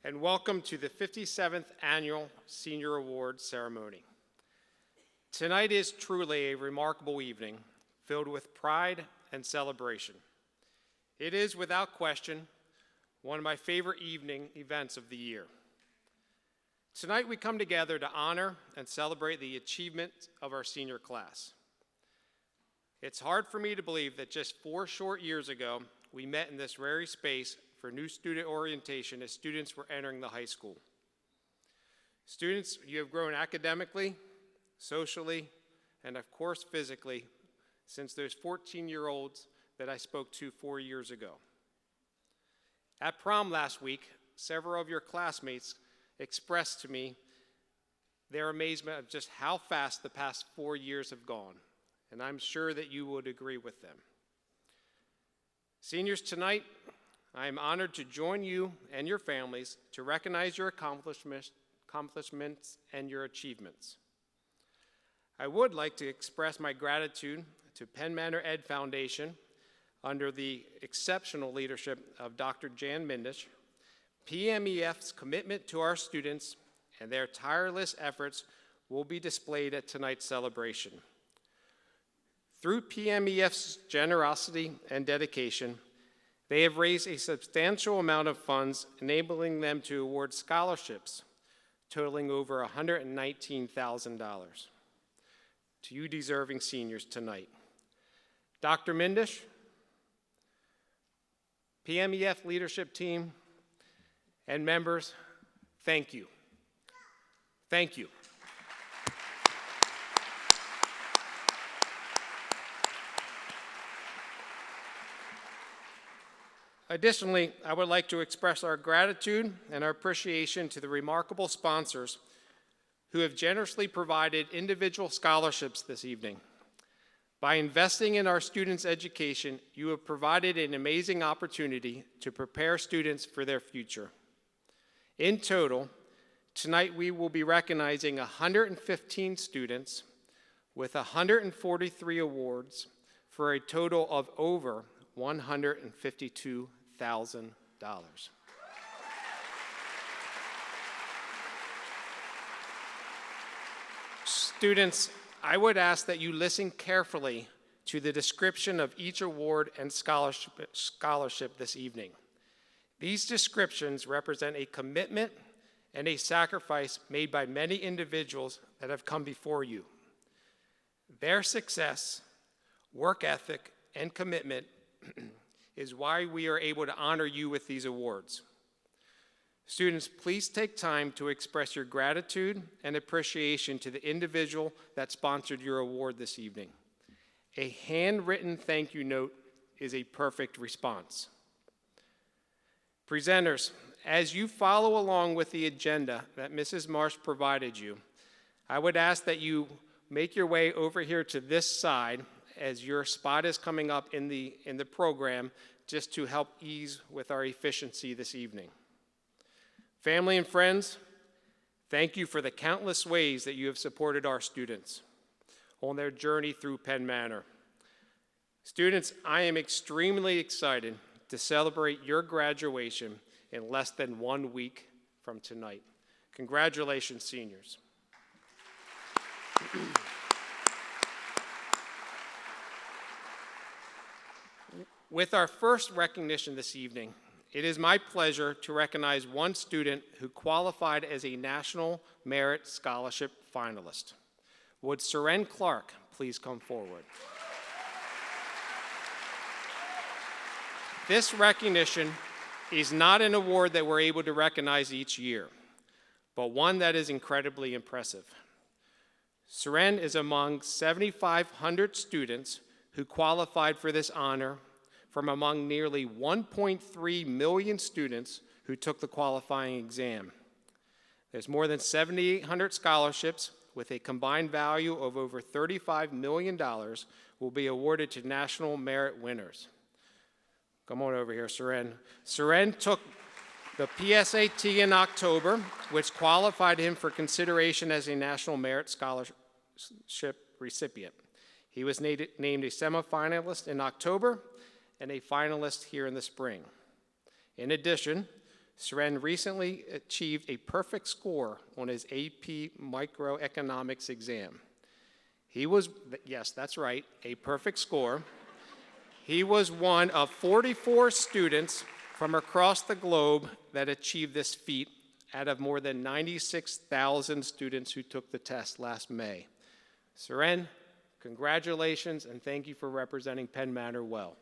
and welcome to the 57th Annual Senior Awards Ceremony. Tonight is truly a remarkable evening, filled with pride and celebration. It is, without question, one of my favorite evening events of the year. Tonight we come together to honor and celebrate the achievement of our senior class. It's hard for me to believe that just 4 short years ago, we met in this very space for new student orientation as students were entering the high school. Students, you have grown academically, socially, and of course physically since those 14-year-olds that I spoke to 4 years ago. At prom last week, several of your classmates expressed to me their amazement of just how fast the past 4 years have gone, and I'm sure that you would agree with them. Seniors, tonight, I am honored to join you and your families to recognize your accomplishments and your achievements. I would like to express my gratitude to Penn Manor Ed Foundation under the exceptional leadership of Dr. Jan Mindish, PMEF's commitment to our students and their tireless efforts will be displayed at tonight's celebration. Through PMEF's generosity and dedication, they have raised a substantial amount of funds, enabling them to award scholarships totaling over $119,000 to you deserving seniors tonight. Dr. Mindish, PMEF leadership team, and members, thank you. Thank you. Additionally, I would like to express our gratitude and our appreciation to the remarkable sponsors who have generously provided individual scholarships this evening. By investing in our students' education, you have provided an amazing opportunity to prepare students for their future. In total, tonight we will be recognizing 115 students with 143 awards for a total of over $152,000. Students, I would ask that you listen carefully to the description of each award and scholarship this evening. These descriptions represent a commitment and a sacrifice made by many individuals that have come before you. Their success, work ethic, and commitment is why we are able to honor you with these awards. Students, please take time to express your gratitude and appreciation to the individual that sponsored your award this evening. A handwritten thank you note is a perfect response. Presenters, as you follow along with the agenda that Mrs. Marsh provided you, I would ask that you make your way over here to this side as your spot is coming up in the program, just to help ease with our efficiency this evening. Family and friends, thank you for the countless ways that you have supported our students on their journey through Penn Manor. Students, I am extremely excited to celebrate your graduation in less than 1 week from tonight. Congratulations, seniors. With our first recognition this evening, it is my pleasure to recognize one student who qualified as a National Merit Scholarship finalist. Would Seren Clark please come forward? This recognition is not an award that we're able to recognize each year, but one that is incredibly impressive. Seren is among 7,500 students who qualified for this honor from among nearly 1.3 million students who took the qualifying exam. There's more than 7,800 scholarships with a combined value of over $35 million will be awarded to national merit winners. Come on over here, Seren. Seren took the PSAT in October, which qualified him for consideration as a National Merit Scholarship recipient. He was named a semifinalist in October and a finalist here in the spring. In addition, Seren recently achieved a perfect score on his AP Microeconomics exam. He was, yes, that's right, a perfect score. He was one of 44 students from across the globe that achieved this feat out of more than 96,000 students who took the test last May. Seren, congratulations, and thank you for representing Penn Manor well.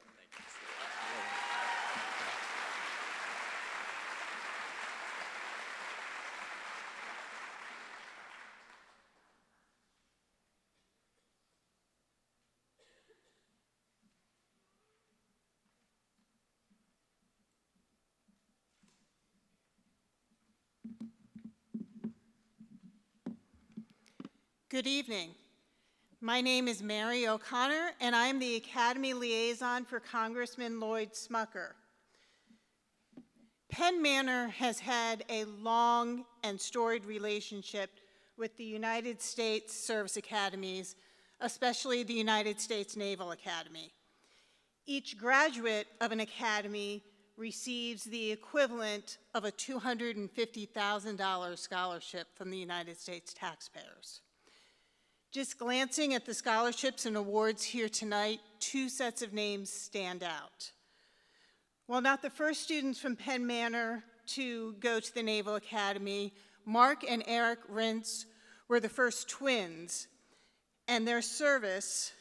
Good evening. My name is Mary O'Connor, and I am the Academy Liaison for Congressman Lloyd Smucker. Penn Manor has had a long and storied relationship with the United States Service Academies, especially the United States Naval Academy. Each graduate of an academy receives the equivalent of a $250,000 scholarship from the United States taxpayers. Just glancing at the scholarships and awards here tonight, two sets of names stand out. While not the first students from Penn Manor to go to the Naval Academy, Mark and Eric Rintz were the first twins, and their service,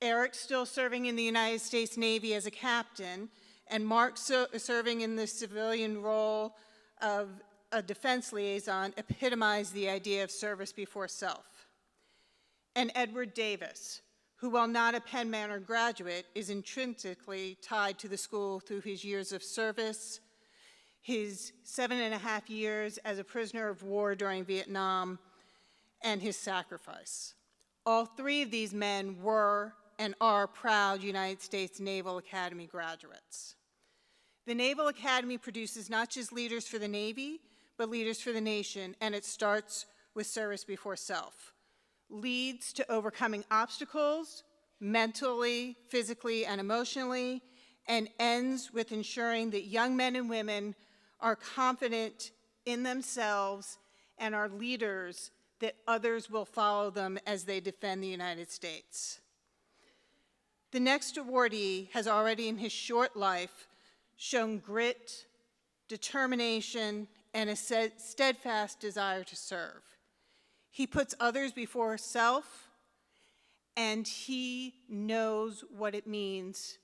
Eric still serving in the United States Navy as a captain, and Mark serving in the civilian role of a defense liaison, epitomized the idea of service before self. And Edward Davis, who, while not a Penn Manor graduate, is intrinsically tied to the school through his years of service, his 7.5 years as a prisoner of war during Vietnam, and his sacrifice. All three of these men were and are proud United States Naval Academy graduates. The Naval Academy produces not just leaders for the Navy, but leaders for the nation, and it starts with service before self. Leads to overcoming obstacles, mentally, physically, and emotionally, and ends with ensuring that young men and women are confident in themselves and are leaders that others will follow them as they defend the United States. The next awardee has already in his short life shown grit, determination, and a steadfast desire to serve. He puts others before self, and he knows what it means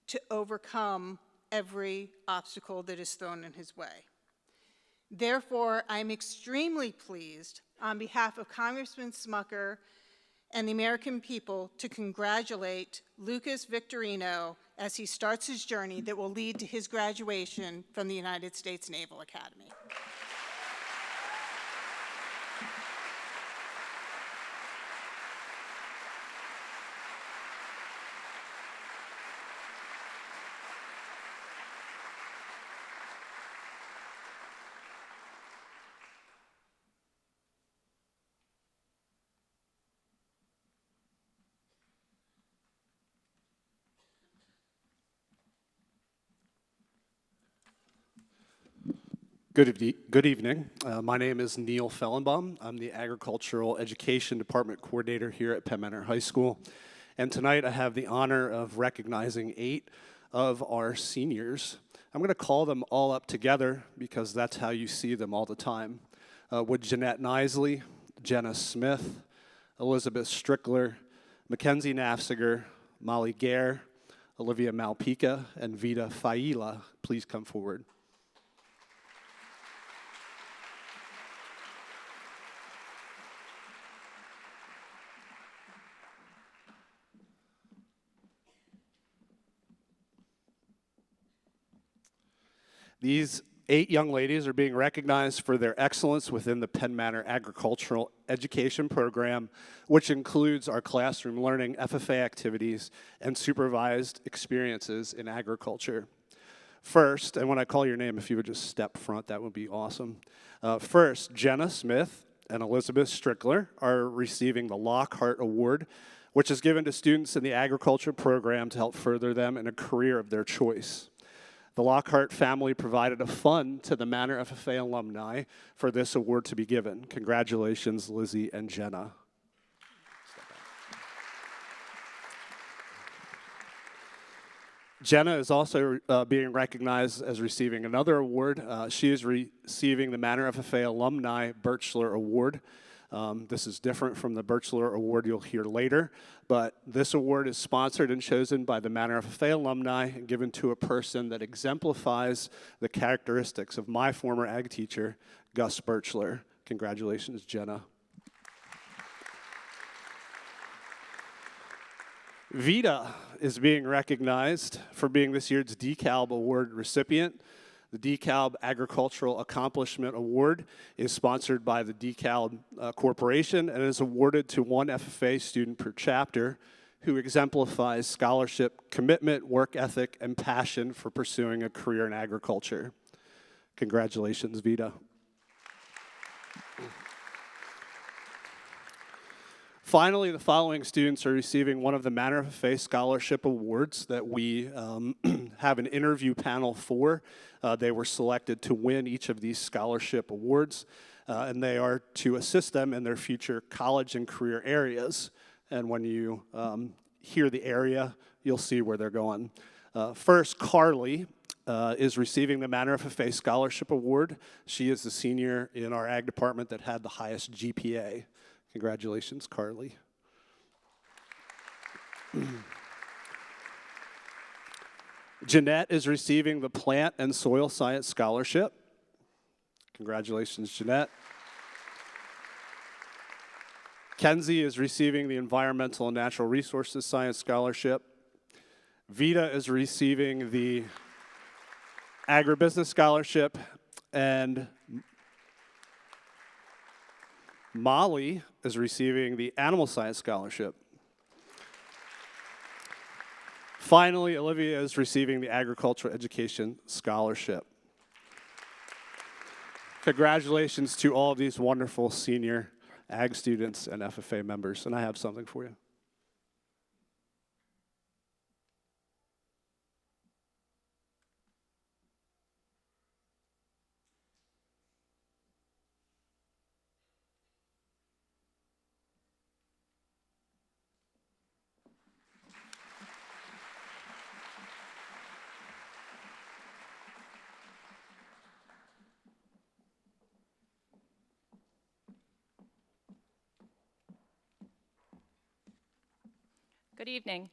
to overcome every obstacle that is thrown in his way. Therefore, I'm extremely pleased, on behalf of Congressman Smucker and the American people, to congratulate Lucas Victorino as he starts his journey that will lead to his graduation from the United States Naval Academy. Good evening. My name is Neil Fellenbaum. I'm the Agricultural Education Department Coordinator here at Penn Manor High School. And tonight I have the honor of recognizing 8 of our seniors. I'm going to call them all up together because that's how you see them all the time. Would Jeanette Nisley, Jenna Smith, Elizabeth Strickler, Mackenzie Nafziger, Molly Gare, Olivia Malpica, and Vita Faila please come forward? These 8 young ladies are being recognized for their excellence within the Penn Manor Agricultural Education Program, which includes our classroom learning, FFA activities, and supervised experiences in agriculture. First, and when I call your name, if you would just step front, that would be awesome. First, Jenna Smith and Elizabeth Strickler are receiving the Lockhart Award, which is given to students in the agriculture program to help further them in a career of their choice. The Lockhart family provided a fund to the Manor FFA alumni for this award to be given. Congratulations, Lizzie and Jenna. Jenna is also being recognized as receiving another award. She is receiving the Manor FFA Alumni Birchler Award. This is different from the Birchler Award you'll hear later, but this award is sponsored and chosen by the Manor FFA alumni and given to a person that exemplifies the characteristics of my former ag teacher, Gus Birchler. Congratulations, Jenna. Vita is being recognized for being this year's DeKalb Award recipient. The DeKalb Agricultural Accomplishment Award is sponsored by the DeKalb Corporation and is awarded to one FFA student per chapter who exemplifies scholarship, commitment, work ethic, and passion for pursuing a career in agriculture. Congratulations, Vita. Finally, the following students are receiving one of the Manor FFA Scholarship Awards that we have an interview panel for. They were selected to win each of these scholarship awards, and they are to assist them in their future college and career areas. And when you hear the area, you'll see where they're going. First, Carly is receiving the Manor FFA Scholarship Award. She is the senior in our ag department that had the highest GPA. Congratulations, Carly. Jeanette is receiving the Plant and Soil Science Scholarship. Congratulations, Jeanette. Kenzie is receiving the Environmental and Natural Resources Science Scholarship. Vita is receiving the Agribusiness Scholarship, and Molly is receiving the Animal Science Scholarship. Finally, Olivia is receiving the Agricultural Education Scholarship. Congratulations to all of these wonderful senior ag students and FFA members, and I have something for you. Good evening.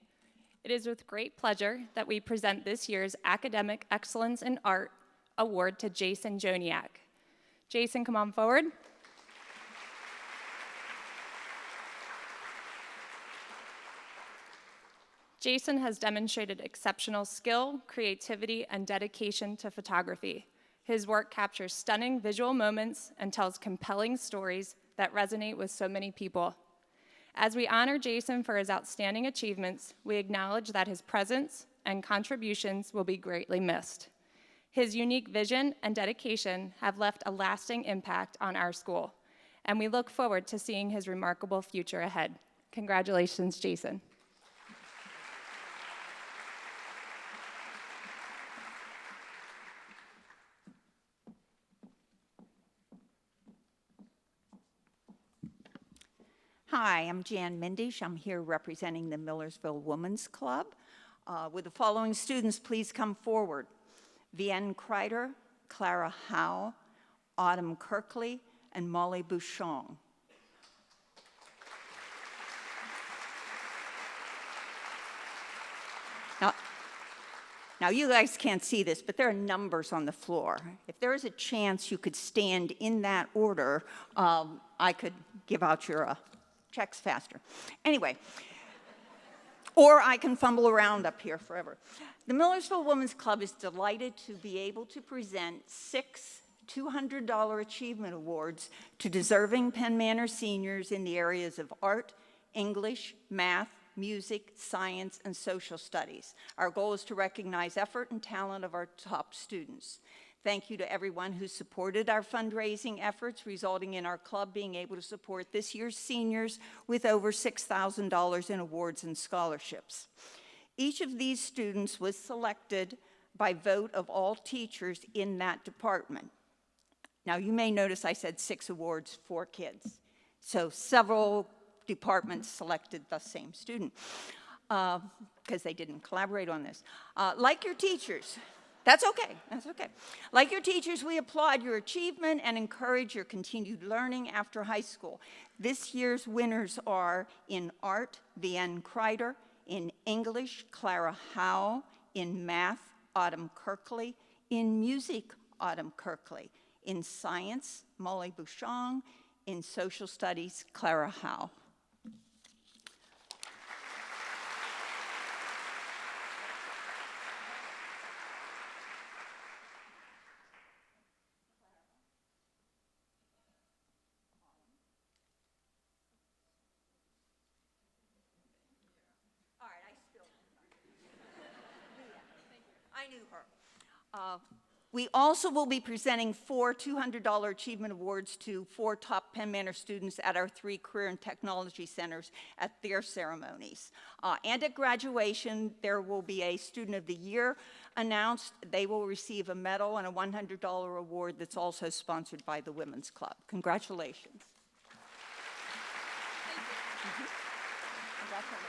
It is with great pleasure that we present this year's Academic Excellence in Art Award to Jason Joniak. Jason, come on forward. Jason has demonstrated exceptional skill, creativity, and dedication to photography. His work captures stunning visual moments and tells compelling stories that resonate with so many people. As we honor Jason for his outstanding achievements, we acknowledge that his presence and contributions will be greatly missed. His unique vision and dedication have left a lasting impact on our school, and we look forward to seeing his remarkable future ahead. Congratulations, Jason. Hi, I'm Jan Mindish. I'm here representing the Millersville Women's Club. Would the following students please come forward? Vienne Kreider, Clara Howe, Autumn Kirkley, and Molly Bouchon. Now you guys can't see this, but there are numbers on the floor. If there is a chance you could stand in that order, I could give out your checks faster. Anyway, or I can fumble around up here forever. The Millersville Women's Club is delighted to be able to present 6 $200 Achievement Awards to deserving Penn Manor seniors in the areas of art, English, math, music, science, and social studies. Our goal is to recognize effort and talent of our top students. Thank you to everyone who supported our fundraising efforts, resulting in our club being able to support this year's seniors with over $6,000 in awards and scholarships. Each of these students was selected by vote of all teachers in that department. Now, you may notice I said 6 awards for kids. So several departments selected the same student because they didn't collaborate on this. Like your teachers, that's okay, that's okay. Like your teachers, we applaud your achievement and encourage your continued learning after high school. This year's winners are in art, Vienne Kreider, in English, Clara Howe, in math, Autumn Kirkley, in music, Autumn Kirkley, in science, Molly Bouchon, in social studies, Clara Howe. All right, I spilled. I knew her. We also will be presenting 4 $200 Achievement Awards to 4 top Penn Manor students at our 3 Career and Technology Centers at their ceremonies. And at graduation, there will be a Student of the Year announced. They will receive a medal and a $100 award that's also sponsored by the Women's Club. Congratulations. Thank you. Congratulations.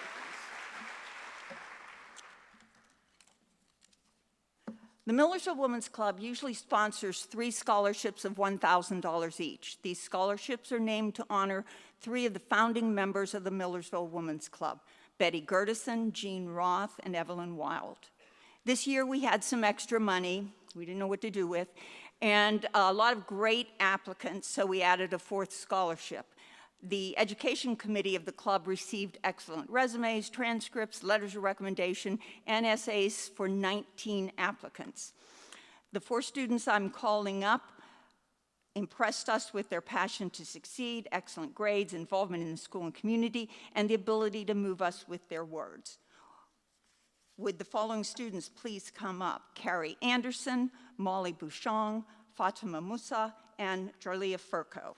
The Millersville Women's Club usually sponsors 3 scholarships of $1,000 each. These scholarships are named to honor 3 of the founding members of the Millersville Women's Club, Betty Gertison, Jean Roth, and Evelyn Wild. This year we had some extra money we didn't know what to do with, and a lot of great applicants, so we added a 4th scholarship. The education committee of the club received excellent resumes, transcripts, letters of recommendation, and essays for 19 applicants. The 4 students I'm calling up impressed us with their passion to succeed, excellent grades, involvement in the school and community, and the ability to move us with their words. Would the following students please come up? Carrie Anderson, Molly Bouchon, Fatima Musa, and Jarlia Furco.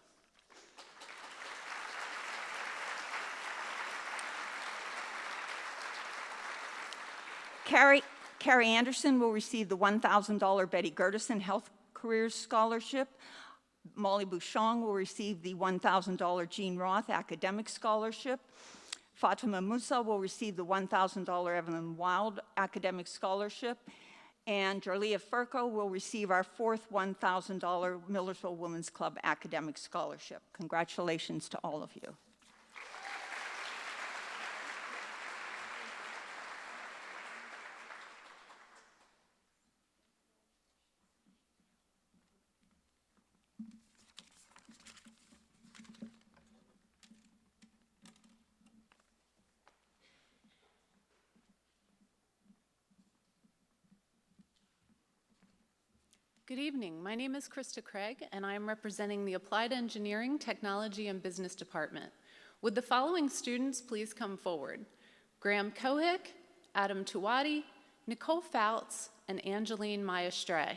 Carrie Anderson will receive the $1,000 Betty Gertison Health Careers Scholarship. Molly Bouchon will receive the $1,000 Jean Roth Academic Scholarship. Fatima Musa will receive the $1,000 Evelyn Wild Academic Scholarship. And Jarlia Furco will receive our 4th $1,000 Millersville Women's Club Academic Scholarship. Congratulations to all of you. Good evening. My name is Krista Craig, and I am representing the Applied Engineering, Technology, and Business Department. Would the following students please come forward? Graham Kohick, Adam Tuwadi, Nicole Fouts, and Angeline Maestre.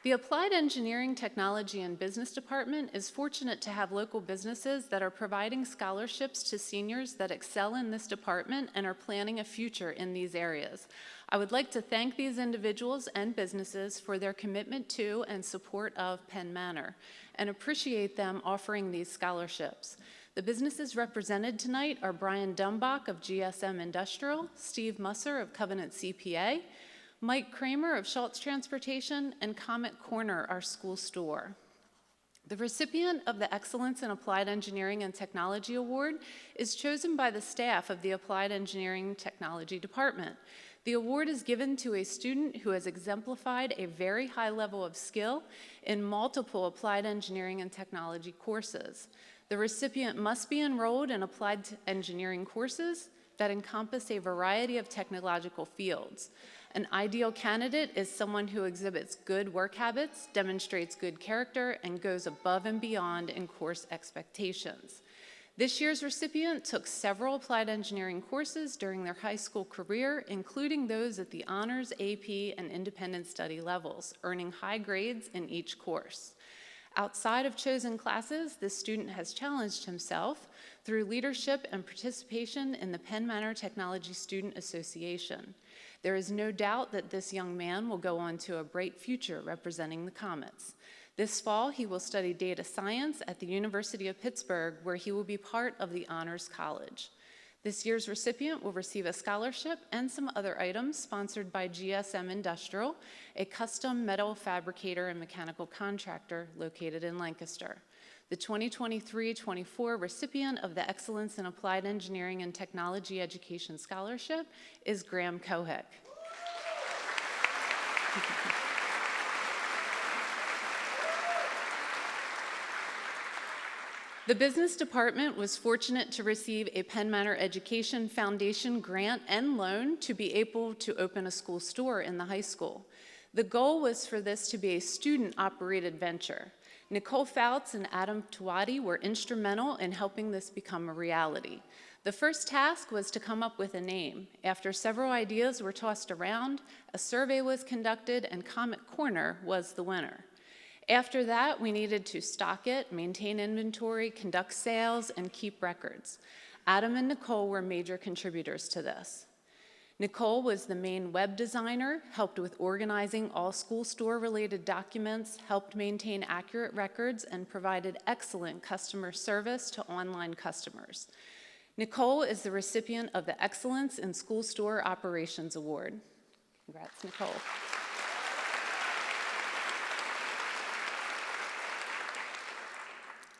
The Applied Engineering, Technology, and Business Department is fortunate to have local businesses that are providing scholarships to seniors that excel in this department and are planning a future in these areas. I would like to thank these individuals and businesses for their commitment to and support of Penn Manor and appreciate them offering these scholarships. The businesses represented tonight are Brian Dumbach of GSM Industrial, Steve Musser of Covenant CPA, Mike Kramer of Schultz Transportation, and Comet Corner, our school store. The recipient of the Excellence in Applied Engineering and Technology Award is chosen by the staff of the Applied Engineering Technology Department. The award is given to a student who has exemplified a very high level of skill in multiple applied engineering and technology courses. The recipient must be enrolled in applied engineering courses that encompass a variety of technological fields. An ideal candidate is someone who exhibits good work habits, demonstrates good character, and goes above and beyond in course expectations. This year's recipient took several applied engineering courses during their high school career, including those at the honors, AP, and independent study levels, earning high grades in each course. Outside of chosen classes, this student has challenged himself through leadership and participation in the Penn Manor Technology Student Association. There is no doubt that this young man will go on to a bright future representing the Comets. This fall, he will study data science at the University of Pittsburgh, where he will be part of the Honors College. This year's recipient will receive a scholarship and some other items sponsored by GSM Industrial, a custom metal fabricator and mechanical contractor located in Lancaster. The 2023-24 recipient of the Excellence in Applied Engineering and Technology Education Scholarship is Graham Kohek. The business department was fortunate to receive a Penn Manor Education Foundation grant and loan to be able to open a school store in the high school. The goal was for this to be a student-operated venture. Nicole Fouts and Adam Tawadi were instrumental in helping this become a reality. The first task was to come up with a name. After several ideas were tossed around, a survey was conducted, and Comet Corner was the winner. After that, we needed to stock it, maintain inventory, conduct sales, and keep records. Adam and Nicole were major contributors to this. Nicole was the main web designer, helped with organizing all school store-related documents, helped maintain accurate records, and provided excellent customer service to online customers. Nicole is the recipient of the Excellence in School Store Operations Award. Congrats, Nicole.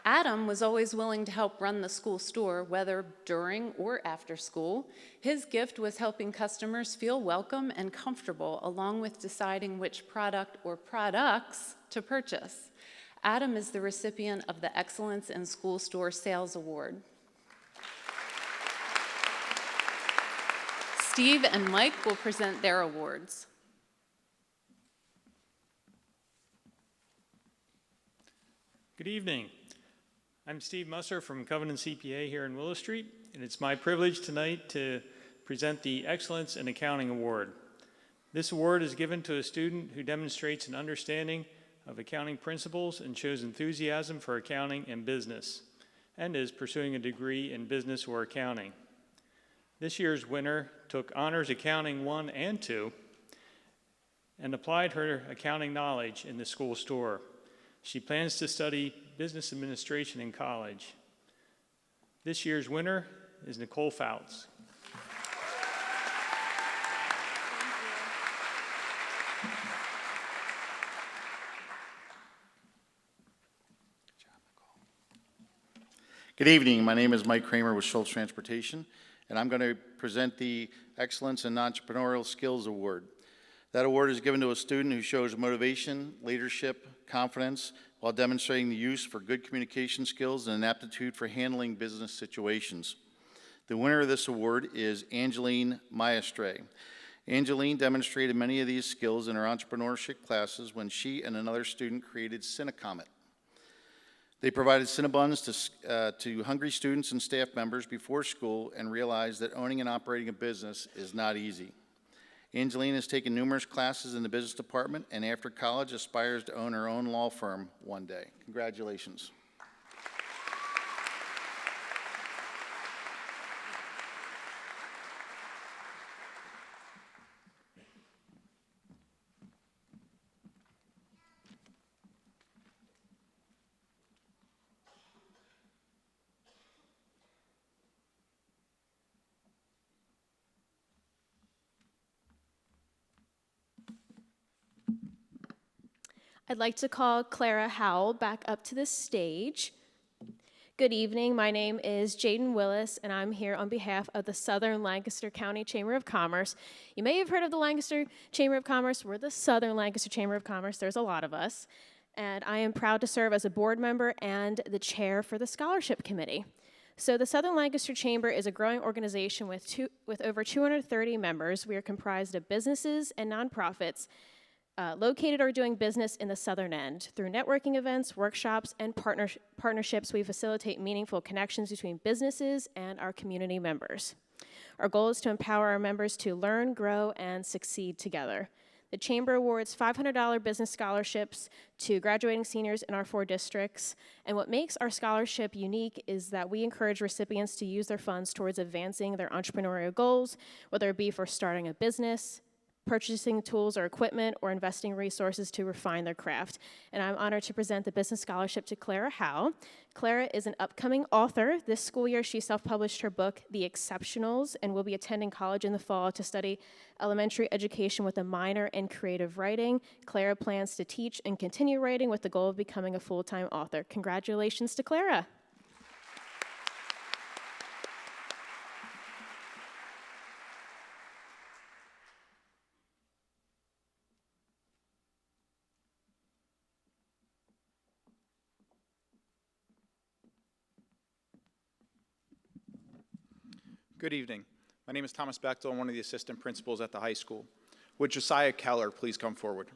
Adam was always willing to help run the school store, whether during or after school. His gift was helping customers feel welcome and comfortable, along with deciding which product or products to purchase. Adam is the recipient of the Excellence in School Store Sales Award. Steve and Mike will present their awards. Good evening. I'm Steve Musser from Covenant CPA here in Willow Street, and it's my privilege tonight to present the Excellence in Accounting Award. This award is given to a student who demonstrates an understanding of accounting principles and shows enthusiasm for accounting and business, and is pursuing a degree in business or accounting. This year's winner took Honors Accounting 1 and 2 and applied her accounting knowledge in the school store. She plans to study business administration in college. This year's winner is Nicole Fouts. Good evening. My name is Mike Kramer with Schultz Transportation, and I'm going to present the Excellence in Entrepreneurial Skills Award. That award is given to a student who shows motivation, leadership, confidence, while demonstrating the use for good communication skills and an aptitude for handling business situations. The winner of this award is Angeline Maestre. Angeline demonstrated many of these skills in her entrepreneurship classes when she and another student created Cinecomet. They provided Cinnabons to hungry students and staff members before school and realized that owning and operating a business is not easy. Angeline has taken numerous classes in the business department and after college aspires to own her own law firm one day. Congratulations. I'd like to call Clara Howell back up to the stage. Good evening. My name is Jaden Willis, and I'm here on behalf of the Southern Lancaster County Chamber of Commerce. You may have heard of the Lancaster Chamber of Commerce. We're the Southern Lancaster Chamber of Commerce. There's a lot of us. And I am proud to serve as a board member and the chair for the scholarship committee. So the Southern Lancaster Chamber is a growing organization with over 230 members. We are comprised of businesses and nonprofits located or doing business in the southern end. Through networking events, workshops, and partnerships, we facilitate meaningful connections between businesses and our community members. Our goal is to empower our members to learn, grow, and succeed together. The Chamber awards $500 business scholarships to graduating seniors in our 4 districts. And what makes our scholarship unique is that we encourage recipients to use their funds towards advancing their entrepreneurial goals, whether it be for starting a business, purchasing tools or equipment, or investing resources to refine their craft. And I'm honored to present the Business Scholarship to Clara Howe. Clara is an upcoming author. This school year, she self-published her book, The Exceptionals, and will be attending college in the fall to study elementary education with a minor in creative writing. Clara plans to teach and continue writing with the goal of becoming a full-time author. Congratulations to Clara. Good evening. My name is Thomas Bechtel. I'm one of the assistant principals at the high school. Would Josiah Keller please come forward?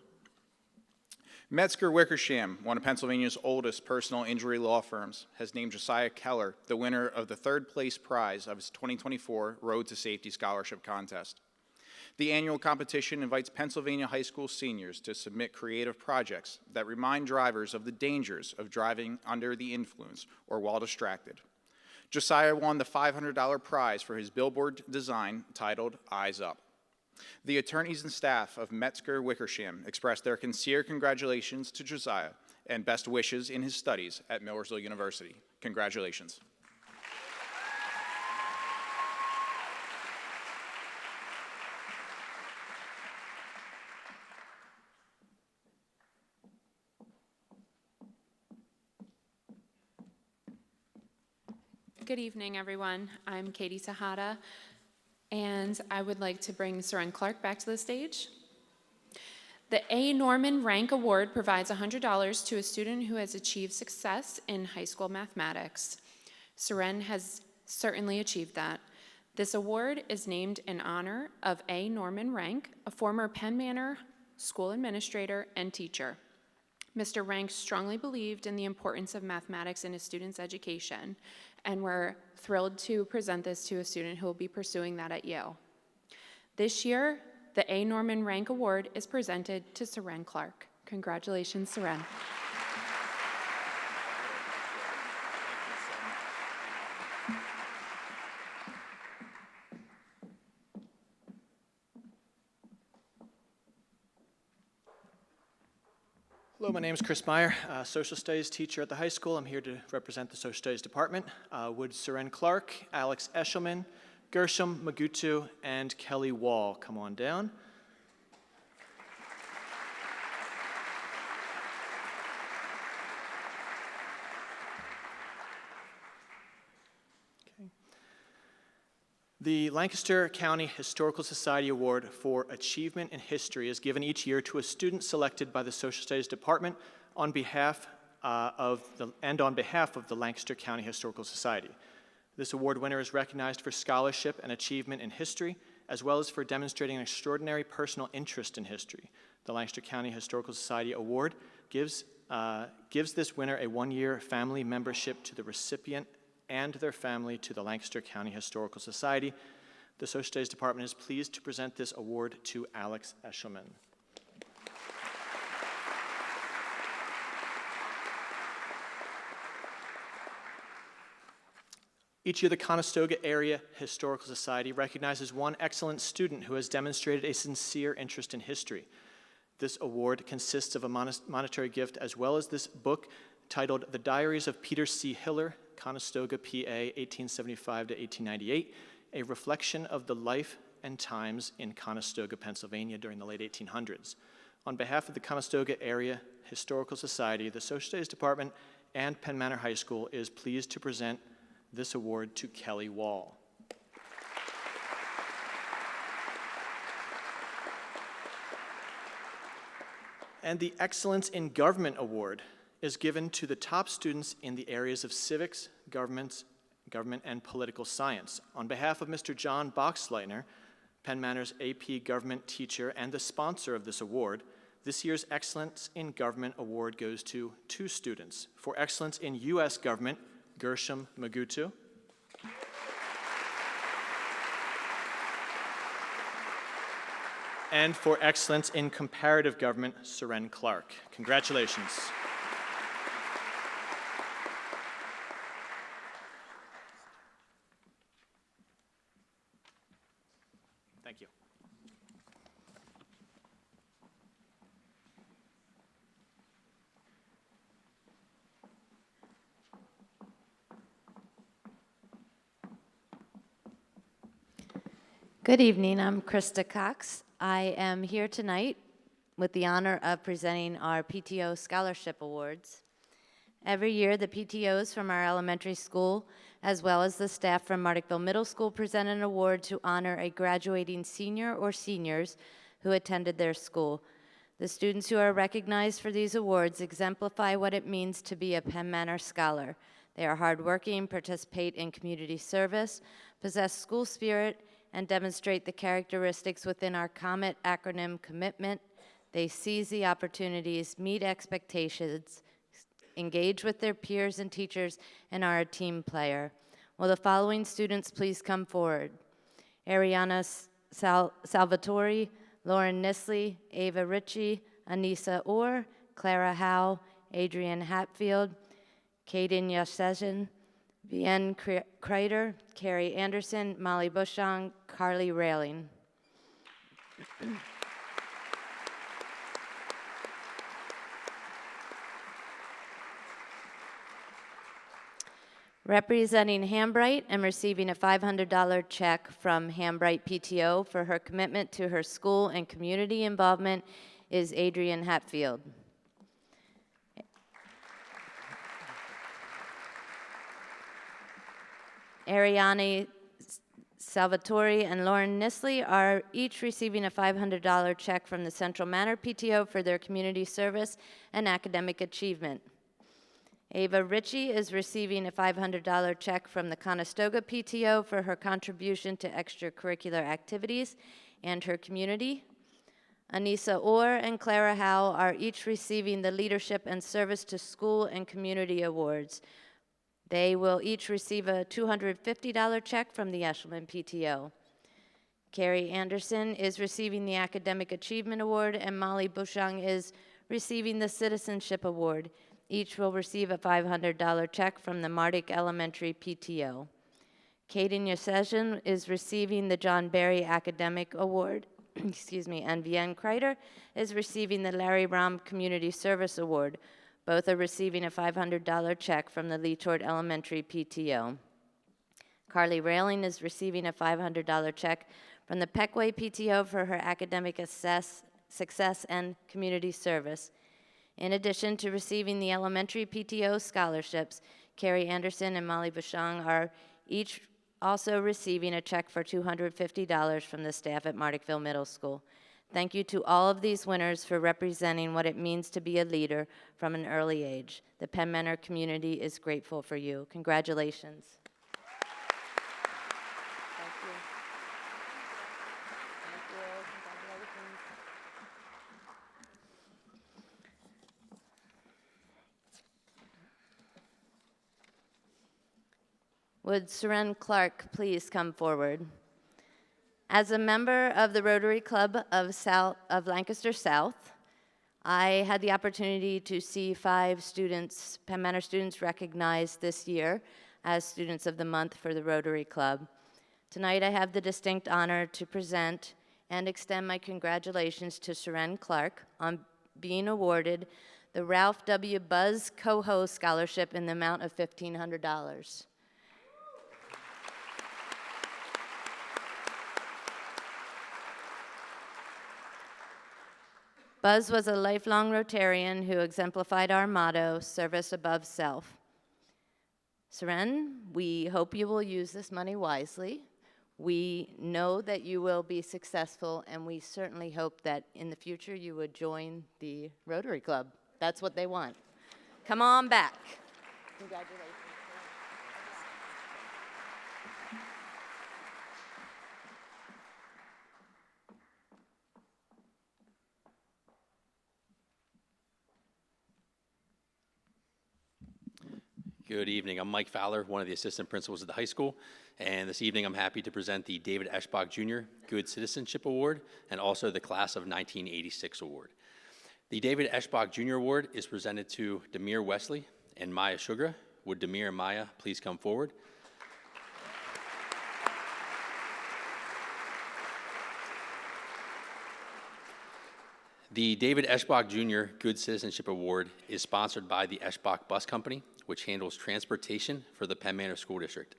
Metzger Wickersham, one of Pennsylvania's oldest personal injury law firms, has named Josiah Keller the winner of the 3rd place prize of his 2024 Road to Safety Scholarship Contest. The annual competition invites Pennsylvania high school seniors to submit creative projects that remind drivers of the dangers of driving under the influence or while distracted. Josiah won the $500 prize for his billboard design titled Eyes Up. The attorneys and staff of Metzger Wickersham expressed their sincere congratulations to Josiah and best wishes in his studies at Millersville University. Congratulations. Good evening, everyone. I'm Katie Sahada, and I would like to bring Seren Clark back to the stage. The A. Norman Rank Award provides $100 to a student who has achieved success in high school mathematics. Seren has certainly achieved that. This award is named in honor of A. Norman Rank, a former Penn Manor school administrator and teacher. Mr. Rank strongly believed in the importance of mathematics in his students' education, and we're thrilled to present this to a student who will be pursuing that at Yale. This year, the A. Norman Rank Award is presented to Seren Clark. Congratulations, Seren. Hello, my name is Chris Meyer, social studies teacher at the high school. I'm here to represent the social studies department. Would Seren Clark, Alex Eshelman, Gershom Magutu, and Kelly Wall come on down? Okay. The Lancaster County Historical Society Award for Achievement in History is given each year to a student selected by the Social Studies Department on behalf of the Lancaster County Historical Society. This award winner is recognized for scholarship and achievement in history, as well as for demonstrating an extraordinary personal interest in history. The Lancaster County Historical Society Award gives this winner a 1-year family membership to the recipient and their family to the Lancaster County Historical Society. The Social Studies Department is pleased to present this award to Alex Eshelman. Each year, the Conestoga Area Historical Society recognizes one excellent student who has demonstrated a sincere interest in history. This award consists of a monetary gift as well as this book titled The Diaries of Peter C. Hiller, Conestoga, PA, 1875 to 1898, a reflection of the life and times in Conestoga, Pennsylvania during the late 1800s. On behalf of the Conestoga Area Historical Society, the Social Studies Department, and Penn Manor High School is pleased to present this award to Kelly Wall. And the Excellence in Government Award is given to the top students in the areas of civics, government, and political science. On behalf of Mr. John Boxleitner, Penn Manor's AP Government teacher and the sponsor of this award, this year's Excellence in Government Award goes to 2 students. For Excellence in U.S. Government, Gershom Magutu. and for excellence in comparative government, Seren Clark. Congratulations. Thank you. Good evening, I'm Krista Cox. I am here tonight with the honor of presenting our PTO Scholarship Awards. Every year, the PTOs from our elementary school, as well as the staff from Martickville Middle School, present an award to honor a graduating senior or seniors who attended their school. The students who are recognized for these awards exemplify what it means to be a Penn Manor Scholar. They are hardworking, participate in community service, possess school spirit, and demonstrate the characteristics within our COMET acronym commitment. They seize the opportunities, meet expectations, engage with their peers and teachers, and are a team player. Will the following students please come forward? Ariana Salvatore, Lauren Nisley, Ava Ritchie, Anissa Orr, Clara Howe, Adrian Hatfield, Kaden Yasezin, Vienne Kreider, Carrie Anderson, Molly Bushong, Carly Railing. Representing Hambright and receiving a $500 check from Hambright PTO for her commitment to her school and community involvement is Adrian Hatfield. Ariane Salvatore and Lauren Nisley are each receiving a $500 check from the Central Manor PTO for their community service and academic achievement. Ava Ritchie is receiving a $500 check from the Conestoga PTO for her contribution to extracurricular activities and her community. Anissa Orr and Clara Howe are each receiving the Leadership and Service to School and Community Awards. They will each receive a $250 check from the Eshelman PTO. Carrie Anderson is receiving the Academic Achievement Award, and Molly Bushong is receiving the Citizenship Award. Each will receive a $500 check from the Mardick Elementary PTO. Kaden Yasezin is receiving the John Berry Academic Award, and Vienne Kreider is receiving the Larry Rom Community Service Award. Both are receiving a $500 check from the Leetort Elementary PTO. Carly Railing is receiving a $500 check from the Peckway PTO for her academic success and community service. In addition to receiving the elementary PTO scholarships, Carrie Anderson and Molly Bushong are each also receiving a check for $250 from the staff at Martickville Middle School. Thank you to all of these winners for representing what it means to be a leader from an early age. The Penn Manor community is grateful for you. Congratulations. Thank you. Thank you. Congratulations. Would Seren Clark please come forward? As a member of the Rotary Club of Lancaster South, I had the opportunity to see 5 students, Penn Manor students, recognized this year as Students of the Month for the Rotary Club. Tonight I have the distinct honor to present and extend my congratulations to Seren Clark on being awarded the Ralph W. Buzz Coho Scholarship in the amount of $1,500. Buzz was a lifelong Rotarian who exemplified our motto, service above self. Seren, we hope you will use this money wisely. We know that you will be successful, and we certainly hope that in the future you would join the Rotary Club. That's what they want. Come on back. Congratulations. Good evening. I'm Mike Fowler, one of the assistant principals at the high school. And this evening, I'm happy to present the David Eschbach Jr. Good Citizenship Award and also the Class of 1986 Award. The David Eschbach Jr. Award is presented to Demir Wesley and Maya Sugra. Would Demir and Maya please come forward? The David Eschbach Jr. Good Citizenship Award is sponsored by the Eschbach Bus Company, which handles transportation for the Penn Manor School District.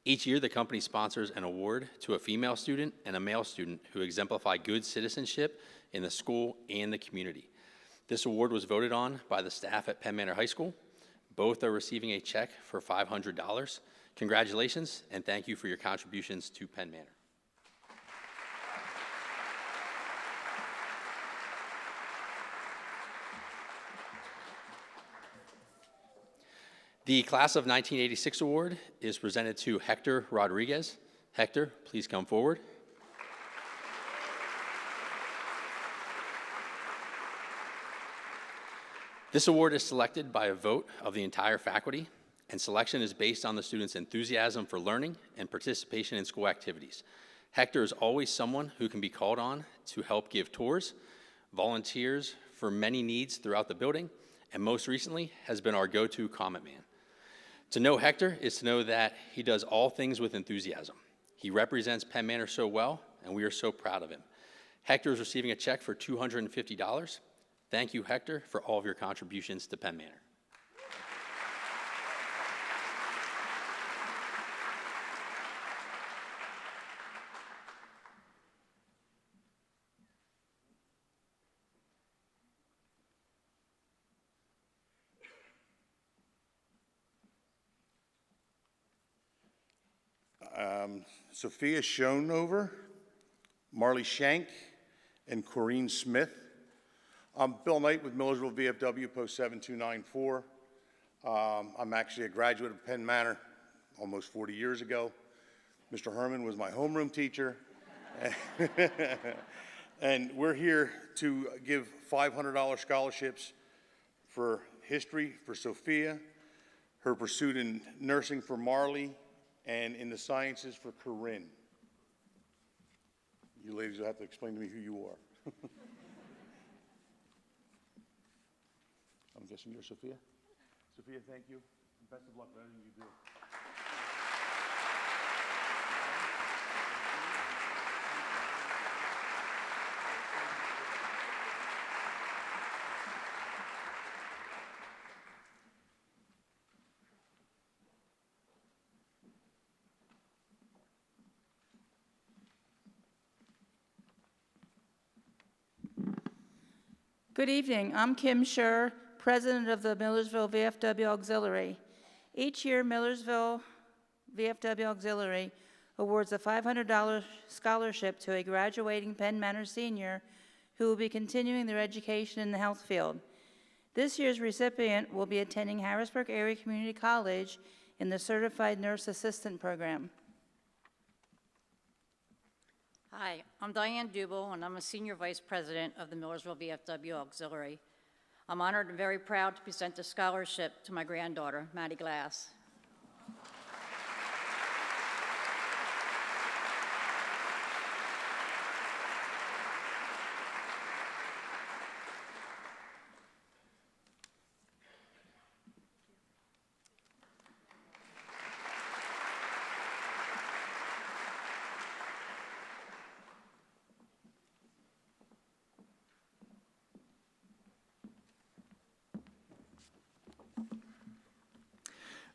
Each year, the company sponsors an award to a female student and a male student who exemplify good citizenship in the school and the community. This award was voted on by the staff at Penn Manor High School. Both are receiving a check for $500. Congratulations, and thank you for your contributions to Penn Manor. The Class of 1986 Award is presented to Hector Rodriguez. Hector, please come forward. This award is selected by a vote of the entire faculty, and selection is based on the students' enthusiasm for learning and participation in school activities. Hector is always someone who can be called on to help give tours, volunteers for many needs throughout the building, and most recently has been our go-to comment man. To know Hector is to know that he does all things with enthusiasm. He represents Penn Manor so well, and we are so proud of him. Hector is receiving a check for $250. Thank you, Hector, for all of your contributions to Penn Manor. Sophia Schonover, Marley Shank, and Corrine Smith. I'm Bill Knight with Millersville VFW, Post 7294. I'm actually a graduate of Penn Manor almost 40 years ago. Mr. Herman was my homeroom teacher. And we're here to give $500 scholarships for history for Sophia, her pursuit in nursing for Marley, and in the sciences for Corinne. You ladies will have to explain to me who you are. I'm guessing you're Sophia? Sophia, thank you. Best of luck with everything you do. Good evening. I'm Kim Scher, President of the Millersville VFW Auxiliary. Each year, Millersville VFW Auxiliary awards a $500 scholarship to a graduating Penn Manor senior who will be continuing their education in the health field. This year's recipient will be attending Harrisburg Area Community College in the Certified Nurse Assistant Program. Hi, I'm Diane Dubel, and I'm a Senior Vice President of the Millersville VFW Auxiliary. I'm honored and very proud to present a scholarship to my granddaughter, Maddie Glass.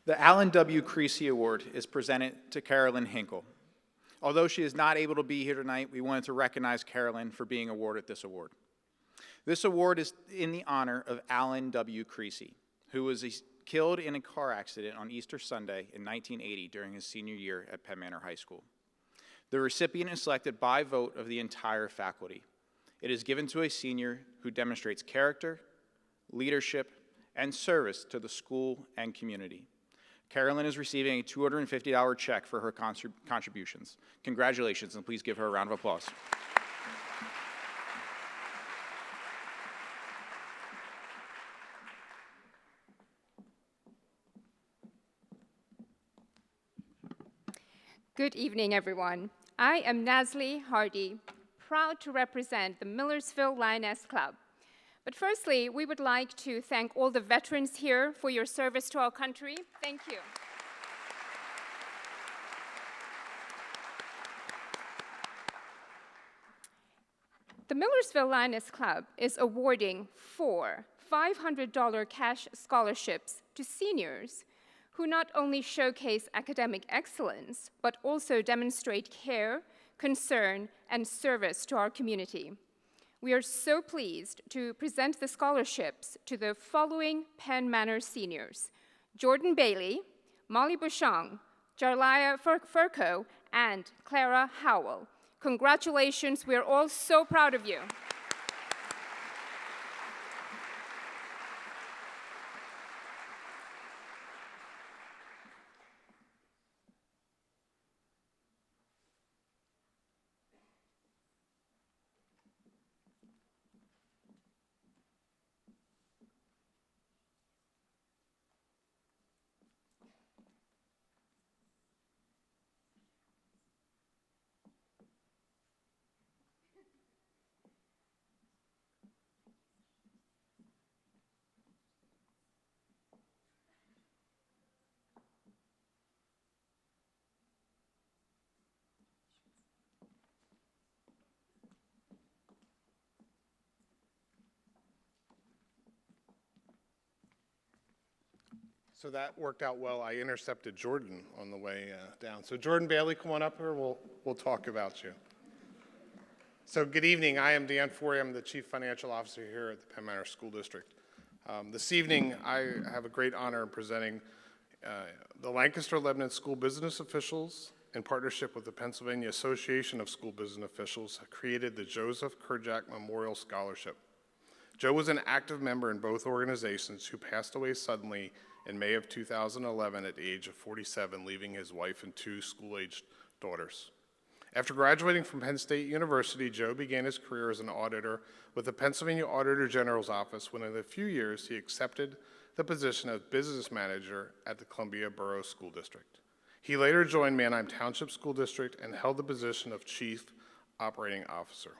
The Alan W. Creasy Award is presented to Carolyn Hinkle. Although she is not able to be here tonight, we wanted to recognize Carolyn for being awarded this award. This award is in the honor of Alan W. Creasy, who was killed in a car accident on Easter Sunday in 1980 during his senior year at Penn Manor High School. The recipient is selected by vote of the entire faculty. It is given to a senior who demonstrates character, leadership, and service to the school and community. Carolyn is receiving a $250 check for her contributions. Congratulations, and please give her a round of applause. Good evening, everyone. I am Nasli Hardy, proud to represent the Millersville Lioness Club. But firstly, we would like to thank all the veterans here for your service to our country. Thank you. The Millersville Lioness Club is awarding 4 $500 cash scholarships to seniors who not only showcase academic excellence, but also demonstrate care, concern, and service to our community. We are so pleased to present the scholarships to the following Penn Manor seniors: Jordan Bailey, Molly Bouchon, Jarlia Furco, and Clara Howell. Congratulations, we are all so proud of you. So that worked out well. I intercepted Jordan on the way down. So Jordan Bailey, come on up here. We'll talk about you. So good evening. I am Dan Forey. I'm the Chief Financial Officer here at the Penn Manor School District. This evening, I have a great honor in presenting the Lancaster-Lebanon School Business Officials, in partnership with the Pennsylvania Association of School Business Officials, created the Joseph Kerjack Memorial Scholarship. Joe was an active member in both organizations who passed away suddenly in May of 2011 at the age of 47, leaving his wife and 2 school-aged daughters. After graduating from Penn State University, Joe began his career as an auditor with the Pennsylvania Auditor General's Office when in a few years he accepted the position of business manager at the Columbia Borough School District. He later joined Manheim Township School District and held the position of Chief Operating Officer.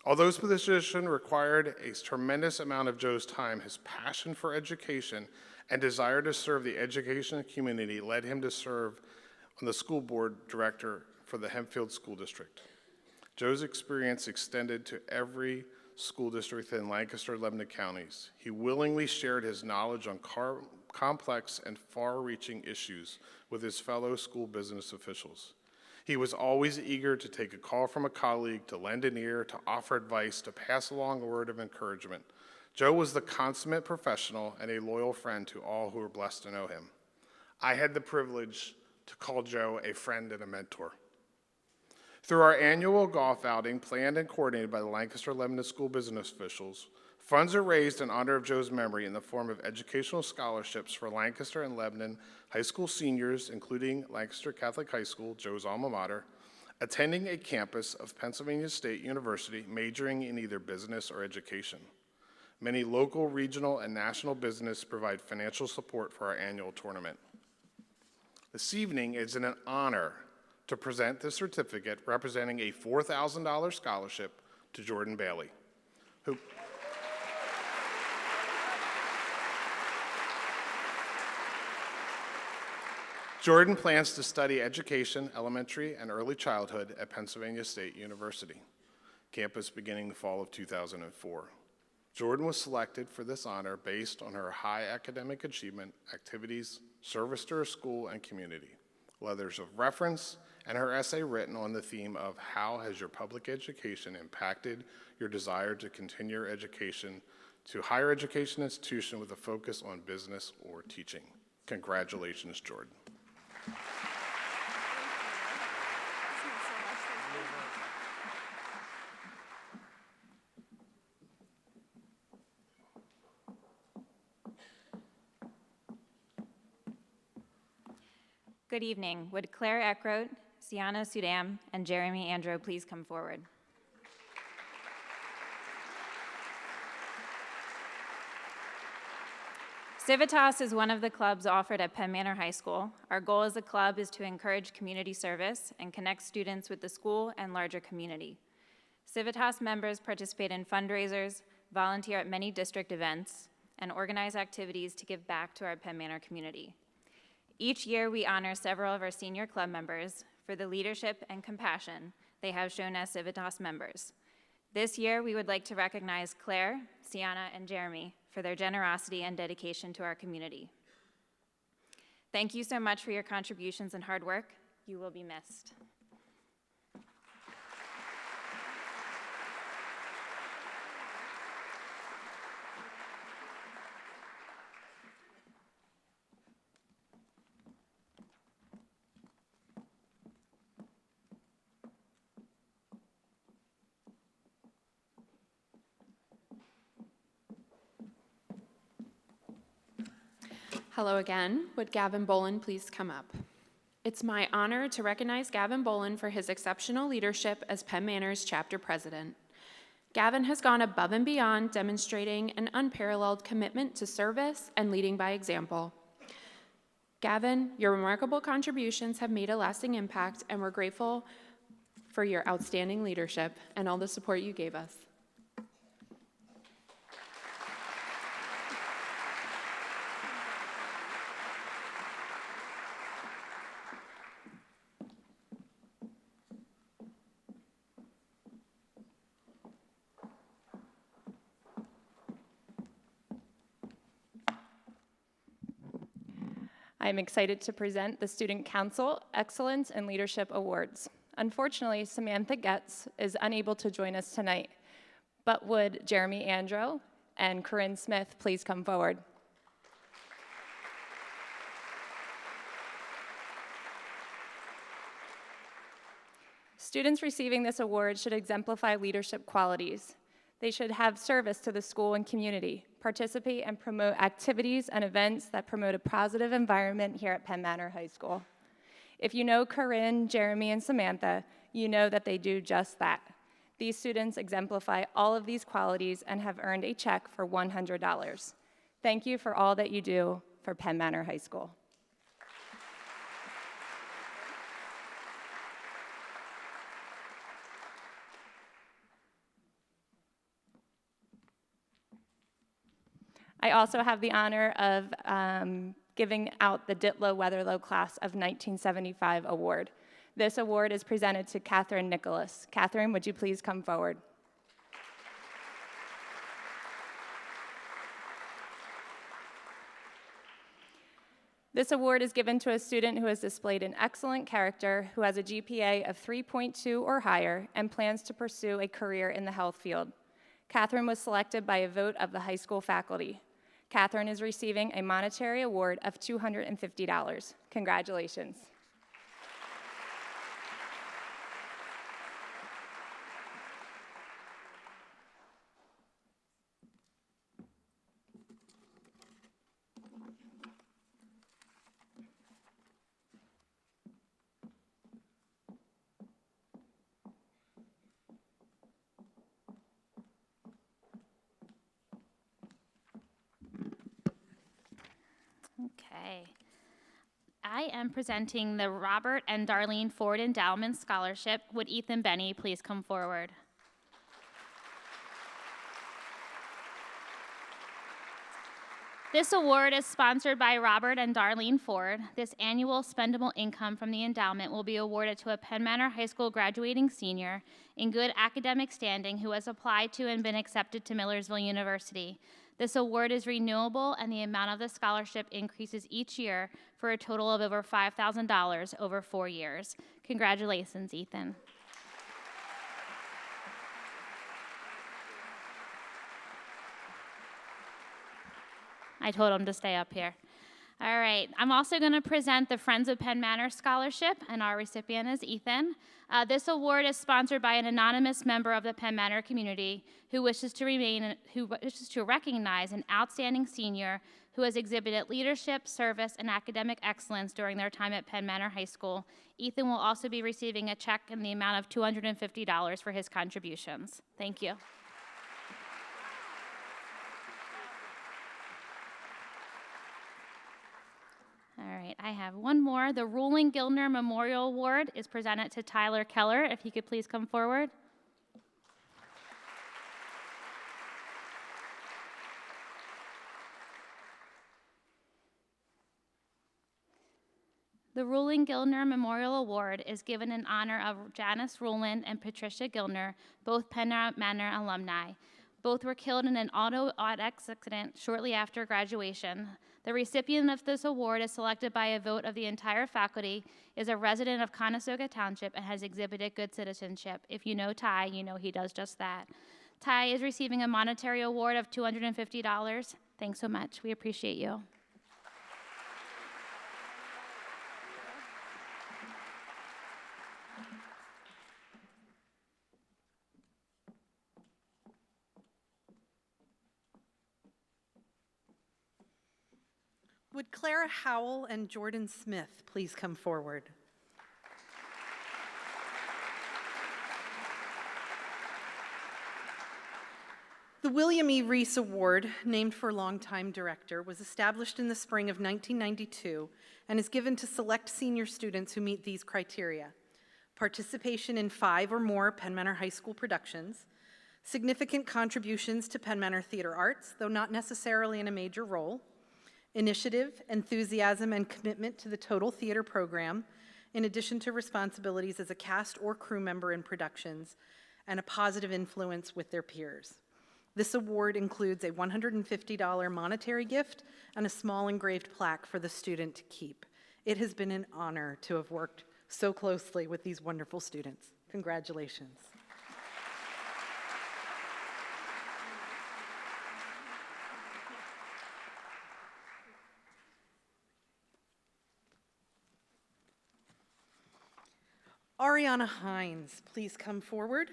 Although this position required a tremendous amount of Joe's time, his passion for education and desire to serve the education community led him to serve on the school board director for the Hempfield School District. Joe's experience extended to every school district in Lancaster and Lebanon counties. He willingly shared his knowledge on complex and far-reaching issues with his fellow school business officials. He was always eager to take a call from a colleague, to lend an ear, to offer advice, to pass along a word of encouragement. Joe was the consummate professional and a loyal friend to all who were blessed to know him. I had the privilege to call Joe a friend and a mentor. Through our annual golf outing, planned and coordinated by the Lancaster-Lebanon School Business Officials, funds are raised in honor of Joe's memory in the form of educational scholarships for Lancaster and Lebanon high school seniors, including Lancaster Catholic High School, Joe's alma mater, attending a campus of Pennsylvania State University, majoring in either business or education. Many local, regional, and national business provide financial support for our annual tournament. This evening is an honor to present this certificate representing a $4,000 scholarship to Jordan Bailey, who Jordan plans to study education, elementary and early childhood at Pennsylvania State University, campus beginning the fall of 2004. Jordan was selected for this honor based on her high academic achievement, activities, service to her school and community, letters of reference, and her essay written on the theme of how has your public education impacted your desire to continue your education to higher education institution with a focus on business or teaching. Congratulations, Jordan. Good evening. Would Claire Eckroat, Sienna Sudam, and Jeremy Andro please come forward? Civitas is one of the clubs offered at Penn Manor High School. Our goal as a club is to encourage community service and connect students with the school and larger community. Civitas members participate in fundraisers, volunteer at many district events, and organize activities to give back to our Penn Manor community. Each year, we honor several of our senior club members for the leadership and compassion they have shown as Civitas members. This year, we would like to recognize Claire, Sienna, and Jeremy for their generosity and dedication to our community. Thank you so much for your contributions and hard work. You will be missed. Hello again. Would Gavin Bolin please come up? It's my honor to recognize Gavin Bolin for his exceptional leadership as Penn Manor's chapter president. Gavin has gone above and beyond, demonstrating an unparalleled commitment to service and leading by example. Gavin, your remarkable contributions have made a lasting impact, and we're grateful for your outstanding leadership and all the support you gave us. I'm excited to present the Student Council Excellence and Leadership Awards. Unfortunately, Samantha Getz is unable to join us tonight, but would Jeremy Andro and Corinne Smith please come forward? Students receiving this award should exemplify leadership qualities. They should have service to the school and community, participate and promote activities and events that promote a positive environment here at Penn Manor High School. If you know Corinne, Jeremy, and Samantha, you know that they do just that. These students exemplify all of these qualities and have earned a check for $100. Thank you for all that you do for Penn Manor High School. I also have the honor of giving out the Ditlow-Weatherlow Class of 1975 award. This award is presented to Catherine Nicholas. Catherine, would you please come forward? This award is given to a student who has displayed an excellent character, who has a GPA of 3.2 or higher, and plans to pursue a career in the health field. Catherine was selected by a vote of the high school faculty. Catherine is receiving a monetary award of $250. Congratulations. Okay. I am presenting the Robert and Darlene Ford Endowment Scholarship. Would Ethan Benny please come forward? This award is sponsored by Robert and Darlene Ford. This annual spendable income from the endowment will be awarded to a Penn Manor High School graduating senior in good academic standing who has applied to and been accepted to Millersville University. This award is renewable, and the amount of the scholarship increases each year for a total of over $5,000 over 4 years. Congratulations, Ethan. I told him to stay up here. All right, I'm also going to present the Friends of Penn Manor Scholarship, and our recipient is Ethan. This award is sponsored by an anonymous member of the Penn Manor community who wishes to recognize an outstanding senior who has exhibited leadership, service, and academic excellence during their time at Penn Manor High School. Ethan will also be receiving a check in the amount of $250 for his contributions. Thank you. I have one more. The Ruling Gilner Memorial Award is presented to Tyler Keller. If he could please come forward. The Ruling Gilner Memorial Award is given in honor of Janice Ruland and Patricia Gilner, both Penn Manor alumni. Both were killed in an auto accident shortly after graduation. The recipient of this award is selected by a vote of the entire faculty, is a resident of Conestoga Township, and has exhibited good citizenship. If you know Ty, you know he does just that. Ty is receiving a monetary award of $250. Thanks so much. We appreciate you. Would Clara Howell and Jordan Smith please come forward? The William E. Reese Award, named for longtime director, was established in the spring of 1992 and is given to select senior students who meet these criteria: participation in 5 or more Penn Manor High School productions, significant contributions to Penn Manor Theater Arts, though not necessarily in a major role, initiative, enthusiasm, and commitment to the total theater program, in addition to responsibilities as a cast or crew member in productions, and a positive influence with their peers. This award includes a $150 monetary gift and a small engraved plaque for the student to keep. It has been an honor to have worked so closely with these wonderful students. Congratulations. Ariana Hines, please come forward.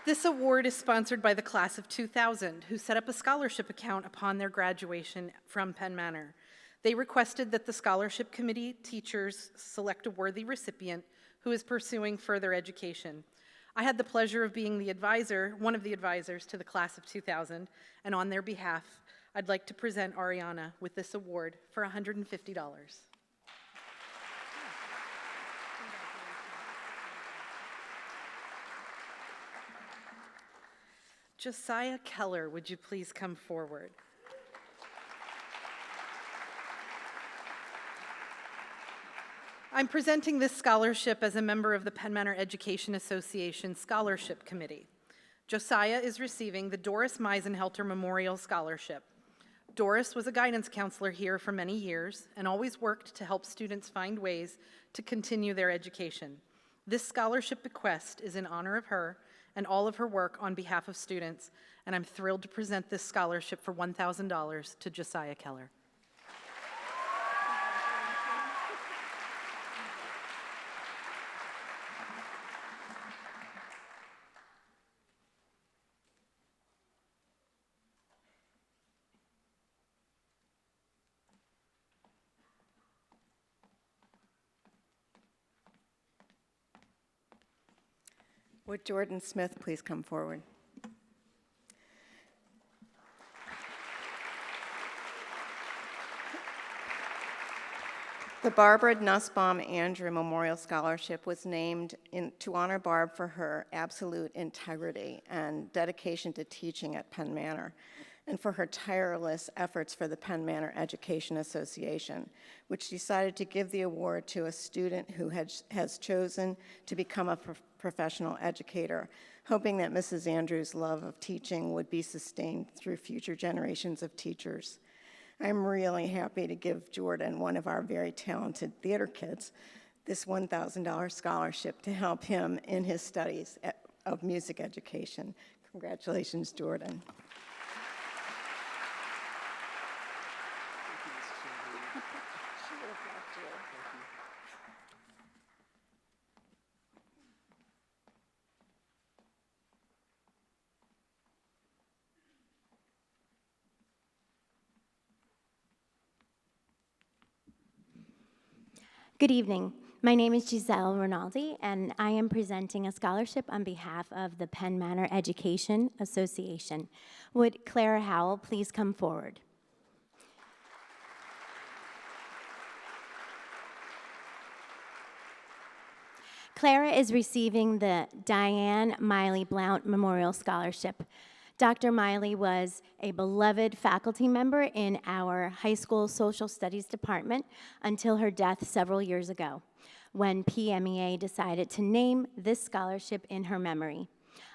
This award is sponsored by the class of 2000, who set up a scholarship account upon their graduation from Penn Manor. They requested that the scholarship committee teachers select a worthy recipient who is pursuing further education. I had the pleasure of being the advisor, one of the advisors to the class of 2000, and on their behalf, I'd like to present Ariana with this award for $150. Josiah Keller, would you please come forward? I'm presenting this scholarship as a member of the Penn Manor Education Association Scholarship Committee. Josiah is receiving the Doris Meisenhelter Memorial Scholarship. Doris was a guidance counselor here for many years and always worked to help students find ways to continue their education. This scholarship bequest is in honor of her and all of her work on behalf of students, and I'm thrilled to present this scholarship for $1,000 to Josiah Keller. Would Jordan Smith please come forward? The Barbara Nussbaum Andrew Memorial Scholarship was named to honor Barb for her absolute integrity and dedication to teaching at Penn Manor, and for her tireless efforts for the Penn Manor Education Association, which decided to give the award to a student who has chosen to become a professional educator, hoping that Mrs. Andrews' love of teaching would be sustained through future generations of teachers. I'm really happy to give Jordan, one of our very talented theater kids, this $1,000 scholarship to help him in his studies of music education. Congratulations, Jordan. Good evening. My name is Giselle Rinaldi, and I am presenting a scholarship on behalf of the Penn Manor Education Association. Would Clara Howell please come forward? Clara is receiving the Diane Miley Blount Memorial Scholarship. Dr. Miley was a beloved faculty member in our high school social studies department until her death several years ago, when PMEA decided to name this scholarship in her memory.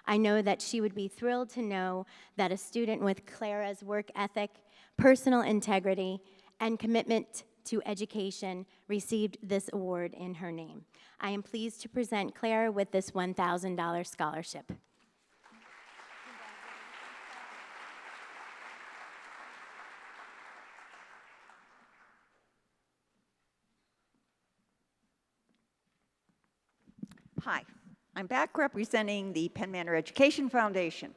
I know that she would be thrilled to know that a student with Clara's work ethic, personal integrity, and commitment to education received this award in her name. I am pleased to present Clara with this $1,000 scholarship. Hi, I'm back representing the Penn Manor Education Foundation.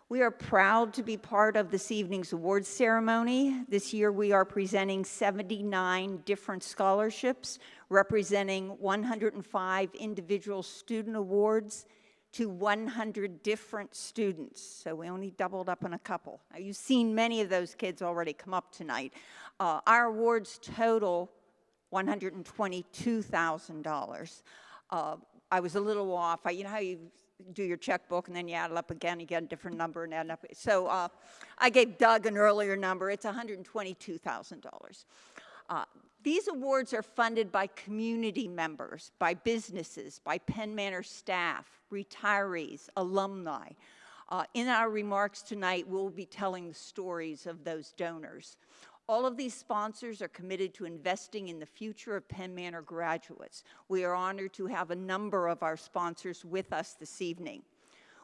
We are proud to be part of this evening's awards ceremony. This year we are presenting 79 different scholarships, representing 105 individual student awards to 100 different students. So we only doubled up on a couple. Now, you've seen many of those kids already come up tonight. Our awards total $122,000. I was a little off. You know how you do your checkbook and then you add it up again, you get a different number and add it up. So I gave Doug an earlier number. It's $122,000. These awards are funded by community members, by businesses, by Penn Manor staff, retirees, alumni. In our remarks tonight, we'll be telling the stories of those donors. All of these sponsors are committed to investing in the future of Penn Manor graduates. We are honored to have a number of our sponsors with us this evening.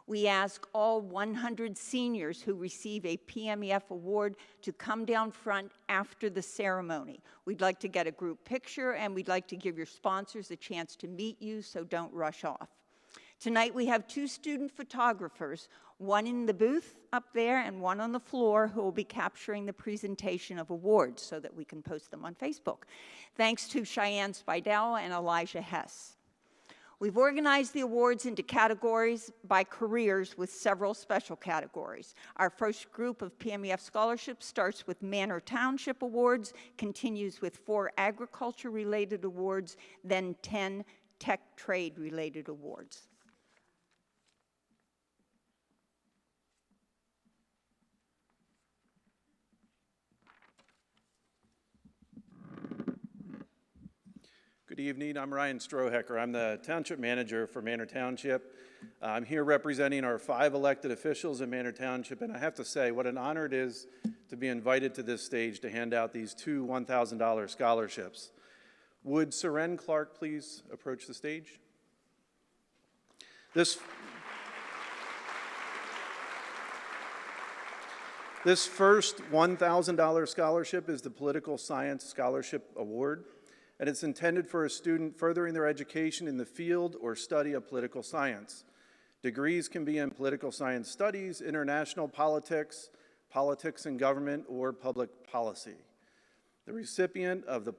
We ask all 100 seniors who receive a PMEF award to come down front after the ceremony. We'd like to get a group picture, and we'd like to give your sponsors a chance to meet you, so don't rush off. Tonight we have 2 student photographers, one in the booth up there and one on the floor, who will be capturing the presentation of awards so that we can post them on Facebook. Thanks to Cheyenne Spidell and Elijah Hess. We've organized the awards into categories by careers with several special categories. Our first group of PMEF scholarships starts with Manor Township Awards, continues with 4 agriculture-related awards, then 10 tech trade-related awards. Good evening, I'm Ryan Strohecker. I'm the Township Manager for Manor Township. I'm here representing our 5 elected officials in Manor Township, and I have to say what an honor it is to be invited to this stage to hand out these 2 $1,000 scholarships. Would Seren Clark please approach the stage? This first $1,000 scholarship is the Political Science Scholarship Award, and it's intended for a student furthering their education in the field or study of political science. Degrees can be in political science studies, international politics, politics and government, or public policy. The recipient of the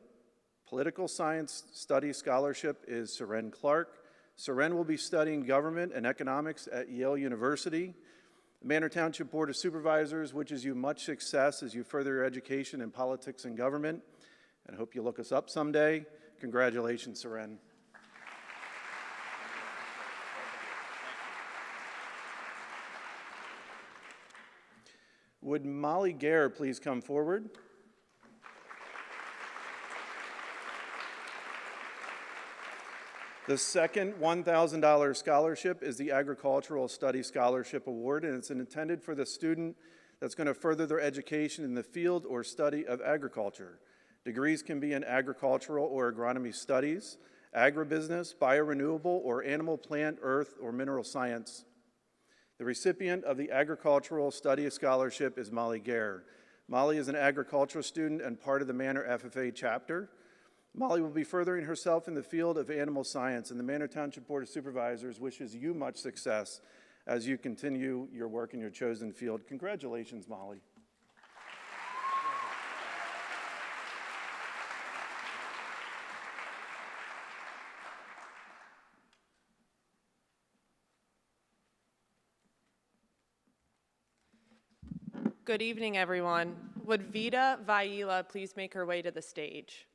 Political Science Studies Scholarship is Seren Clark. Seren will be studying government and economics at Yale University. The Manor Township Board of Supervisors wishes you much success as you further your education in politics and government, and I hope you look us up someday. Congratulations, Seren. Would Molly Gare please come forward? The second $1,000 scholarship is the Agricultural Studies Scholarship Award, and it's intended for the student that's going to further their education in the field or study of agriculture. Degrees can be in agricultural or agronomy studies, agribusiness, biorenewable, or animal, plant, earth, or mineral science. The recipient of the Agricultural Studies Scholarship is Molly Gare. Molly is an agricultural student and part of the Manor FFA chapter. Molly will be furthering herself in the field of animal science, and the Manor Township Board of Supervisors wishes you much success as you continue your work in your chosen field. Congratulations, Molly. Good evening, everyone. Would Vida Vaila please make her way to the stage?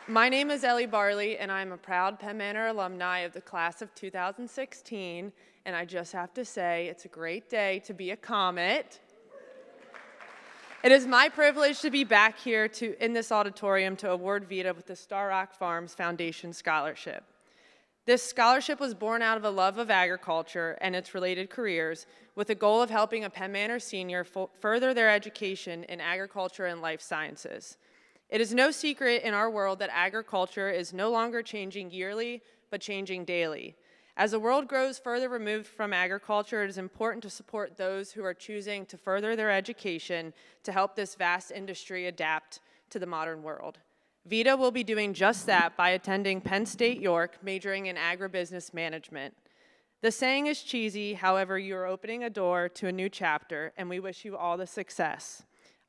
My name is Ellie Barley, and I'm a proud Penn Manor alumni of the class of 2016, and I just have to say, it's a great day to be a Comet. It is my privilege to be back here in this auditorium to award Vida with the Star Rock Farms Foundation Scholarship. This scholarship was born out of a love of agriculture and its related careers, with the goal of helping a Penn Manor senior further their education in agriculture and life sciences. It is no secret in our world that agriculture is no longer changing yearly, but changing daily. As the world grows further removed from agriculture, it is important to support those who are choosing to further their education to help this vast industry adapt to the modern world. Vida will be doing just that by attending Penn State York, majoring in agribusiness management. The saying is cheesy, however, you are opening a door to a new chapter, and we wish you all the success.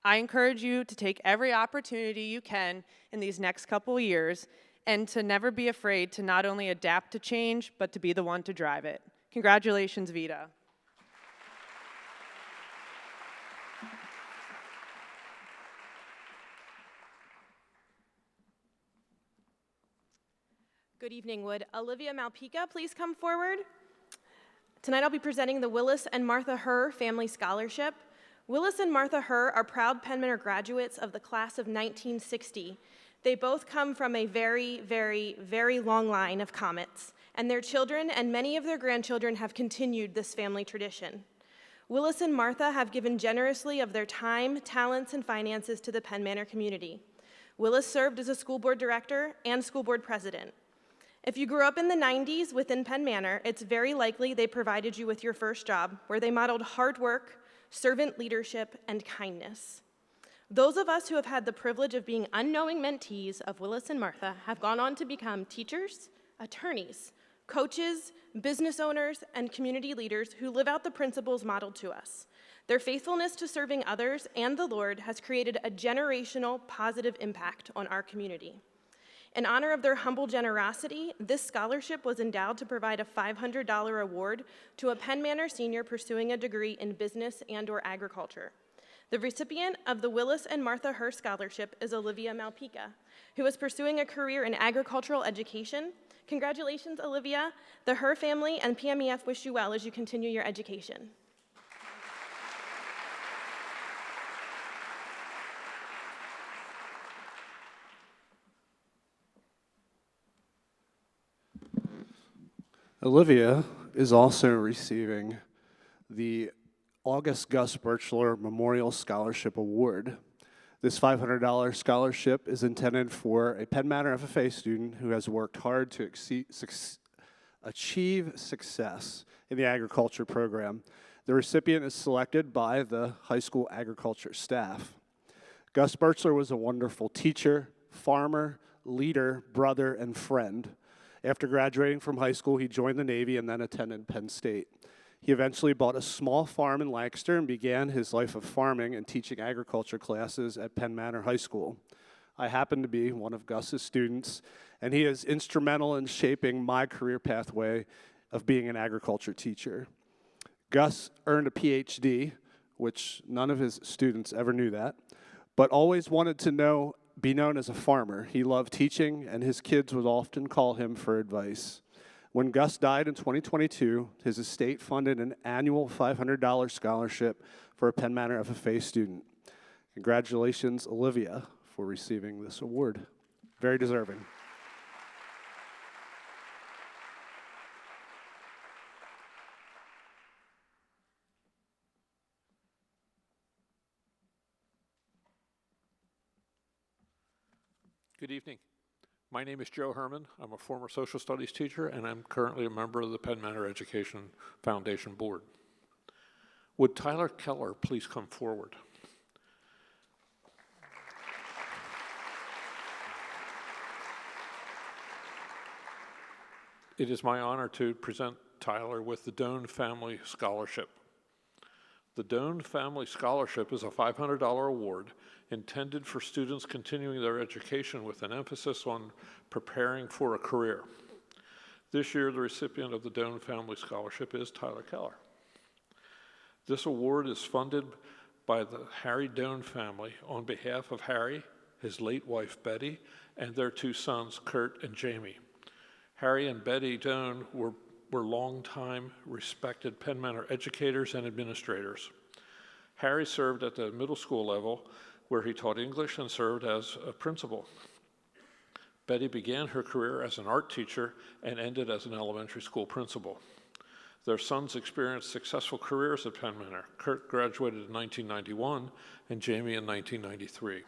I encourage you to take every opportunity you can in these next couple years and to never be afraid to not only adapt to change, but to be the one to drive it. Congratulations, Vida. Good evening. Would Olivia Malpica please come forward? Tonight I'll be presenting the Willis and Martha Herr Family Scholarship. Willis and Martha Herr are proud Penn Manor graduates of the class of 1960. They both come from a very, very, very long line of Comets, and their children and many of their grandchildren have continued this family tradition. Willis and Martha have given generously of their time, talents, and finances to the Penn Manor community. Willis served as a school board director and school board president. If you grew up in the 90s within Penn Manor, it's very likely they provided you with your first job, where they modeled hard work, servant leadership, and kindness. Those of us who have had the privilege of being unknowing mentees of Willis and Martha have gone on to become teachers, attorneys, coaches, business owners, and community leaders who live out the principles modeled to us. Their faithfulness to serving others and the Lord has created a generational positive impact on our community. In honor of their humble generosity, this scholarship was endowed to provide a $500 award to a Penn Manor senior pursuing a degree in business and/or agriculture. The recipient of the Willis and Martha Herr Scholarship is Olivia Malpica, who is pursuing a career in agricultural education. Congratulations, Olivia. The Herr family and PMEF wish you well as you continue your education. Olivia is also receiving the August Gus Birchler Memorial Scholarship Award. This $500 scholarship is intended for a Penn Manor FFA student who has worked hard to achieve success in the agriculture program. The recipient is selected by the high school agriculture staff. Gus Birchler was a wonderful teacher, farmer, leader, brother, and friend. After graduating from high school, he joined the Navy and then attended Penn State. He eventually bought a small farm in Lancaster and began his life of farming and teaching agriculture classes at Penn Manor High School. I happen to be one of Gus's students, and he is instrumental in shaping my career pathway of being an agriculture teacher. Gus earned a PhD, which none of his students ever knew that, but always wanted to be known as a farmer. He loved teaching, and his kids would often call him for advice. When Gus died in 2022, his estate funded an annual $500 scholarship for a Penn Manor FFA student. Congratulations, Olivia, for receiving this award. Very deserving. Good evening. My name is Joe Herman. I'm a former social studies teacher, and I'm currently a member of the Penn Manor Education Foundation Board. Would Tyler Keller please come forward? It is my honor to present Tyler with the Doan Family Scholarship. The Doan Family Scholarship is a $500 award intended for students continuing their education with an emphasis on preparing for a career. This year, the recipient of the Doan Family Scholarship is Tyler Keller. This award is funded by the Harry Doan family on behalf of Harry, his late wife Betty, and their two sons, Kurt and Jamie. Harry and Betty Doan were longtime respected Penn Manor educators and administrators. Harry served at the middle school level, where he taught English and served as a principal. Betty began her career as an art teacher and ended as an elementary school principal. Their sons experienced successful careers at Penn Manor. Kurt graduated in 1991 and Jamie in 1993.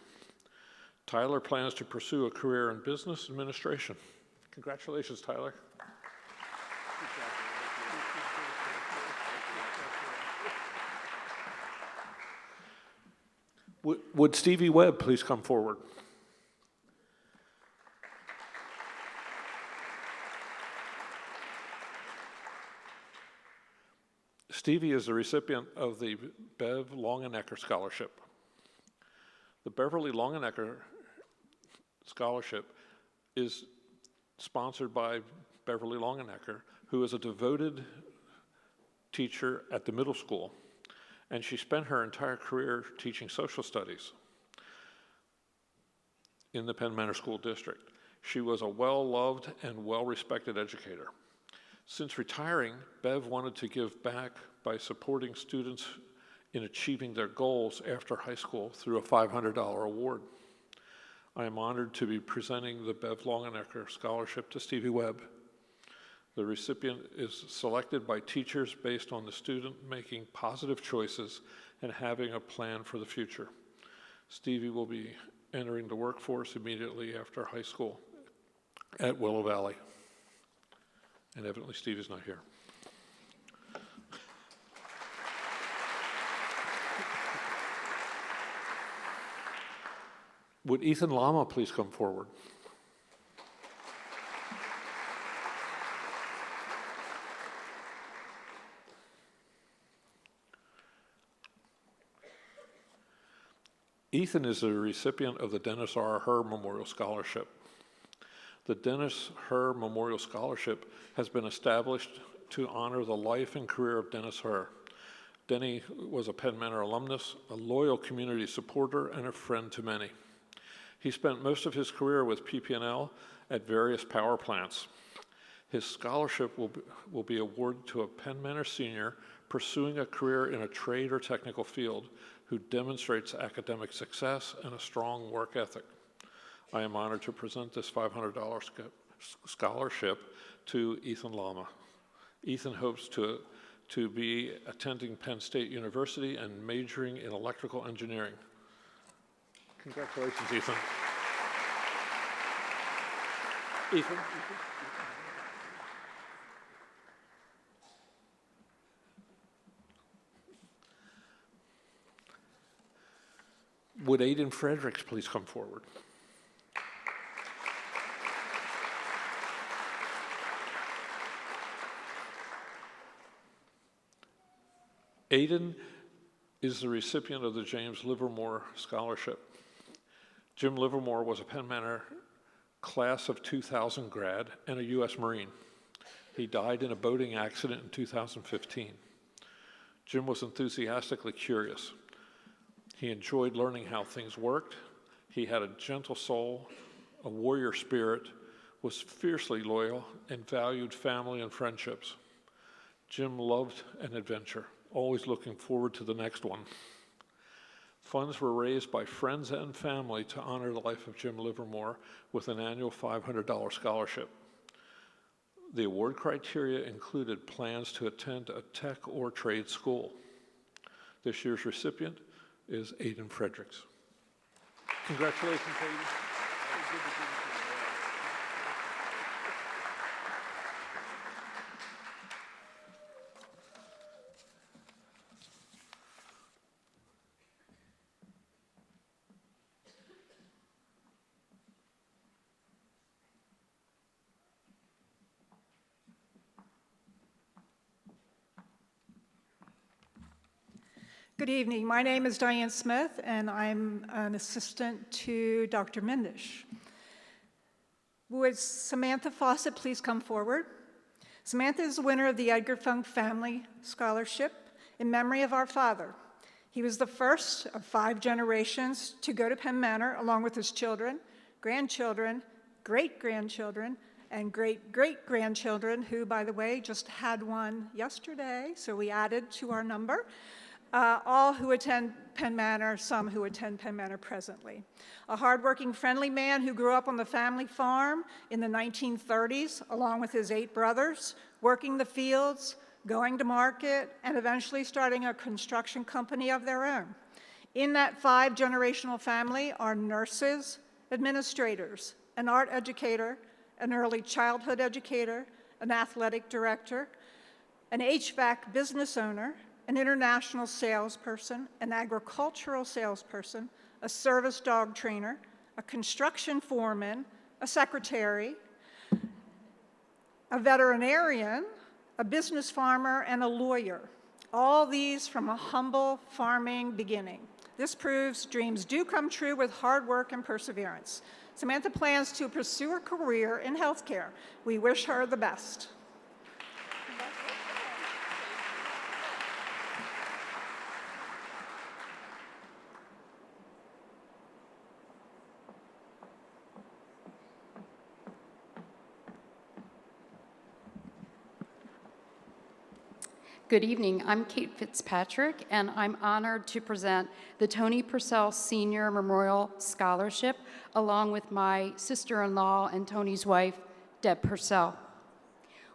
Tyler plans to pursue a career in business administration. Congratulations, Tyler. Would Stevie Webb please come forward? Stevie is the recipient of the Bev Longenecker Scholarship. The Beverly Longenecker Scholarship is sponsored by Beverly Longenecker, who is a devoted teacher at the middle school, and she spent her entire career teaching social studies in the Penn Manor School District. She was a well-loved and well-respected educator. Since retiring, Bev wanted to give back by supporting students in achieving their goals after high school through a $500 award. I am honored to be presenting the Bev Longenecker Scholarship to Stevie Webb. The recipient is selected by teachers based on the student making positive choices and having a plan for the future. Stevie will be entering the workforce immediately after high school at Willow Valley. And evidently Stevie's not here. Would Ethan Lama please come forward? Ethan is the recipient of the Dennis R. Herr Memorial Scholarship. The Dennis Herr Memorial Scholarship has been established to honor the life and career of Dennis Herr. Denny was a Penn Manor alumnus, a loyal community supporter, and a friend to many. He spent most of his career with PP&L at various power plants. His scholarship will be awarded to a Penn Manor senior pursuing a career in a trade or technical field who demonstrates academic success and a strong work ethic. I am honored to present this $500 scholarship to Ethan Lama. Ethan hopes to be attending Penn State University and majoring in electrical engineering. Congratulations, Ethan. Ethan. Would Aiden Fredericks please come forward? Aiden is the recipient of the James Livermore Scholarship. Jim Livermore was a Penn Manor class of 2000 grad and a U.S. Marine. He died in a boating accident in 2015. Jim was enthusiastically curious. He enjoyed learning how things worked. He had a gentle soul, a warrior spirit, was fiercely loyal, and valued family and friendships. Jim loved an adventure, always looking forward to the next one. Funds were raised by friends and family to honor the life of Jim Livermore with an annual $500 scholarship. The award criteria included plans to attend a tech or trade school. This year's recipient is Aiden Fredericks. Congratulations, Aiden. Good evening. My name is Diane Smith, and I'm an assistant to Dr. Mindish. Would Samantha Fawcett please come forward? Samantha is the winner of the Edgar Funk Family Scholarship in memory of our father. He was the first of 5 generations to go to Penn Manor, along with his children, grandchildren, great-grandchildren, and great-great-grandchildren, who, by the way, just had one yesterday, so we added to our number. All who attend Penn Manor, some who attend Penn Manor presently. A hardworking, friendly man who grew up on the family farm in the 1930s, along with his 8 brothers, working the fields, going to market, and eventually starting a construction company of their own. In that 5-generational family are nurses, administrators, an art educator, an early childhood educator, an athletic director, an HVAC business owner, an international salesperson, an agricultural salesperson, a service dog trainer, a construction foreman, a secretary, a veterinarian, a business farmer, and a lawyer. All these from a humble farming beginning. This proves dreams do come true with hard work and perseverance. Samantha plans to pursue her career in healthcare. We wish her the best. Good evening. I'm Kate Fitzpatrick, and I'm honored to present the Tony Purcell Senior Memorial Scholarship, along with my sister-in-law and Tony's wife, Deb Purcell.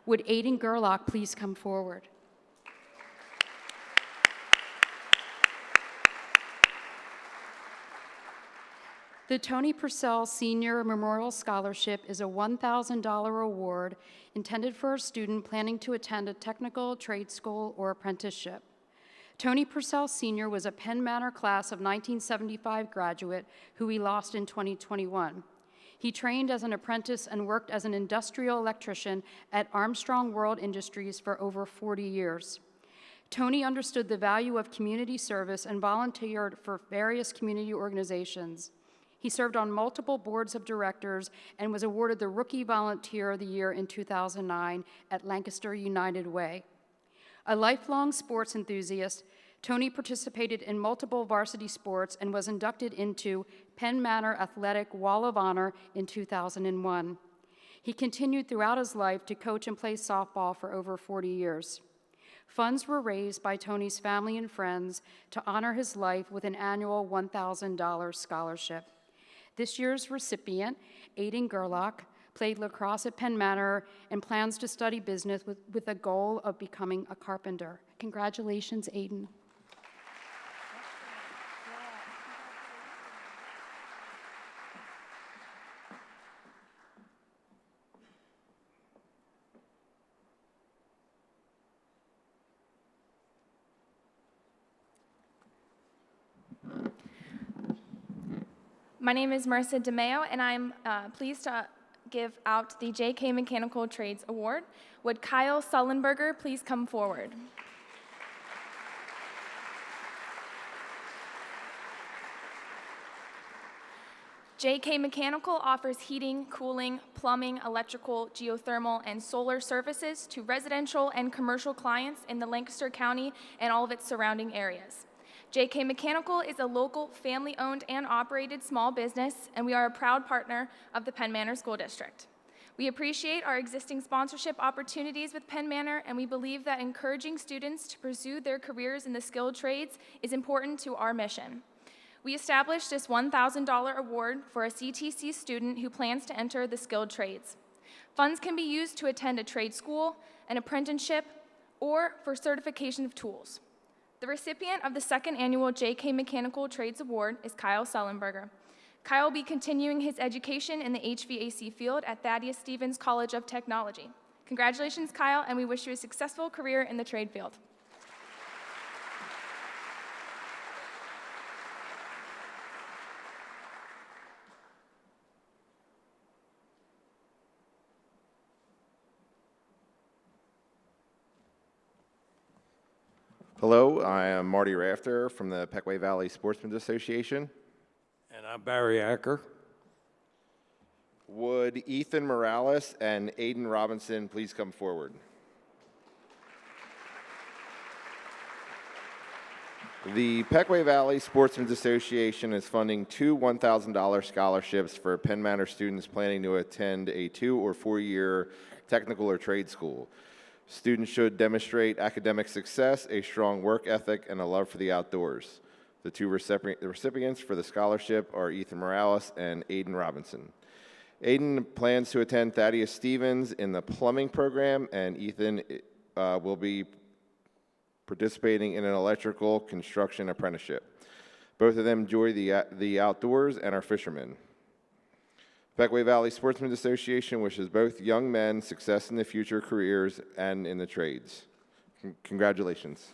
Would Aiden Gerlach please come forward? The Tony Purcell Senior Memorial Scholarship is a $1,000 award intended for a student planning to attend a technical, trade school, or apprenticeship. Tony Purcell Sr. was a Penn Manor class of 1975 graduate who we lost in 2021. He trained as an apprentice and worked as an industrial electrician at Armstrong World Industries for over 40 years. Tony understood the value of community service and volunteered for various community organizations. He served on multiple boards of directors and was awarded the Rookie Volunteer of the Year in 2009 at Lancaster United Way. A lifelong sports enthusiast, Tony participated in multiple varsity sports and was inducted into Penn Manor Athletic Wall of Honor in 2001. He continued throughout his life to coach and play softball for over 40 years. Funds were raised by Tony's family and friends to honor his life with an annual $1,000 scholarship. This year's recipient, Aiden Gerlach, played lacrosse at Penn Manor and plans to study business with the goal of becoming a carpenter. Congratulations, Aiden. My name is Marissa DeMeo, and I'm pleased to give out the J.K. Mechanical Trades Award. Would Kyle Sullenberger please come forward? J.K. Mechanical offers heating, cooling, plumbing, electrical, geothermal, and solar services to residential and commercial clients in the Lancaster County and all of its surrounding areas. J.K. Mechanical is a local, family-owned and operated small business, and we are a proud partner of the Penn Manor School District. We appreciate our existing sponsorship opportunities with Penn Manor, and we believe that encouraging students to pursue their careers in the skilled trades is important to our mission. We established this $1,000 award for a CTC student who plans to enter the skilled trades. Funds can be used to attend a trade school, an apprenticeship, or for certification of tools. The recipient of the second annual J.K. Mechanical Trades Award is Kyle Sullenberger. Kyle will be continuing his education in the HVAC field at Thaddeus Stevens College of Technology. Congratulations, Kyle, and we wish you a successful career in the trade field. Hello, I am Marty Rafter from the Peckway Valley Sportsmen's Association. And I'm Barry Acker. Would Ethan Morales and Aiden Robinson please come forward? The Peckway Valley Sportsmen's Association is funding two $1,000 scholarships for Penn Manor students planning to attend a 2- or 4-year technical or trade school. Students should demonstrate academic success, a strong work ethic, and a love for the outdoors. The two recipients for the scholarship are Ethan Morales and Aiden Robinson. Aiden plans to attend Thaddeus Stevens in the plumbing program, and Ethan will be participating in an electrical construction apprenticeship. Both of them enjoy the outdoors and are fishermen. Peckway Valley Sportsmen's Association wishes both young men success in the future careers and in the trades. Congratulations.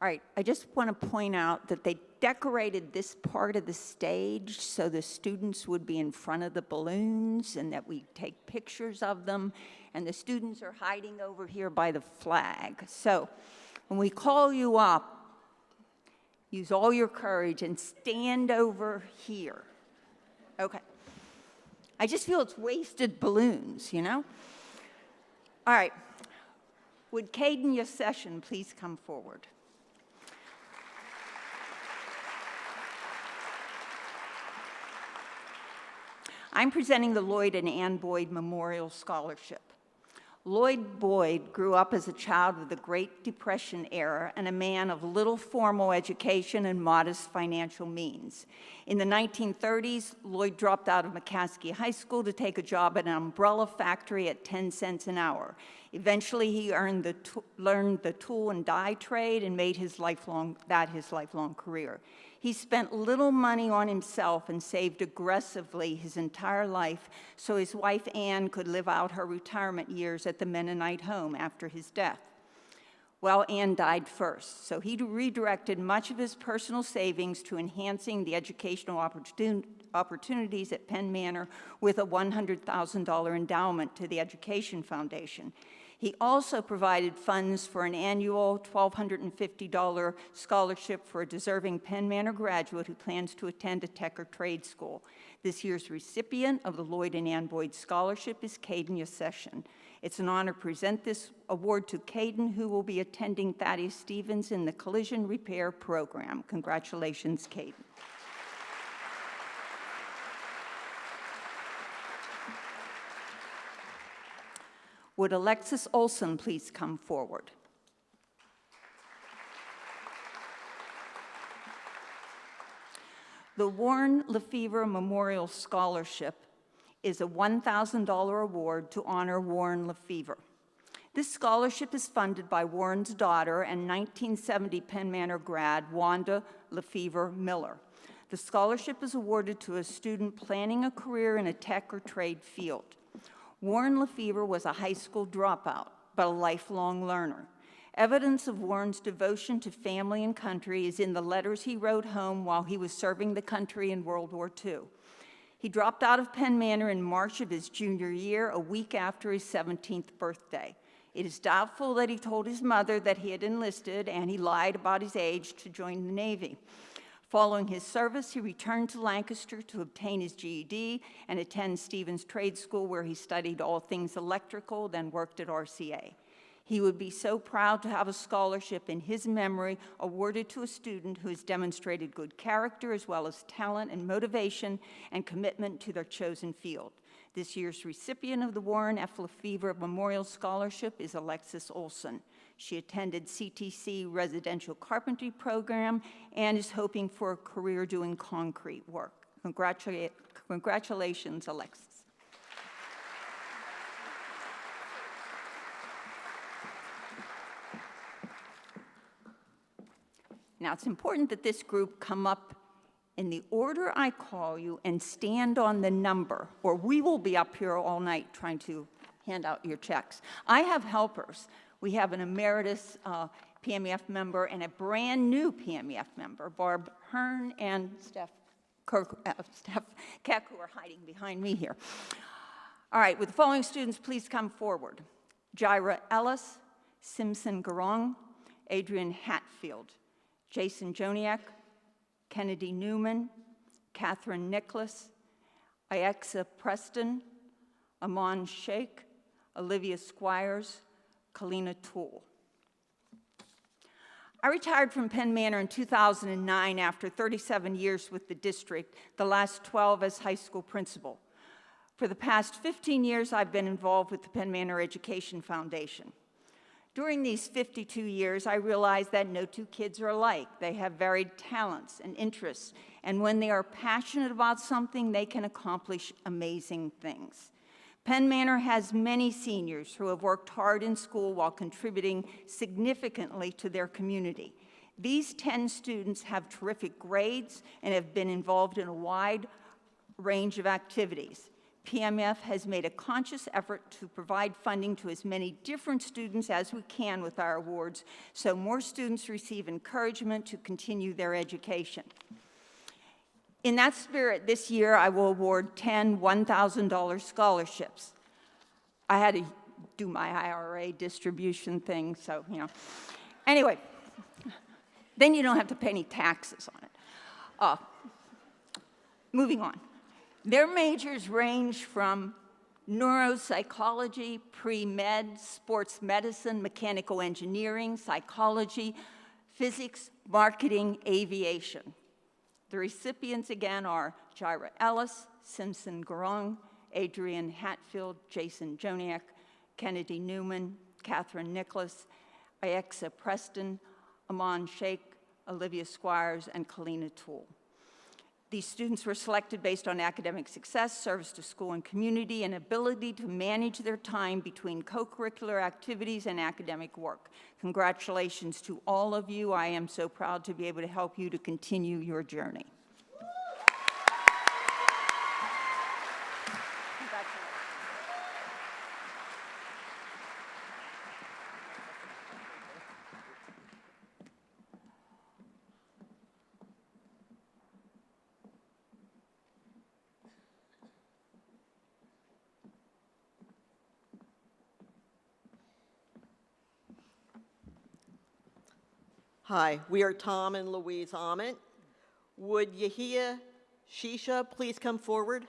All right, I just want to point out that they decorated this part of the stage so the students would be in front of the balloons and that we take pictures of them, and the students are hiding over here by the flag. So when we call you up, use all your courage and stand over here. Okay. I just feel it's wasted balloons, you know? All right. Would Caden Yosession please come forward? I'm presenting the Lloyd and Ann Boyd Memorial Scholarship. Lloyd Boyd grew up as a child of the Great Depression era and a man of little formal education and modest financial means. In the 1930s, Lloyd dropped out of McCaskey High School to take a job at an umbrella factory at 10 cents an hour. Eventually, he learned the tool and die trade and made his lifelong career. He spent little money on himself and saved aggressively his entire life so his wife Ann could live out her retirement years at the Mennonite home after his death. Well, Ann died first, so he redirected much of his personal savings to enhancing the educational opportunities at Penn Manor with a $100,000 endowment to the Education Foundation. He also provided funds for an annual $1,250 scholarship for a deserving Penn Manor graduate who plans to attend a tech or trade school. This year's recipient of the Lloyd and Ann Boyd Scholarship is Caden Yosession. It's an honor to present this award to Caden, who will be attending Thaddeus Stevens in the Collision Repair Program. Congratulations, Caden. Would Alexis Olson please come forward? The Warren Lefevre Memorial Scholarship is a $1,000 award to honor Warren Lefevre. This scholarship is funded by Warren's daughter and 1970 Penn Manor grad, Wanda Lefevre Miller. The scholarship is awarded to a student planning a career in a tech or trade field. Warren Lefevre was a high school dropout, but a lifelong learner. Evidence of Warren's devotion to family and country is in the letters he wrote home while he was serving the country in World War II. He dropped out of Penn Manor in March of his junior year, a week after his 17th birthday. It is doubtful that he told his mother that he had enlisted, and he lied about his age to join the Navy. Following his service, he returned to Lancaster to obtain his GED and attend Stevens Trade School, where he studied all things electrical, then worked at RCA. He would be so proud to have a scholarship in his memory awarded to a student who has demonstrated good character as well as talent and motivation and commitment to their chosen field. This year's recipient of the Warren F. Lefevre Memorial Scholarship is Alexis Olson. She attended CTC Residential Carpentry Program and is hoping for a career doing concrete work. Congratulations, Alexis. Now, it's important that this group come up in the order I call you and stand on the number, or we will be up here all night trying to hand out your checks. I have helpers. We have an emeritus PMEF member and a brand new PMEF member, Barb Hearn and Steph Keck, who are hiding behind me here. All right, would the following students please come forward? Jaira Ellis, Simpson Garong, Adrian Hatfield, Jason Joniak, Kennedy Newman, Catherine Nicholas, Iexa Preston, Aman Sheikh, Olivia Squires, Kalina Toole. I retired from Penn Manor in 2009 after 37 years with the district, the last 12 as high school principal. For the past 15 years, I've been involved with the Penn Manor Education Foundation. During these 52 years, I realized that no two kids are alike. They have varied talents and interests, and when they are passionate about something, they can accomplish amazing things. Penn Manor has many seniors who have worked hard in school while contributing significantly to their community. These 10 students have terrific grades and have been involved in a wide range of activities. PMF has made a conscious effort to provide funding to as many different students as we can with our awards, so more students receive encouragement to continue their education. In that spirit, this year I will award 10 $1,000 scholarships. I had to do my IRA distribution thing, so, you know. Anyway, then you don't have to pay any taxes on it. Moving on. Their majors range from neuropsychology, pre-med, sports medicine, mechanical engineering, psychology, physics, marketing, aviation. The recipients again are Jaira Ellis, Simpson Garong, Adrian Hatfield, Jason Joniak, Kennedy Newman, Catherine Nicholas, Iexa Preston, Aman Sheikh, Olivia Squires, and Kalina Toole. These students were selected based on academic success, service to school and community, and ability to manage their time between co-curricular activities and academic work. Congratulations to all of you. I am so proud to be able to help you to continue your journey. Hi, we are Tom and Louise Ament. Would Yahia Shisha please come forward?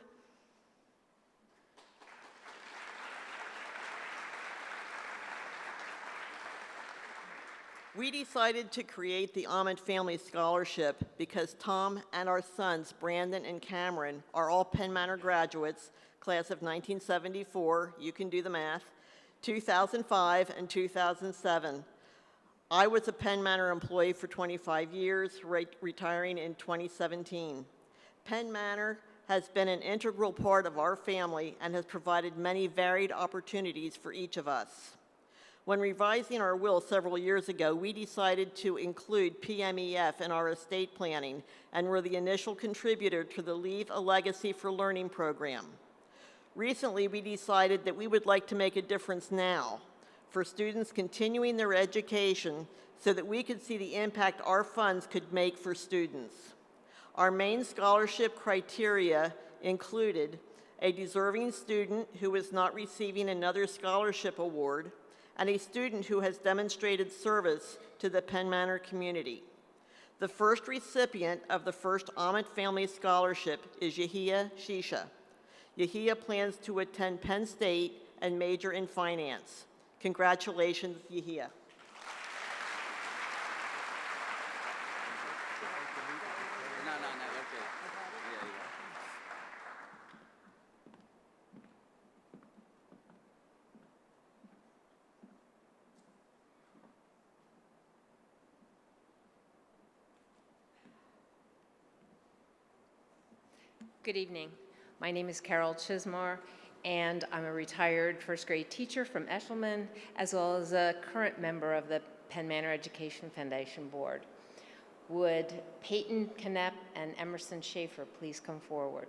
We decided to create the Ament Family Scholarship because Tom and our sons, Brandon and Cameron, are all Penn Manor graduates, class of 1974, you can do the math, 2005, and 2007. I was a Penn Manor employee for 25 years, retiring in 2017. Penn Manor has been an integral part of our family and has provided many varied opportunities for each of us. When revising our will several years ago, we decided to include PMEF in our estate planning and were the initial contributor to the Leave a Legacy for Learning program. Recently, we decided that we would like to make a difference now for students continuing their education so that we could see the impact our funds could make for students. Our main scholarship criteria included a deserving student who is not receiving another scholarship award, and a student who has demonstrated service to the Penn Manor community. The first recipient of the first Ament Family Scholarship is Yahia Shisha. Yahia plans to attend Penn State and major in finance. Congratulations, Yahia. Good evening. My name is Carol Chismar, and I'm a retired first grade teacher from Eshelman, as well as a current member of the Penn Manor Education Foundation Board. Would Peyton Knepp and Emerson Schaefer please come forward?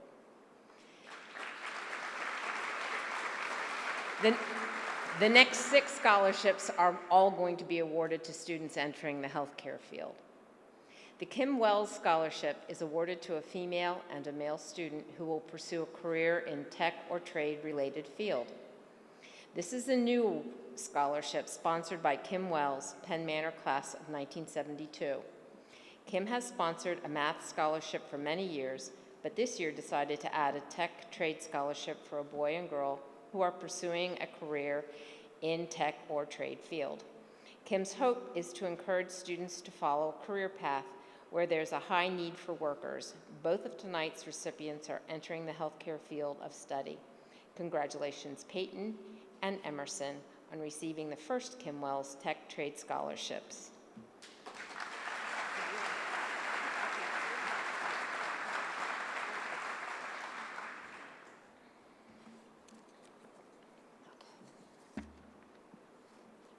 The next 6 scholarships are all going to be awarded to students entering the healthcare field. The Kim Wells Scholarship is awarded to a female and a male student who will pursue a career in tech or trade-related field. This is a new scholarship sponsored by Kim Wells, Penn Manor class of 1972. Kim has sponsored a math scholarship for many years, but this year decided to add a tech trade scholarship for a boy and girl who are pursuing a career in tech or trade field. Kim's hope is to encourage students to follow a career path where there's a high need for workers. Both of tonight's recipients are entering the healthcare field of study. Congratulations, Peyton and Emerson, on receiving the first Kim Wells Tech Trade Scholarships.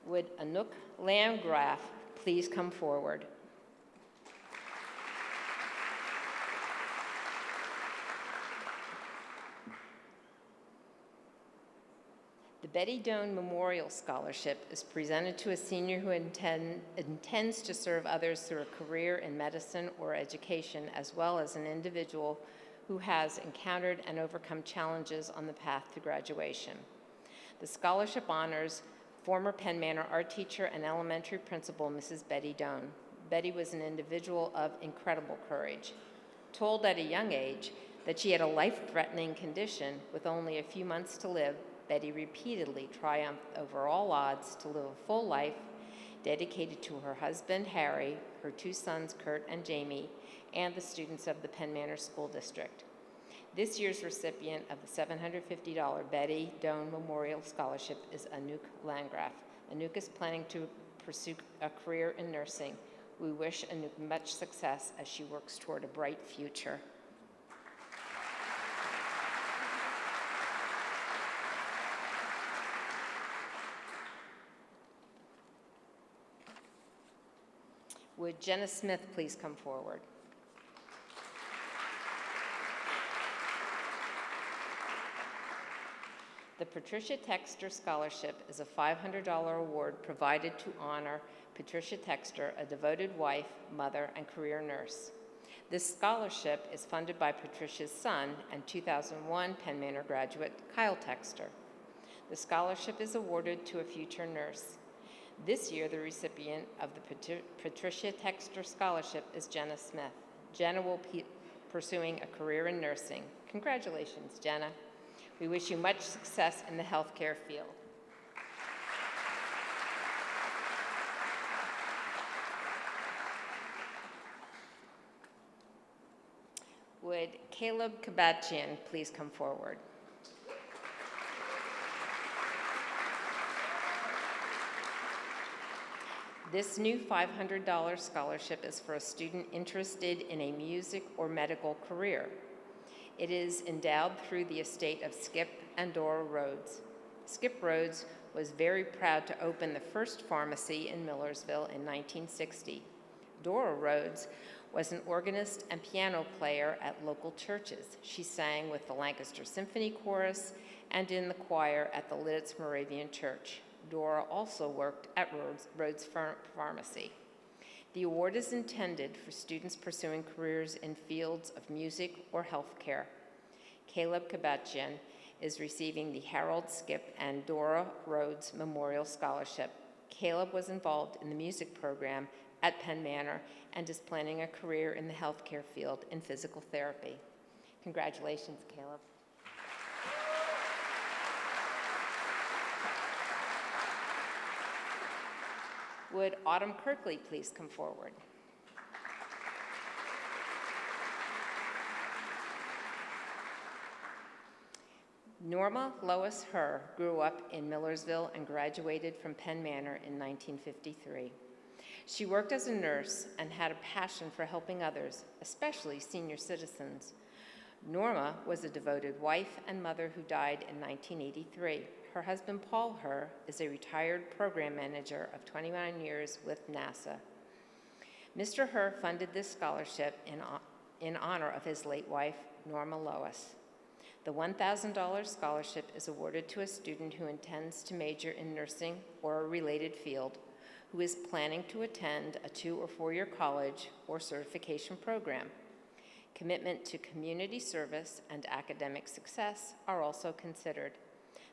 Would Anouk Landgraf please come forward? The Betty Doan Memorial Scholarship is presented to a senior who intends to serve others through a career in medicine or education, as well as an individual who has encountered and overcome challenges on the path to graduation. The scholarship honors former Penn Manor art teacher and elementary principal, Mrs. Betty Doan. Betty was an individual of incredible courage. Told at a young age that she had a life-threatening condition with only a few months to live, Betty repeatedly triumphed over all odds to live a full life dedicated to her husband, Harry, her two sons, Kurt and Jamie, and the students of the Penn Manor School District. This year's recipient of the $750 Betty Doan Memorial Scholarship is Anouk Landgraf. Anouk is planning to pursue a career in nursing. We wish Anouk much success as she works toward a bright future. Would Jenna Smith please come forward? The Patricia Texter Scholarship is a $500 award provided to honor Patricia Texter, a devoted wife, mother, and career nurse. This scholarship is funded by Patricia's son and 2001 Penn Manor graduate, Kyle Texter. The scholarship is awarded to a future nurse. This year, the recipient of the Patricia Texter Scholarship is Jenna Smith. Jenna will be pursuing a career in nursing. Congratulations, Jenna. We wish you much success in the healthcare field. Would Caleb Kabachian please come forward? This new $500 scholarship is for a student interested in a music or medical career. It is endowed through the estate of Skip and Dora Rhodes. Skip Rhodes was very proud to open the first pharmacy in Millersville in 1960. Dora Rhodes was an organist and piano player at local churches. She sang with the Lancaster Symphony Chorus and in the choir at the Lidditz Moravian Church. Dora also worked at Rhodes Pharmacy. The award is intended for students pursuing careers in fields of music or healthcare. Caleb Kabachian is receiving the Harold Skip and Dora Rhodes Memorial Scholarship. Caleb was involved in the music program at Penn Manor and is planning a career in the healthcare field in physical therapy. Congratulations, Caleb. Would Autumn Kirkley please come forward? Norma Lois Herr grew up in Millersville and graduated from Penn Manor in 1953. She worked as a nurse and had a passion for helping others, especially senior citizens. Norma was a devoted wife and mother who died in 1983. Her husband, Paul Herr, is a retired program manager of 29 years with NASA. Mr. Herr funded this scholarship in honor of his late wife, Norma Lois. The $1,000 scholarship is awarded to a student who intends to major in nursing or a related field, who is planning to attend a 2- or 4-year college or certification program. Commitment to community service and academic success are also considered.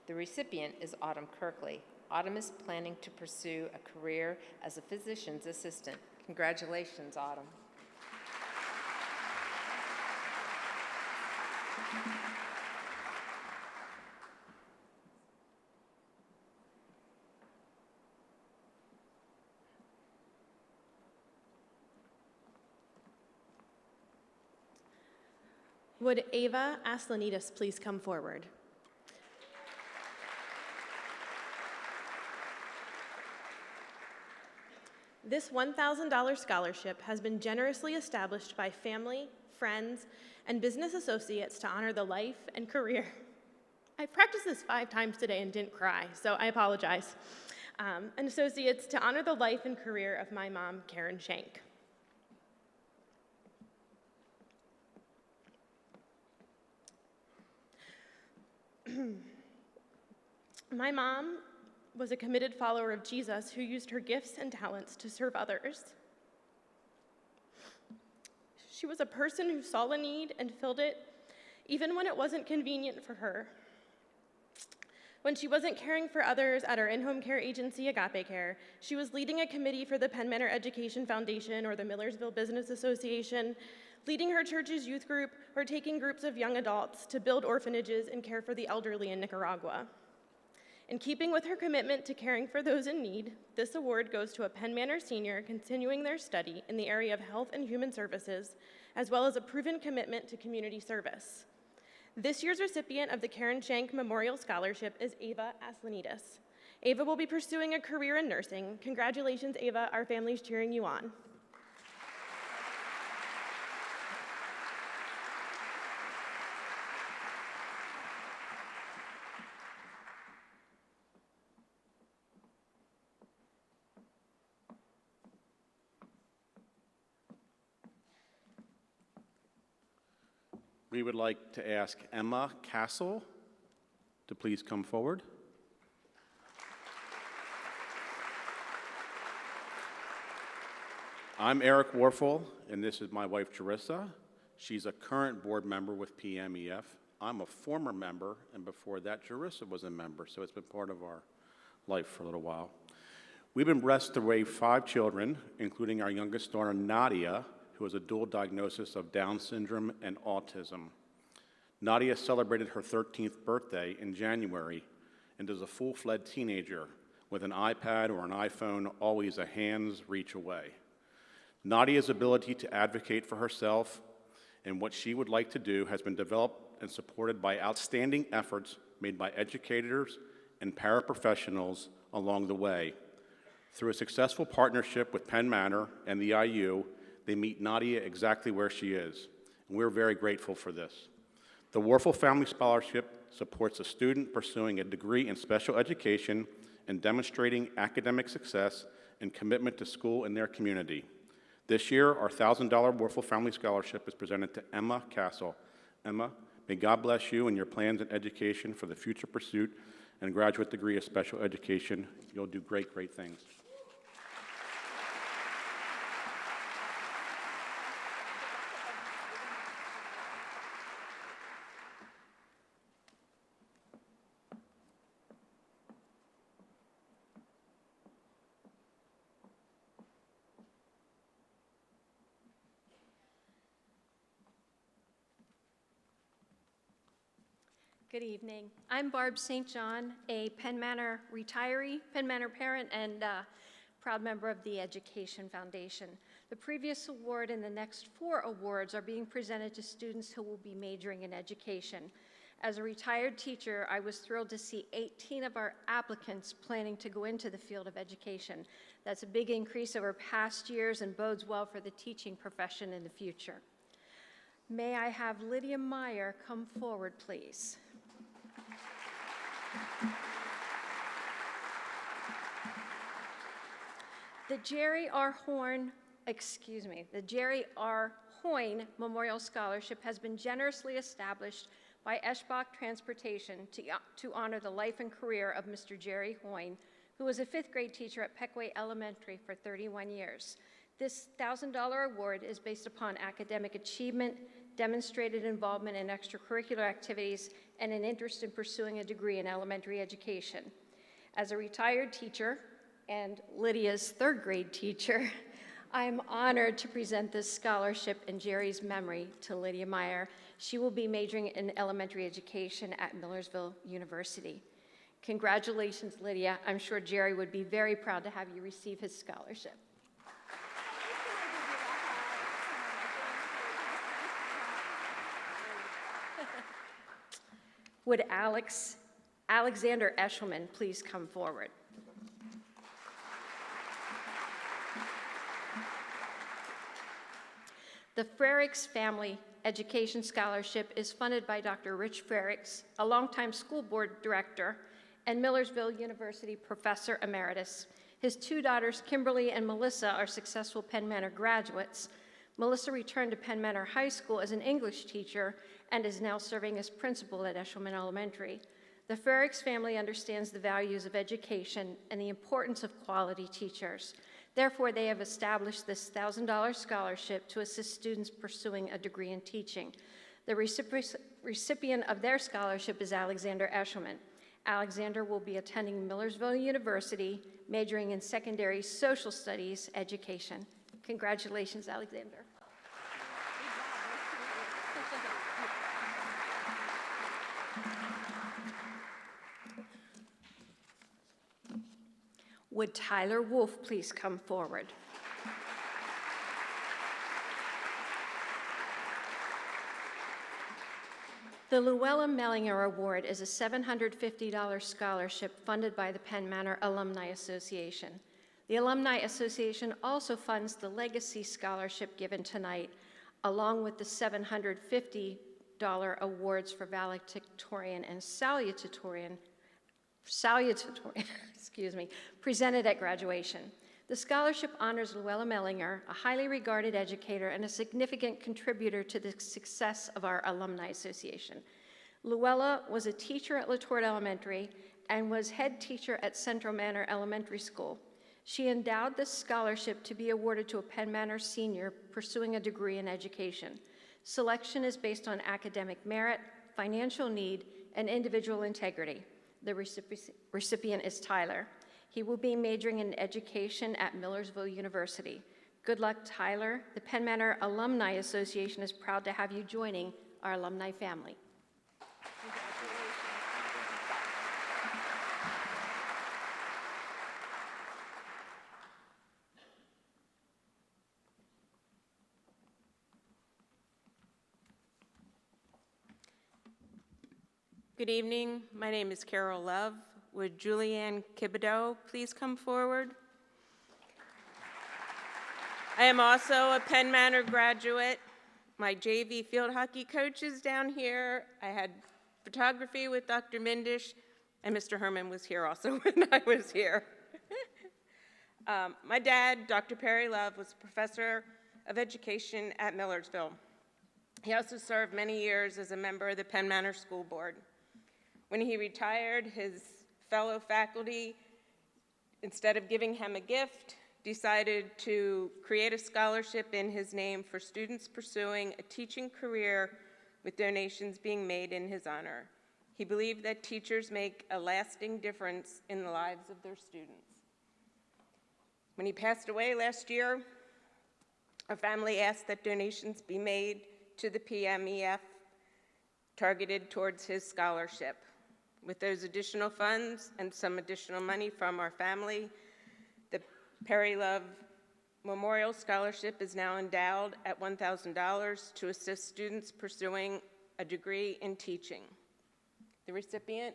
The recipient is Autumn Kirkley. Autumn is planning to pursue a career as a physician's assistant. Congratulations, Autumn. Would Ava Aslanidis please come forward? This $1,000 scholarship has been generously established by family, friends, and business associates to honor the life and career. I practiced this 5 times today and didn't cry, so I apologize. And associates to honor the life and career of my mom, Karen Shank. My mom was a committed follower of Jesus who used her gifts and talents to serve others. She was a person who saw a need and filled it, even when it wasn't convenient for her. When she wasn't caring for others at our in-home care agency, Agape Care, she was leading a committee for the Penn Manor Education Foundation or the Millersville Business Association, leading her church's youth group, or taking groups of young adults to build orphanages and care for the elderly in Nicaragua. In keeping with her commitment to caring for those in need, this award goes to a Penn Manor senior continuing their study in the area of health and human services, as well as a proven commitment to community service. This year's recipient of the Karen Shank Memorial Scholarship is Ava Aslanidis. Ava will be pursuing a career in nursing. Congratulations, Ava. Our family's cheering you on. We would like to ask Emma Castle to please come forward. I'm Eric Warfel, and this is my wife, Jerissa. She's a current board member with PMEF. I'm a former member, and before that, Jerissa was a member, so it's been part of our life for a little while. We've been blessed to raise 5 children, including our youngest daughter, Nadia, who has a dual diagnosis of Down syndrome and autism. Nadia celebrated her 13th birthday in January and is a full-fledged teenager with an iPad or an iPhone always a hand's reach away. Nadia's ability to advocate for herself and what she would like to do has been developed and supported by outstanding efforts made by educators and paraprofessionals along the way. Through a successful partnership with Penn Manor and the IU, they meet Nadia exactly where she is, and we're very grateful for this. The Warfel Family Scholarship supports a student pursuing a degree in special education and demonstrating academic success and commitment to school and their community. This year, our $1,000 Warfel Family Scholarship is presented to Emma Castle. Emma, may God bless you and your plans in education for the future pursuit and graduate degree of special education. You'll do great, great things. Good evening. I'm Barb St. John, a Penn Manor retiree, Penn Manor parent, and proud member of the Education Foundation. The previous award and the next 4 awards are being presented to students who will be majoring in education. As a retired teacher, I was thrilled to see 18 of our applicants planning to go into the field of education. That's a big increase over past years and bodes well for the teaching profession in the future. May I have Lydia Meyer come forward, please? The Jerry R. Hoyne Memorial Scholarship has been generously established by Eschbach Transportation to honor the life and career of Mr. Jerry Hoyne, who was a 5th grade teacher at Peckway Elementary for 31 years. This $1,000 award is based upon academic achievement, demonstrated involvement in extracurricular activities, and an interest in pursuing a degree in elementary education. As a retired teacher and Lydia's 3rd grade teacher, I'm honored to present this scholarship in Jerry's memory to Lydia Meyer. She will be majoring in elementary education at Millersville University. Congratulations, Lydia. I'm sure Jerry would be very proud to have you receive his scholarship. Would Alexander Eshelman please come forward? The Frericks Family Education Scholarship is funded by Dr. Rich Frericks, a longtime school board director and Millersville University professor emeritus. His 2 daughters, Kimberly and Melissa, are successful Penn Manor graduates. Melissa returned to Penn Manor High School as an English teacher and is now serving as principal at Eshelman Elementary. The Frericks family understands the values of education and the importance of quality teachers. Therefore, they have established this $1,000 scholarship to assist students pursuing a degree in teaching. The recipient of their scholarship is Alexander Eshelman. Alexander will be attending Millersville University, majoring in secondary social studies education. Congratulations, Alexander. Would Tyler Wolf please come forward? The Luella Mellinger Award is a $750 scholarship funded by the Penn Manor Alumni Association. The Alumni Association also funds the Legacy Scholarship given tonight, along with the $750 awards for valedictorian and salutatorian, presented at graduation. The scholarship honors Luella Mellinger, a highly regarded educator and a significant contributor to the success of our Alumni Association. Luella was a teacher at LaTorte Elementary and was head teacher at Central Manor Elementary School. She endowed this scholarship to be awarded to a Penn Manor senior pursuing a degree in education. Selection is based on academic merit, financial need, and individual integrity. The recipient is Tyler. He will be majoring in education at Millersville University. Good luck, Tyler. The Penn Manor Alumni Association is proud to have you joining our alumni family. Good evening. My name is Carol Love. Would Julianne Kibideau please come forward? I am also a Penn Manor graduate. My JV field hockey coach is down here. I had photography with Dr. Mindish, and Mr. Herman was here also when I was here. My dad, Dr. Perry Love, was professor of education at Millersville. He also served many years as a member of the Penn Manor School Board. When he retired, his fellow faculty, instead of giving him a gift, decided to create a scholarship in his name for students pursuing a teaching career with donations being made in his honor. He believed that teachers make a lasting difference in the lives of their students. When he passed away last year, our family asked that donations be made to the PMEF targeted towards his scholarship. With those additional funds and some additional money from our family, the Perry Love Memorial Scholarship is now endowed at $1,000 to assist students pursuing a degree in teaching. The recipient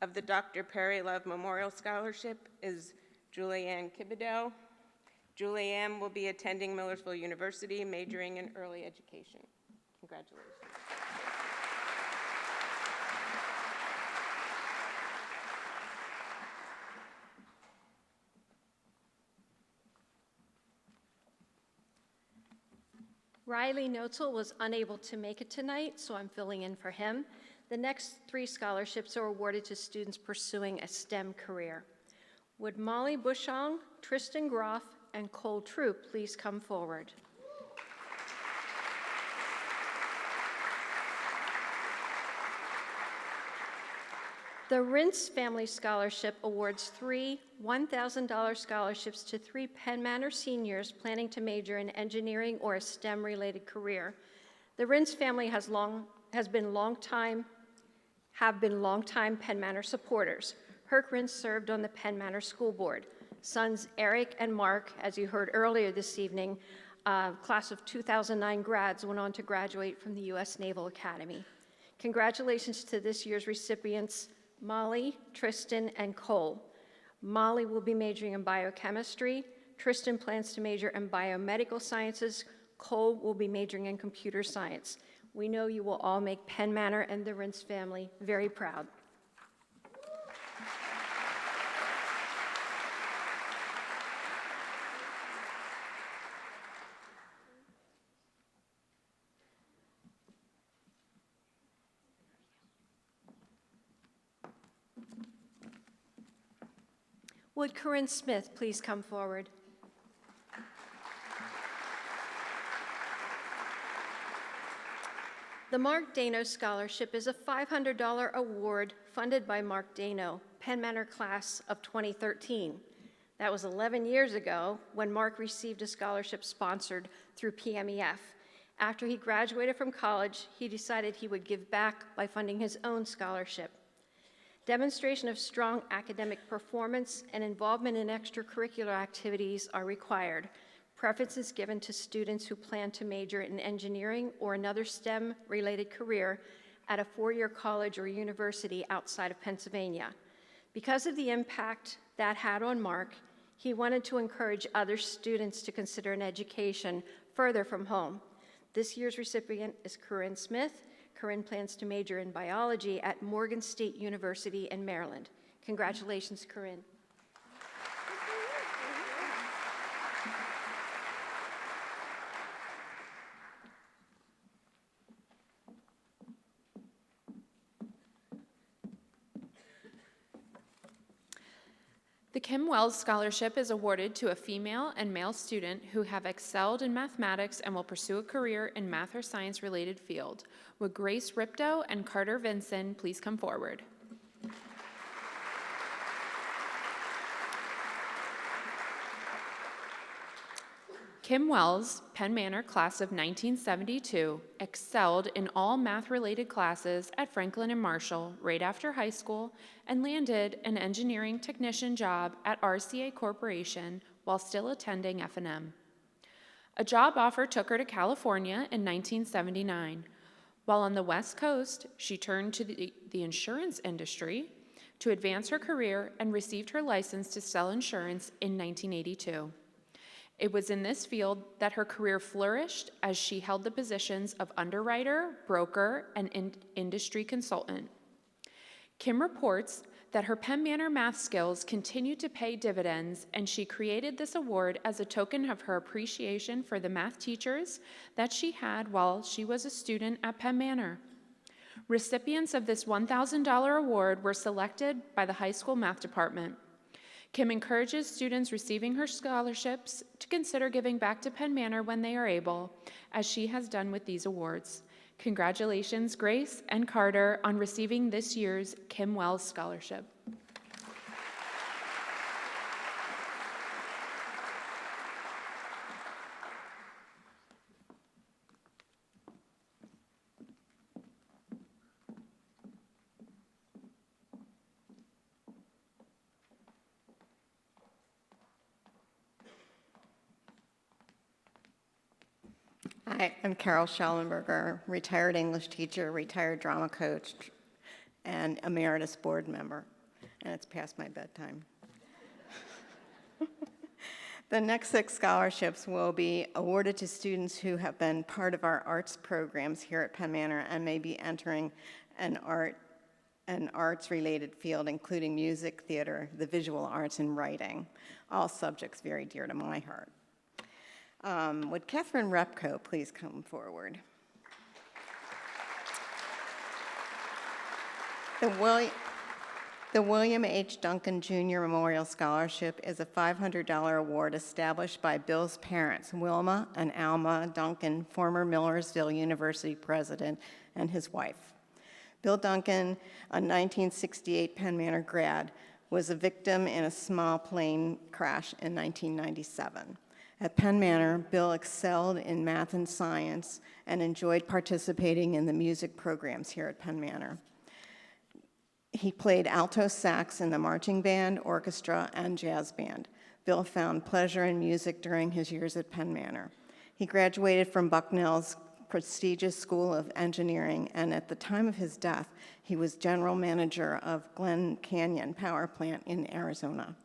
of the Dr. Perry Love Memorial Scholarship is Julianne Kibideau. Julianne will be attending Millersville University, majoring in early education. Congratulations. Riley Notzel was unable to make it tonight, so I'm filling in for him. The next 3 scholarships are awarded to students pursuing a STEM career. Would Molly Bushong, Tristan Groff, and Cole Troop please come forward? The Rintz Family Scholarship awards 3 $1,000 scholarships to 3 Penn Manor seniors planning to major in engineering or a STEM-related career. The Rintz family have been longtime Penn Manor supporters. Herc Rintz served on the Penn Manor School Board. Sons Eric and Mark, as you heard earlier this evening, class of 2009 grads, went on to graduate from the U.S. Naval Academy. Congratulations to this year's recipients, Molly, Tristan, and Cole. Molly will be majoring in biochemistry. Tristan plans to major in biomedical sciences. Cole will be majoring in computer science. We know you will all make Penn Manor and the Rintz family very proud. Would Corinne Smith please come forward? The Mark Dano Scholarship is a $500 award funded by Mark Dano, Penn Manor class of 2013. That was 11 years ago when Mark received a scholarship sponsored through PMEF. After he graduated from college, he decided he would give back by funding his own scholarship. Demonstration of strong academic performance and involvement in extracurricular activities are required. Preference is given to students who plan to major in engineering or another STEM-related career at a four-year college or university outside of Pennsylvania. Because of the impact that had on Mark, he wanted to encourage other students to consider an education further from home. This year's recipient is Corinne Smith. Corinne plans to major in biology at Morgan State University in Maryland. Congratulations, Corinne. The Kim Wells Scholarship is awarded to a female and male student who have excelled in mathematics and will pursue a career in math or science-related field. Would Grace Ripto and Carter Vinson please come forward? Kim Wells, Penn Manor class of 1972, excelled in all math-related classes at Franklin and Marshall right after high school and landed an engineering technician job at RCA Corporation while still attending F&M. A job offer took her to California in 1979. While on the West Coast, she turned to the insurance industry to advance her career and received her license to sell insurance in 1982. It was in this field that her career flourished as she held the positions of underwriter, broker, and industry consultant. Kim reports that her Penn Manor math skills continue to pay dividends, and she created this award as a token of her appreciation for the math teachers that she had while she was a student at Penn Manor. Recipients of this $1,000 award were selected by the high school math department. Kim encourages students receiving her scholarships to consider giving back to Penn Manor when they are able, as she has done with these awards. Congratulations, Grace and Carter, on receiving this year's Kim Wells Scholarship. Hi, I'm Carol Schellenberger, retired English teacher, retired drama coach, and emeritus board member. And it's past my bedtime. The next 6 scholarships will be awarded to students who have been part of our arts programs here at Penn Manor and may be entering an arts-related field, including music, theater, the visual arts, and writing, all subjects very dear to my heart. Would Catherine Repko please come forward? The William H. Duncan Jr. Memorial Scholarship is a $500 award established by Bill's parents, Wilma and Alma Duncan, former Millersville University president, and his wife. Bill Duncan, a 1968 Penn Manor grad, was a victim in a small plane crash in 1997. At Penn Manor, Bill excelled in math and science and enjoyed participating in the music programs here at Penn Manor. He played alto sax in the marching band, orchestra, and jazz band. Bill found pleasure in music during his years at Penn Manor. He graduated from Bucknell's prestigious School of Engineering, and at the time of his death, he was general manager of Glen Canyon Power Plant in Arizona.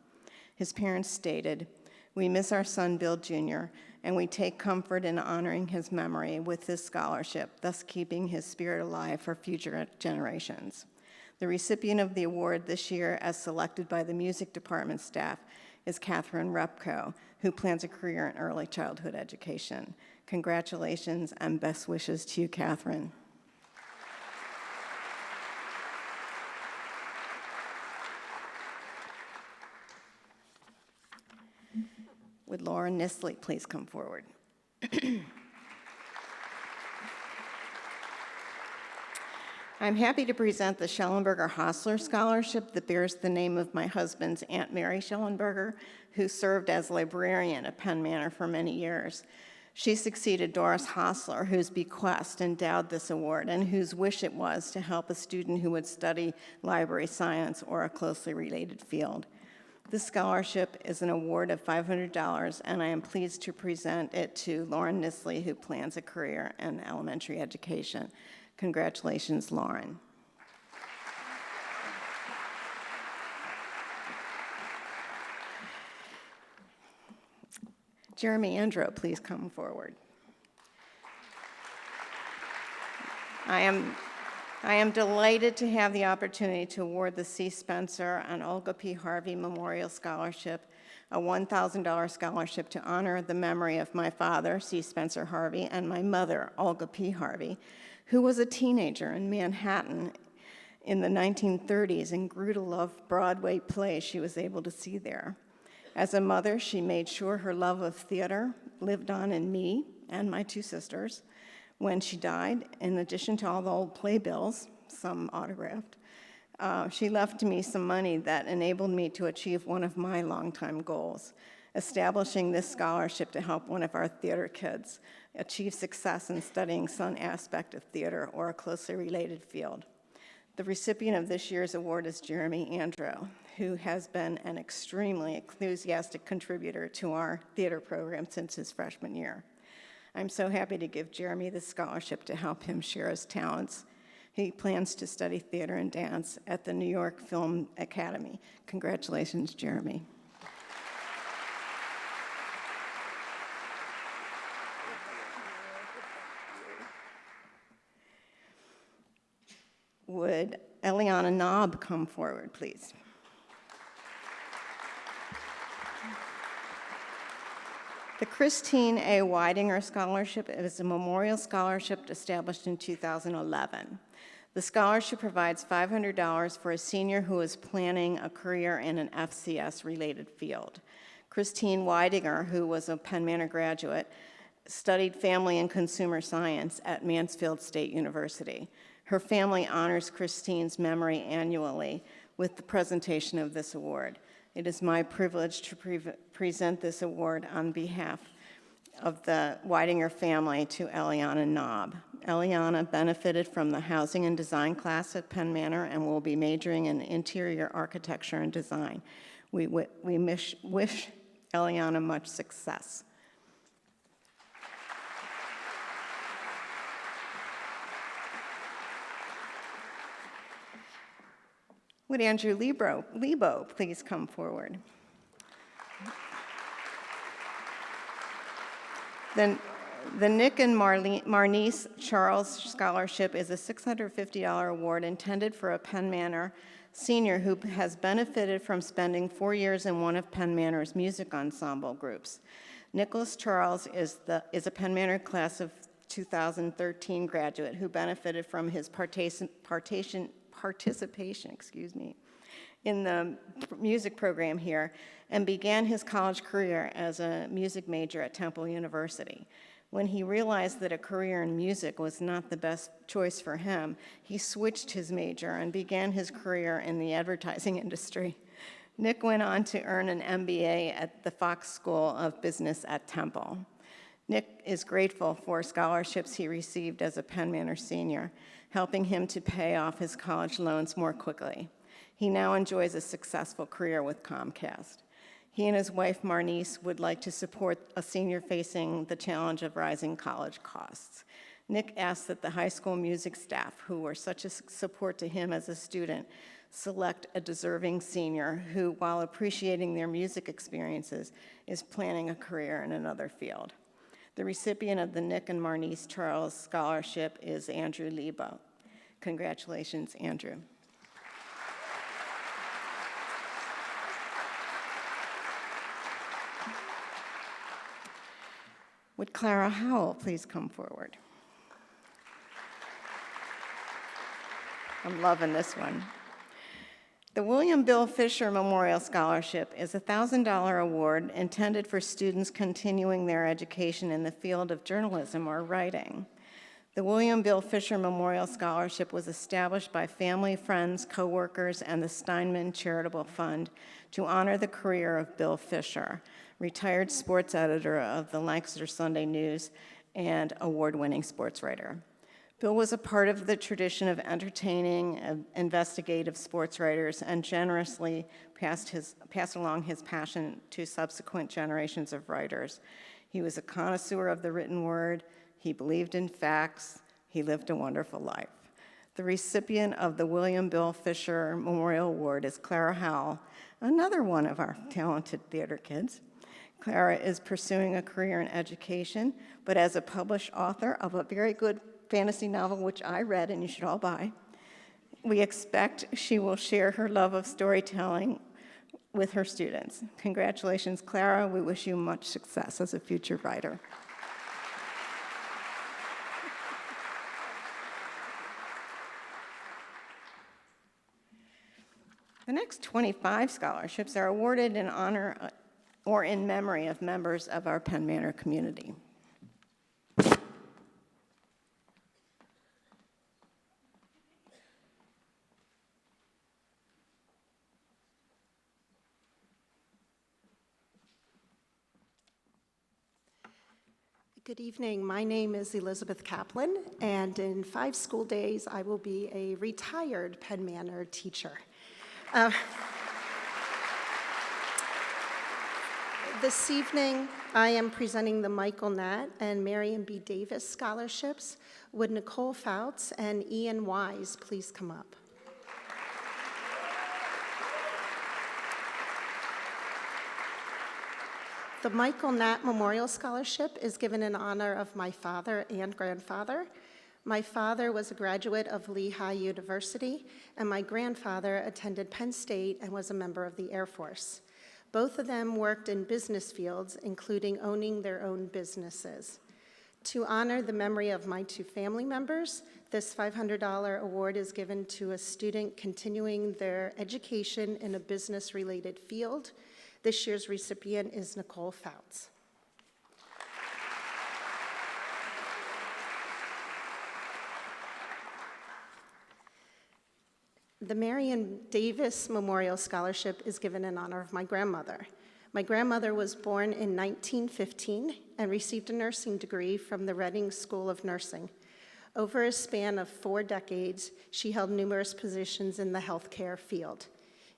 His parents stated, "We miss our son Bill Jr., and we take comfort in honoring his memory with this scholarship, thus keeping his spirit alive for future generations." The recipient of the award this year, as selected by the music department staff, is Catherine Repko, who plans a career in early childhood education. Congratulations and best wishes to you, Catherine. Would Laura Nisley please come forward? I'm happy to present the Schellenberger-Hostler Scholarship that bears the name of my husband's Aunt Mary Schellenberger, who served as librarian at Penn Manor for many years. She succeeded Doris Hostler, whose bequest endowed this award and whose wish it was to help a student who would study library science or a closely related field. This scholarship is an award of $500, and I am pleased to present it to Lauren Nisley, who plans a career in elementary education. Congratulations, Lauren. Jeremy Andro, please come forward. I am delighted to have the opportunity to award the C. Spencer and Olga P. Harvey Memorial Scholarship, a $1,000 scholarship to honor the memory of my father, C. Spencer Harvey, and my mother, Olga P. Harvey, who was a teenager in Manhattan in the 1930s and grew to love Broadway plays she was able to see there. As a mother, she made sure her love of theater lived on in me and my two sisters. When she died, in addition to all the old playbills, some autographed, she left me some money that enabled me to achieve one of my longtime goals, establishing this scholarship to help one of our theater kids achieve success in studying some aspect of theater or a closely related field. The recipient of this year's award is Jeremy Andro, who has been an extremely enthusiastic contributor to our theater program since his freshman year. I'm so happy to give Jeremy this scholarship to help him share his talents. He plans to study theater and dance at the New York Film Academy. Congratulations, Jeremy. Would Eliana Knob come forward, please? The Christine A. Weidinger Scholarship is a memorial scholarship established in 2011. The scholarship provides $500 for a senior who is planning a career in an FCS-related field. Christine Weidinger, who was a Penn Manor graduate, studied family and consumer science at Mansfield State University. Her family honors Christine's memory annually with the presentation of this award. It is my privilege to present this award on behalf of the Weidinger family to Eliana Knob. Eliana benefited from the housing and design class at Penn Manor and will be majoring in interior architecture and design. We wish Eliana much success. Would Andrew Lebo please come forward? The Nick and Marnice Charles Scholarship is a $650 award intended for a Penn Manor senior who has benefited from spending 4 years in one of Penn Manor's music ensemble groups. Nicholas Charles is a Penn Manor class of 2013 graduate who benefited from his participation in the music program here and began his college career as a music major at Temple University. When he realized that a career in music was not the best choice for him, he switched his major and began his career in the advertising industry. Nick went on to earn an MBA at the Fox School of Business at Temple. Nick is grateful for scholarships he received as a Penn Manor senior, helping him to pay off his college loans more quickly. He now enjoys a successful career with Comcast. He and his wife, Marnice, would like to support a senior facing the challenge of rising college costs. Nick asked that the high school music staff, who were such a support to him as a student, select a deserving senior who, while appreciating their music experiences, is planning a career in another field. The recipient of the Nick and Marnice Charles Scholarship is Andrew Lebo. Congratulations, Andrew. Would Clara Howell please come forward? I'm loving this one. The William Bill Fisher Memorial Scholarship is a $1,000 award intended for students continuing their education in the field of journalism or writing. The William Bill Fisher Memorial Scholarship was established by family, friends, coworkers, and the Steinman Charitable Fund to honor the career of Bill Fisher, retired sports editor of the Lancaster Sunday News and award-winning sports writer. Bill was a part of the tradition of entertaining, investigative sports writers and generously passed along his passion to subsequent generations of writers. He was a connoisseur of the written word. He believed in facts. He lived a wonderful life. The recipient of the William Bill Fisher Memorial Award is Clara Howell, another one of our talented theater kids. Clara is pursuing a career in education, but as a published author of a very good fantasy novel, which I read and you should all buy. We expect she will share her love of storytelling with her students. Congratulations, Clara. We wish you much success as a future writer. The next 25 scholarships are awarded in honor or in memory of members of our Penn Manor community. Good evening. My name is Elizabeth Kaplan, and in 5 school days, I will be a retired Penn Manor teacher. This evening, I am presenting the Michael Nat and Marion B. Davis scholarships. Would Nicole Fouts and Ian Wise please come up? The Michael Nat Memorial Scholarship is given in honor of my father and grandfather. My father was a graduate of Lehigh University, and my grandfather attended Penn State and was a member of the Air Force. Both of them worked in business fields, including owning their own businesses. To honor the memory of my 2 family members, this $500 award is given to a student continuing their education in a business-related field. This year's recipient is Nicole Fouts. The Marion Davis Memorial Scholarship is given in honor of my grandmother. My grandmother was born in 1915 and received a nursing degree from the Reading School of Nursing. Over a span of 4 decades, she held numerous positions in the healthcare field.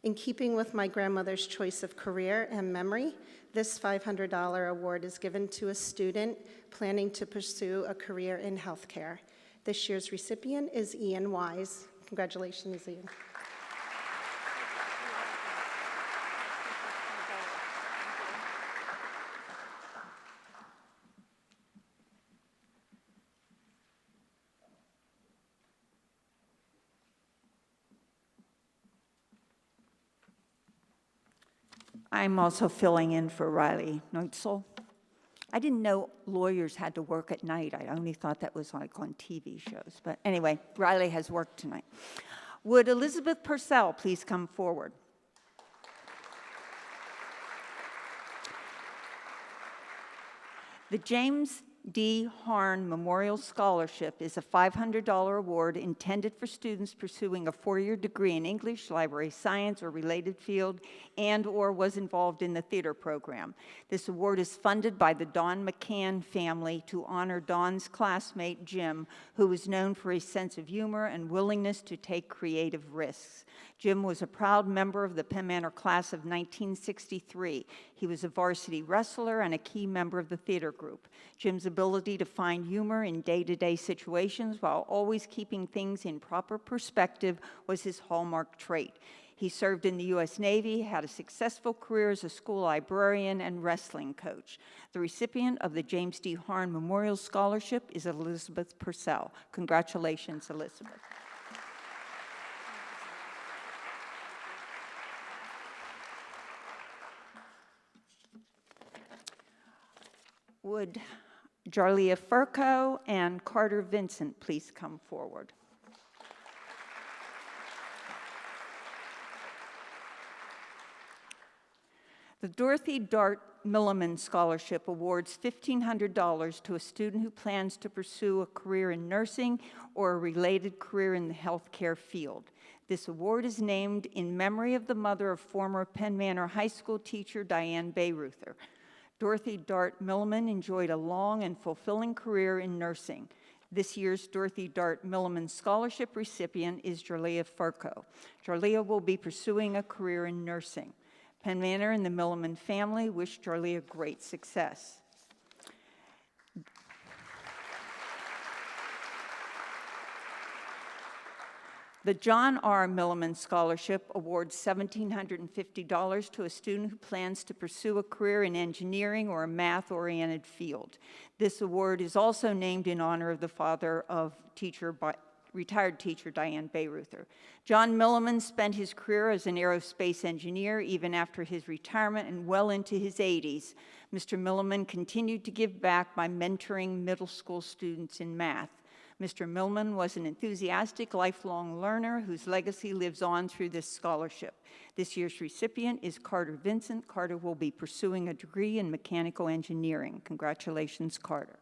In keeping with my grandmother's choice of career and memory, this $500 award is given to a student planning to pursue a career in healthcare. This year's recipient is Ian Wise. Congratulations, Ian. I'm also filling in for Riley Neutzel. I didn't know lawyers had to work at night. I only thought that was like on TV shows. But anyway, Riley has work tonight. Would Elizabeth Purcell please come forward? The James D. Harn Memorial Scholarship is a $500 award intended for students pursuing a four-year degree in English, library science, or related field, and/or was involved in the theater program. This award is funded by the Don McCann family to honor Don's classmate, Jim, who was known for his sense of humor and willingness to take creative risks. Jim was a proud member of the Penn Manor class of 1963. He was a varsity wrestler and a key member of the theater group. Jim's ability to find humor in day-to-day situations while always keeping things in proper perspective was his hallmark trait. He served in the U.S. Navy, had a successful career as a school librarian and wrestling coach. The recipient of the James D. Harn Memorial Scholarship is Elizabeth Purcell. Congratulations, Elizabeth. Would Jarlia Furco and Carter Vincent please come forward? The Dorothy Dart Milliman Scholarship awards $1,500 to a student who plans to pursue a career in nursing or a related career in the healthcare field. This award is named in memory of the mother of former Penn Manor High School teacher Diane Bayreuther. Dorothy Dart Milliman enjoyed a long and fulfilling career in nursing. This year's Dorothy Dart Milliman Scholarship recipient is Jarlia Furco. Jarlia will be pursuing a career in nursing. Penn Manor and the Milliman family wish Jarlia great success. The John R. Milliman Scholarship awards $1,750 to a student who plans to pursue a career in engineering or a math-oriented field. This award is also named in honor of the father of retired teacher Diane Bayreuther. John Milliman spent his career as an aerospace engineer even after his retirement and well into his 80s. Mr. Milliman continued to give back by mentoring middle school students in math. Mr. Milliman was an enthusiastic, lifelong learner whose legacy lives on through this scholarship. This year's recipient is Carter Vincent. Carter will be pursuing a degree in mechanical engineering. Congratulations, Carter.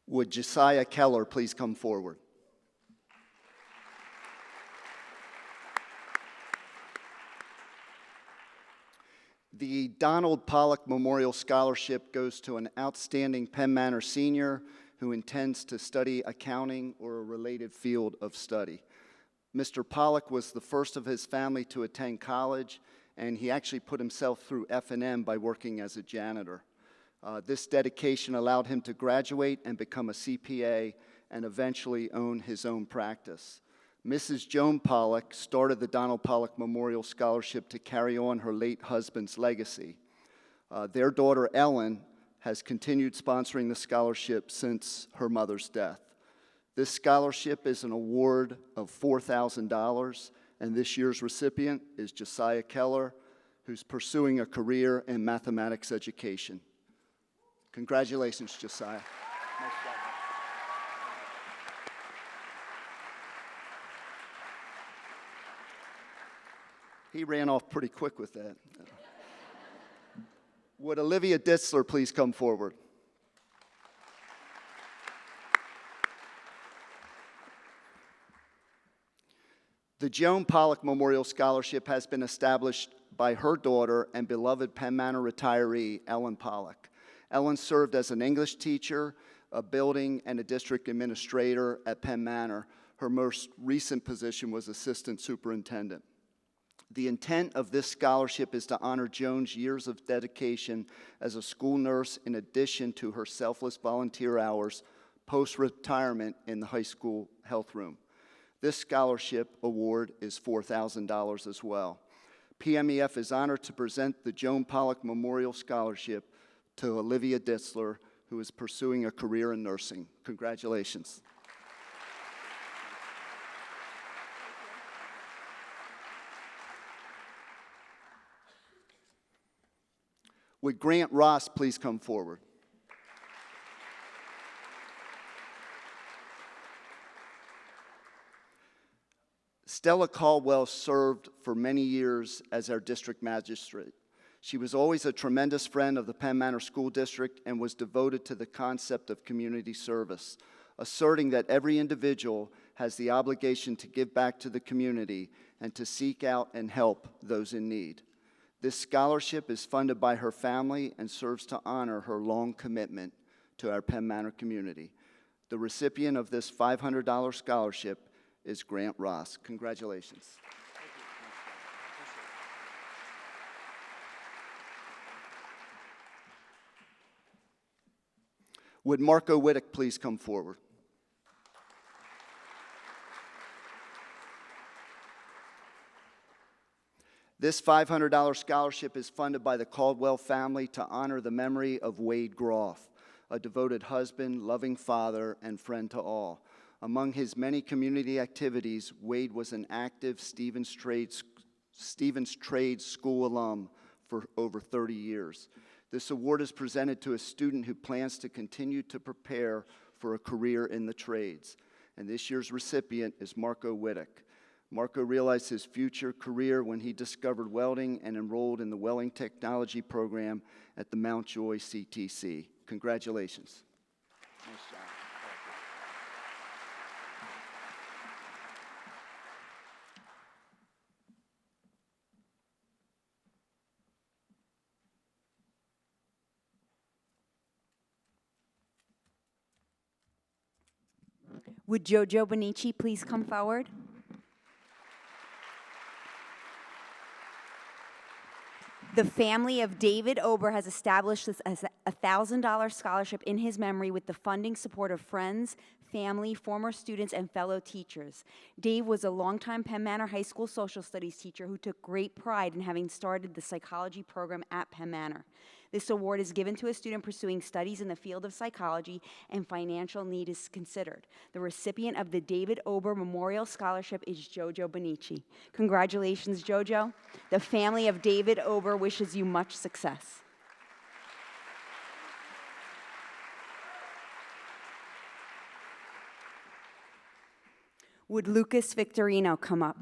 Would Josiah Keller please come forward? The Donald Pollock Memorial Scholarship goes to an outstanding Penn Manor senior who intends to study accounting or a related field of study. Mr. Pollock was the first of his family to attend college, and he actually put himself through F&M by working as a janitor. This dedication allowed him to graduate and become a CPA and eventually own his own practice. Mrs. Joan Pollock started the Donald Pollock Memorial Scholarship to carry on her late husband's legacy. Their daughter, Ellen, has continued sponsoring the scholarship since her mother's death. This scholarship is an award of $4,000, and this year's recipient is Josiah Keller, who's pursuing a career in mathematics education. Congratulations, Josiah. Nice job. He ran off pretty quick with that. Would Olivia Ditzler please come forward? The Joan Pollock Memorial Scholarship has been established by her daughter and beloved Penn Manor retiree, Ellen Pollock. Ellen served as an English teacher, a building, and a district administrator at Penn Manor. Her most recent position was assistant superintendent. The intent of this scholarship is to honor Joan's years of dedication as a school nurse in addition to her selfless volunteer hours post-retirement in the high school health room. This scholarship award is $4,000 as well. PMEF is honored to present the Joan Pollock Memorial Scholarship to Olivia Ditzler, who is pursuing a career in nursing. Congratulations. Would Grant Ross please come forward? Stella Caldwell served for many years as our district magistrate. She was always a tremendous friend of the Penn Manor School District and was devoted to the concept of community service, asserting that every individual has the obligation to give back to the community and to seek out and help those in need. This scholarship is funded by her family and serves to honor her long commitment to our Penn Manor community. The recipient of this $500 scholarship is Grant Ross. Congratulations. Would Marco Whittick please come forward? This $500 scholarship is funded by the Caldwell family to honor the memory of Wade Groff, a devoted husband, loving father, and friend to all. Among his many community activities, Wade was an active Stevens Trade School alum for over 30 years. This award is presented to a student who plans to continue to prepare for a career in the trades. And this year's recipient is Marco Whittick. Marco realized his future career when he discovered welding and enrolled in the welding technology program at the Mount Joy CTC. Congratulations. Nice job. Would Jojo Bonici please come forward? The family of David Ober has established this as a $1,000 scholarship in his memory with the funding support of friends, family, former students, and fellow teachers. Dave was a longtime Penn Manor High School social studies teacher who took great pride in having started the psychology program at Penn Manor. This award is given to a student pursuing studies in the field of psychology, and financial need is considered. The recipient of the David Ober Memorial Scholarship is Jojo Bonici. Congratulations, Jojo. The family of David Ober wishes you much success. Would Lucas Victorino come up?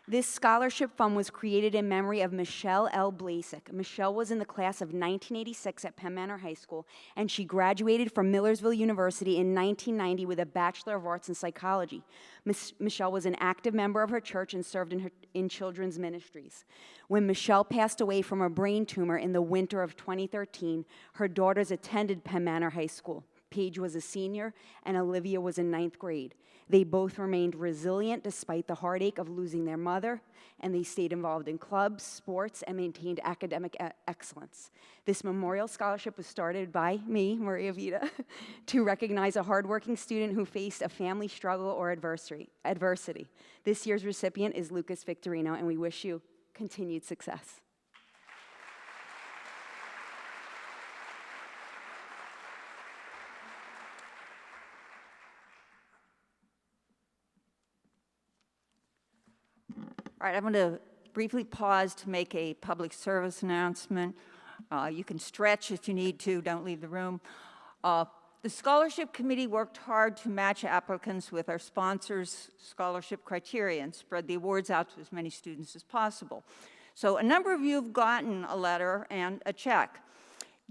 This scholarship fund was created in memory of Michelle L. Blasek. Michelle was in the class of 1986 at Penn Manor High School, and she graduated from Millersville University in 1990 with a Bachelor of Arts in Psychology. Michelle was an active member of her church and served in children's ministries. When Michelle passed away from a brain tumor in the winter of 2013, her daughters attended Penn Manor High School. Paige was a senior, and Olivia was in 9th grade. They both remained resilient despite the heartache of losing their mother, and they stayed involved in clubs, sports, and maintained academic excellence. This memorial scholarship was started by me, Maria Vita, to recognize a hardworking student who faced a family struggle or adversity. This year's recipient is Lucas Victorino, and we wish you continued success. All right, I'm going to briefly pause to make a public service announcement. You can stretch if you need to, don't leave the room. The scholarship committee worked hard to match applicants with our sponsors' scholarship criteria and spread the awards out to as many students as possible. So a number of you have gotten a letter and a check.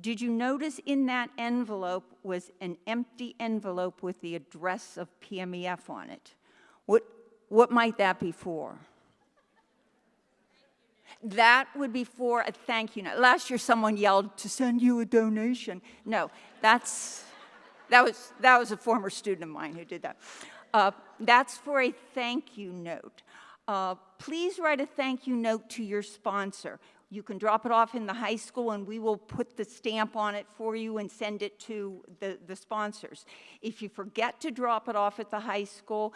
Did you notice in that envelope was an empty envelope with the address of PMEF on it? What might that be for? That would be for a thank you note. Last year, someone yelled to send you a donation. No, that was a former student of mine who did that. That's for a thank you note. Please write a thank you note to your sponsor. You can drop it off in the high school, and we will put the stamp on it for you and send it to the sponsors. If you forget to drop it off at the high school,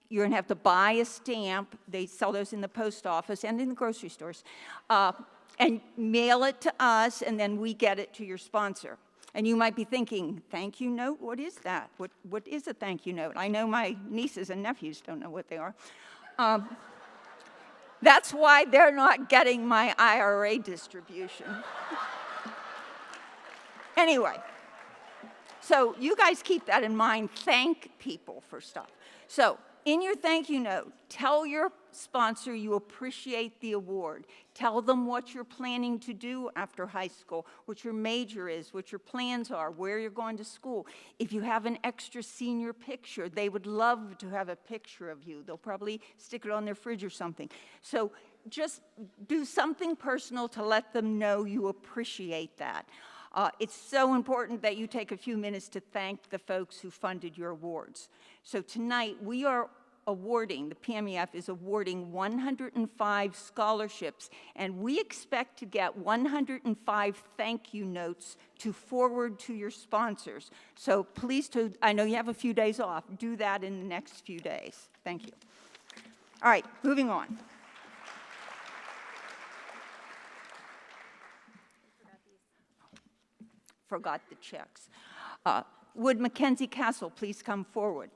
you're going to have to buy a stamp. They sell those in the post office and in the grocery stores. And mail it to us, and then we get it to your sponsor. And you might be thinking, thank you note? What is that? What is a thank you note? I know my nieces and nephews don't know what they are. That's why they're not getting my IRA distribution. Anyway, so you guys keep that in mind. Thank people for stuff. So in your thank you note, tell your sponsor you appreciate the award. Tell them what you're planning to do after high school, what your major is, what your plans are, where you're going to school. If you have an extra senior picture, they would love to have a picture of you. They'll probably stick it on their fridge or something. So just do something personal to let them know you appreciate that. It's so important that you take a few minutes to thank the folks who funded your awards. So tonight, we are awarding, the PMEF is awarding 105 scholarships, and we expect to get 105 thank you notes to forward to your sponsors. So please, I know you have a few days off, do that in the next few days. Thank you. All right, moving on. Forgot the checks. Would Mackenzie Castle please come forward?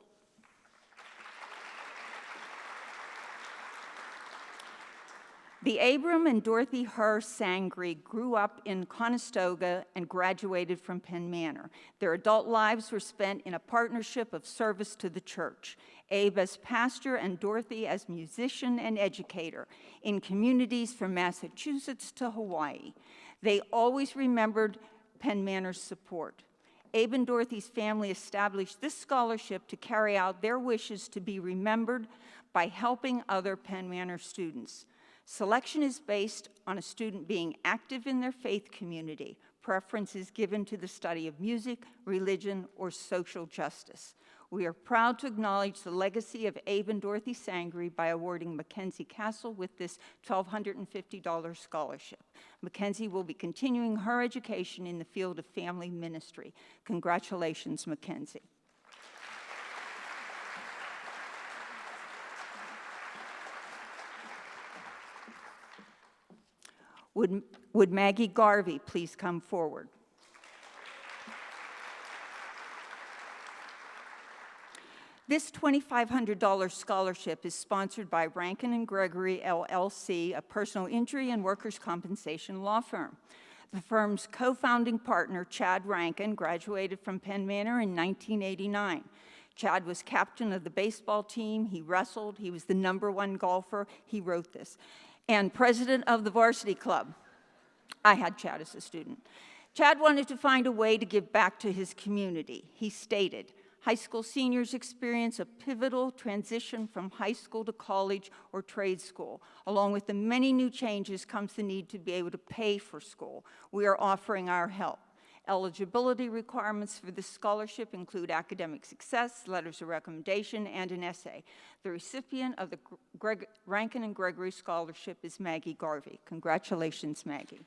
The Abram and Dorothy Herr Sangre grew up in Conestoga and graduated from Penn Manor. Their adult lives were spent in a partnership of service to the church. Abe as pastor and Dorothy as musician and educator in communities from Massachusetts to Hawaii. They always remembered Penn Manor's support. Abe and Dorothy's family established this scholarship to carry out their wishes to be remembered by helping other Penn Manor students. Selection is based on a student being active in their faith community. Preference is given to the study of music, religion, or social justice. We are proud to acknowledge the legacy of Abe and Dorothy Sangre by awarding Mackenzie Castle with this $1,250 scholarship. Mackenzie will be continuing her education in the field of family ministry. Congratulations, Mackenzie. Would Maggie Garvey please come forward? This $2,500 scholarship is sponsored by Rankin and Gregory, LLC, a personal injury and workers' compensation law firm. The firm's co-founding partner, Chad Rankin, graduated from Penn Manor in 1989. Chad was captain of the baseball team. He wrestled. He was the #1 golfer. He wrote this. And president of the varsity club. I had Chad as a student. Chad wanted to find a way to give back to his community. He stated, high school seniors experience a pivotal transition from high school to college or trade school. Along with the many new changes comes the need to be able to pay for school. We are offering our help. Eligibility requirements for this scholarship include academic success, letters of recommendation, and an essay. The recipient of the Rankin and Gregory Scholarship is Maggie Garvey. Congratulations, Maggie.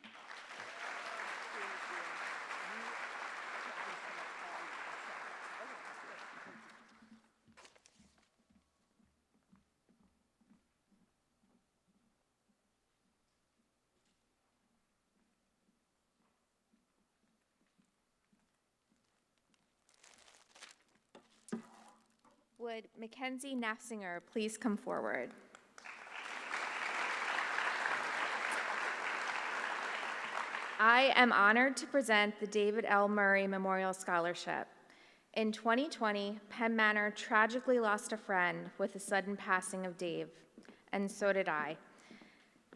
Would Mackenzie Nafsinger please come forward? I am honored to present the David L. Murray Memorial Scholarship. In 2020, Penn Manor tragically lost a friend with the sudden passing of Dave, and so did I.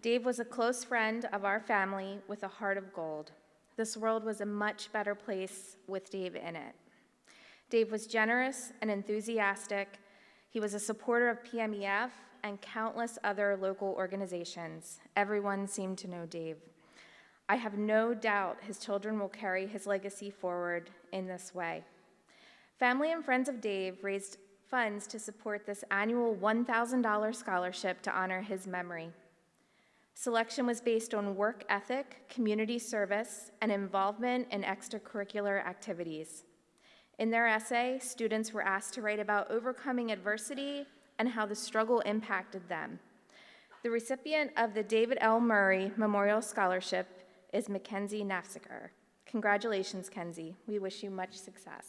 Dave was a close friend of our family with a heart of gold. This world was a much better place with Dave in it. Dave was generous and enthusiastic. He was a supporter of PMEF and countless other local organizations. Everyone seemed to know Dave. I have no doubt his children will carry his legacy forward in this way. Family and friends of Dave raised funds to support this annual $1,000 scholarship to honor his memory. Selection was based on work ethic, community service, and involvement in extracurricular activities. In their essay, students were asked to write about overcoming adversity and how the struggle impacted them. The recipient of the David L. Murray Memorial Scholarship is Mackenzie Nafsinger. Congratulations, Kenzie. We wish you much success.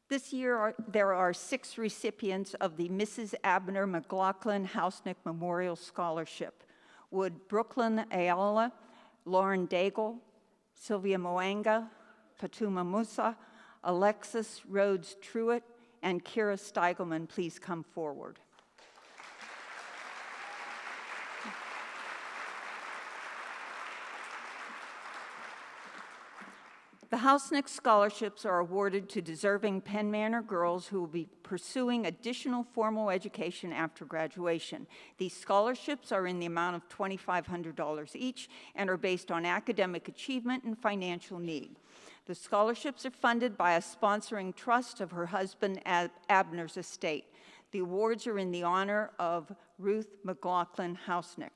This year, there are 6 recipients of the Mrs. Abner McLaughlin Hausnick Memorial Scholarship. Would Brooklyn Ayala, Lauren Daigle, Sylvia Moanga, Fatuma Musa, Alexis Rhodes Truitt, and Kira Steigelman please come forward? The Hausnick Scholarships are awarded to deserving Penn Manor girls who will be pursuing additional formal education after graduation. These scholarships are in the amount of $2,500 each and are based on academic achievement and financial need. The scholarships are funded by a sponsoring trust of her husband Abner's estate. The awards are in the honor of Ruth McLaughlin Hausnick.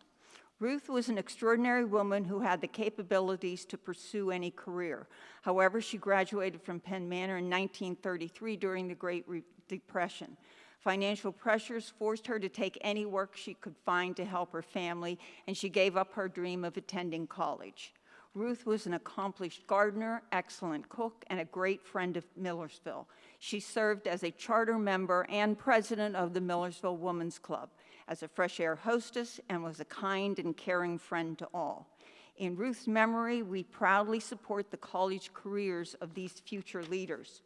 Ruth was an extraordinary woman who had the capabilities to pursue any career. However, she graduated from Penn Manor in 1933 during the Great Depression. Financial pressures forced her to take any work she could find to help her family, and she gave up her dream of attending college. Ruth was an accomplished gardener, excellent cook, and a great friend of Millersville. She served as a charter member and president of the Millersville Women's Club, as a fresh air hostess, and was a kind and caring friend to all. In Ruth's memory, we proudly support the college careers of these future leaders.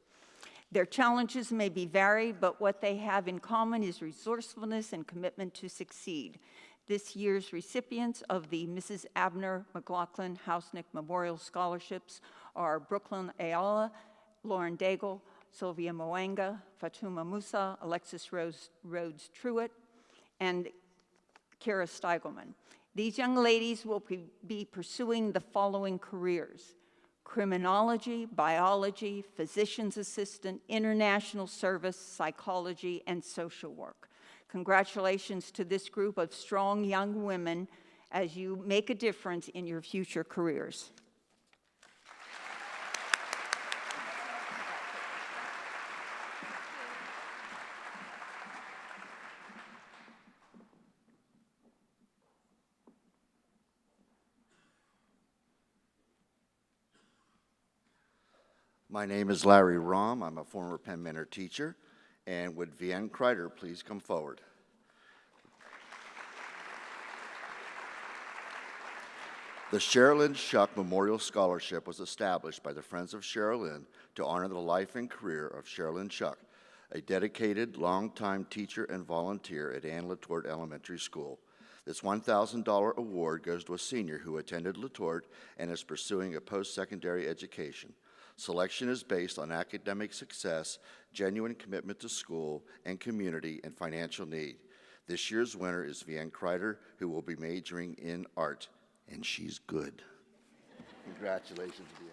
Their challenges may be varied, but what they have in common is resourcefulness and commitment to succeed. This year's recipients of the Mrs. Abner McLaughlin Hausnick Memorial Scholarships are Brooklyn Ayala, Lauren Daigle, Sylvia Moanga, Fatuma Musa, Alexis Rhodes Truitt, and Kira Steigelman. These young ladies will be pursuing the following careers: criminology, biology, physician's assistant, international service, psychology, and social work. Congratulations to this group of strong young women as you make a difference in your future careers. My name is Larry Rahm. I'm a former Penn Manor teacher. And would Vienne Kreider please come forward? The Sherilyn Shuck Memorial Scholarship was established by the Friends of Sherilyn to honor the life and career of Sherilyn Shuck, a dedicated, longtime teacher and volunteer at Ann LaTorte Elementary School. This $1,000 award goes to a senior who attended LaTorte and is pursuing a post-secondary education. Selection is based on academic success, genuine commitment to school and community, and financial need. This year's winner is Vienne Kreider, who will be majoring in art, and she's good. Congratulations, Vienne.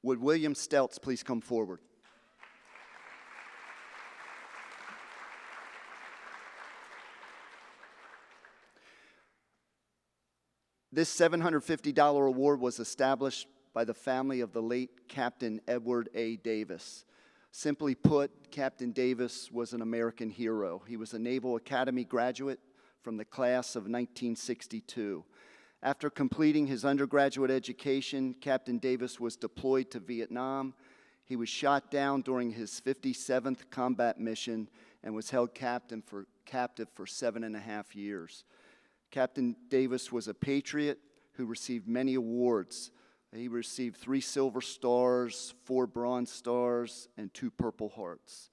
Would William Stelz please come forward? This $750 award was established by the family of the late Captain Edward A. Davis. Simply put, Captain Davis was an American hero. He was a Naval Academy graduate from the class of 1962. After completing his undergraduate education, Captain Davis was deployed to Vietnam. He was shot down during his 57th combat mission and was held captive for 7.5 years. Captain Davis was a patriot who received many awards. He received 3 Silver Stars, 4 Bronze Stars, and 2 Purple Hearts.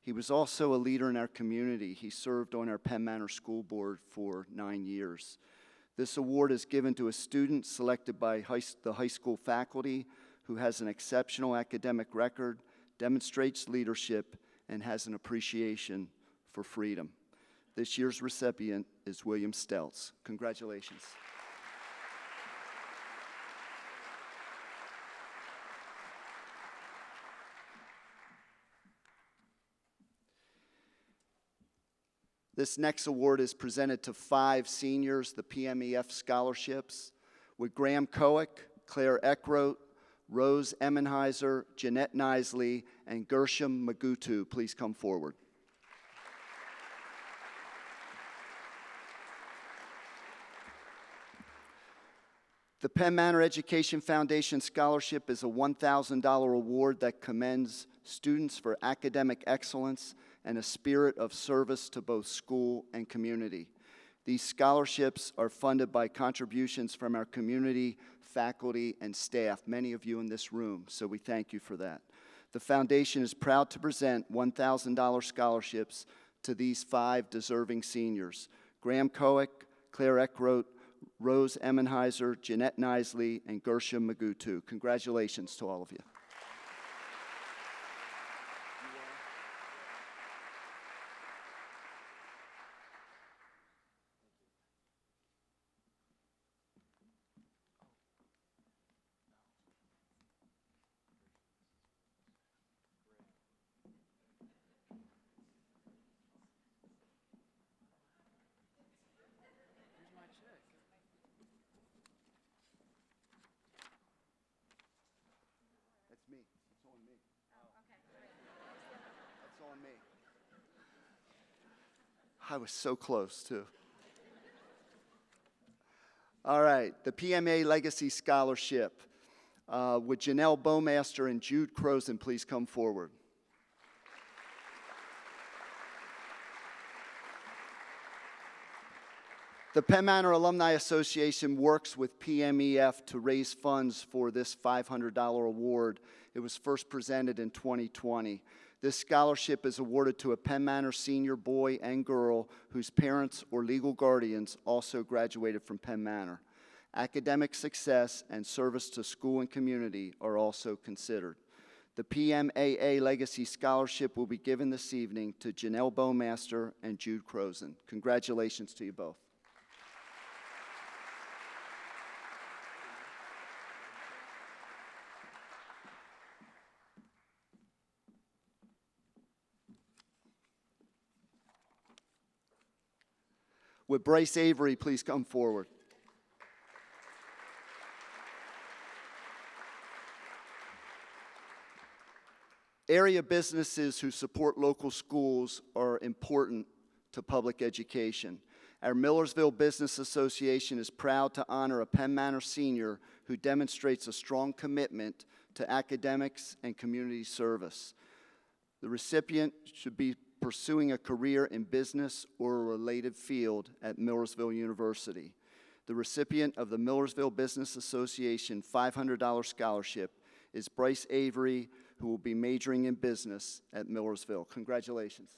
He was also a leader in our community. He served on our Penn Manor School Board for 9 years. This award is given to a student selected by the high school faculty who has an exceptional academic record, demonstrates leadership, and has an appreciation for freedom. This year's recipient is William Stelz. Congratulations. This next award is presented to 5 seniors, the PMEF scholarships. Would Graham Coick, Claire Eckroat, Rose Emmenheiser, Jeanette Nisley, and Gershom Magutu please come forward. The Penn Manor Education Foundation Scholarship is a $1,000 award that commends students for academic excellence and a spirit of service to both school and community. These scholarships are funded by contributions from our community, faculty, and staff, many of you in this room, so we thank you for that. The foundation is proud to present $1,000 scholarships to these 5 deserving seniors: Graham Koick, Claire Eckroat, Rose Emmenheiser, Jeanette Nisley, and Gershom Magutu. Congratulations to all of you. That's me. It's on me. Oh, okay. That's on me. I was so close, too. All right, the PMA Legacy Scholarship. Would Janelle Bowmaster and Jude Crozen please come forward? The Penn Manor Alumni Association works with PMEF to raise funds for this $500 award. It was first presented in 2020. This scholarship is awarded to a Penn Manor senior boy and girl whose parents or legal guardians also graduated from Penn Manor. Academic success and service to school and community are also considered. The PMAA Legacy Scholarship will be given this evening to Janelle Bowmaster and Jude Crozen. Congratulations to you both. Would Bryce Avery please come forward? Area businesses who support local schools are important to public education. Our Millersville Business Association is proud to honor a Penn Manor senior who demonstrates a strong commitment to academics and community service. The recipient should be pursuing a career in business or a related field at Millersville University. The recipient of the Millersville Business Association $500 scholarship is Bryce Avery, who will be majoring in business at Millersville. Congratulations.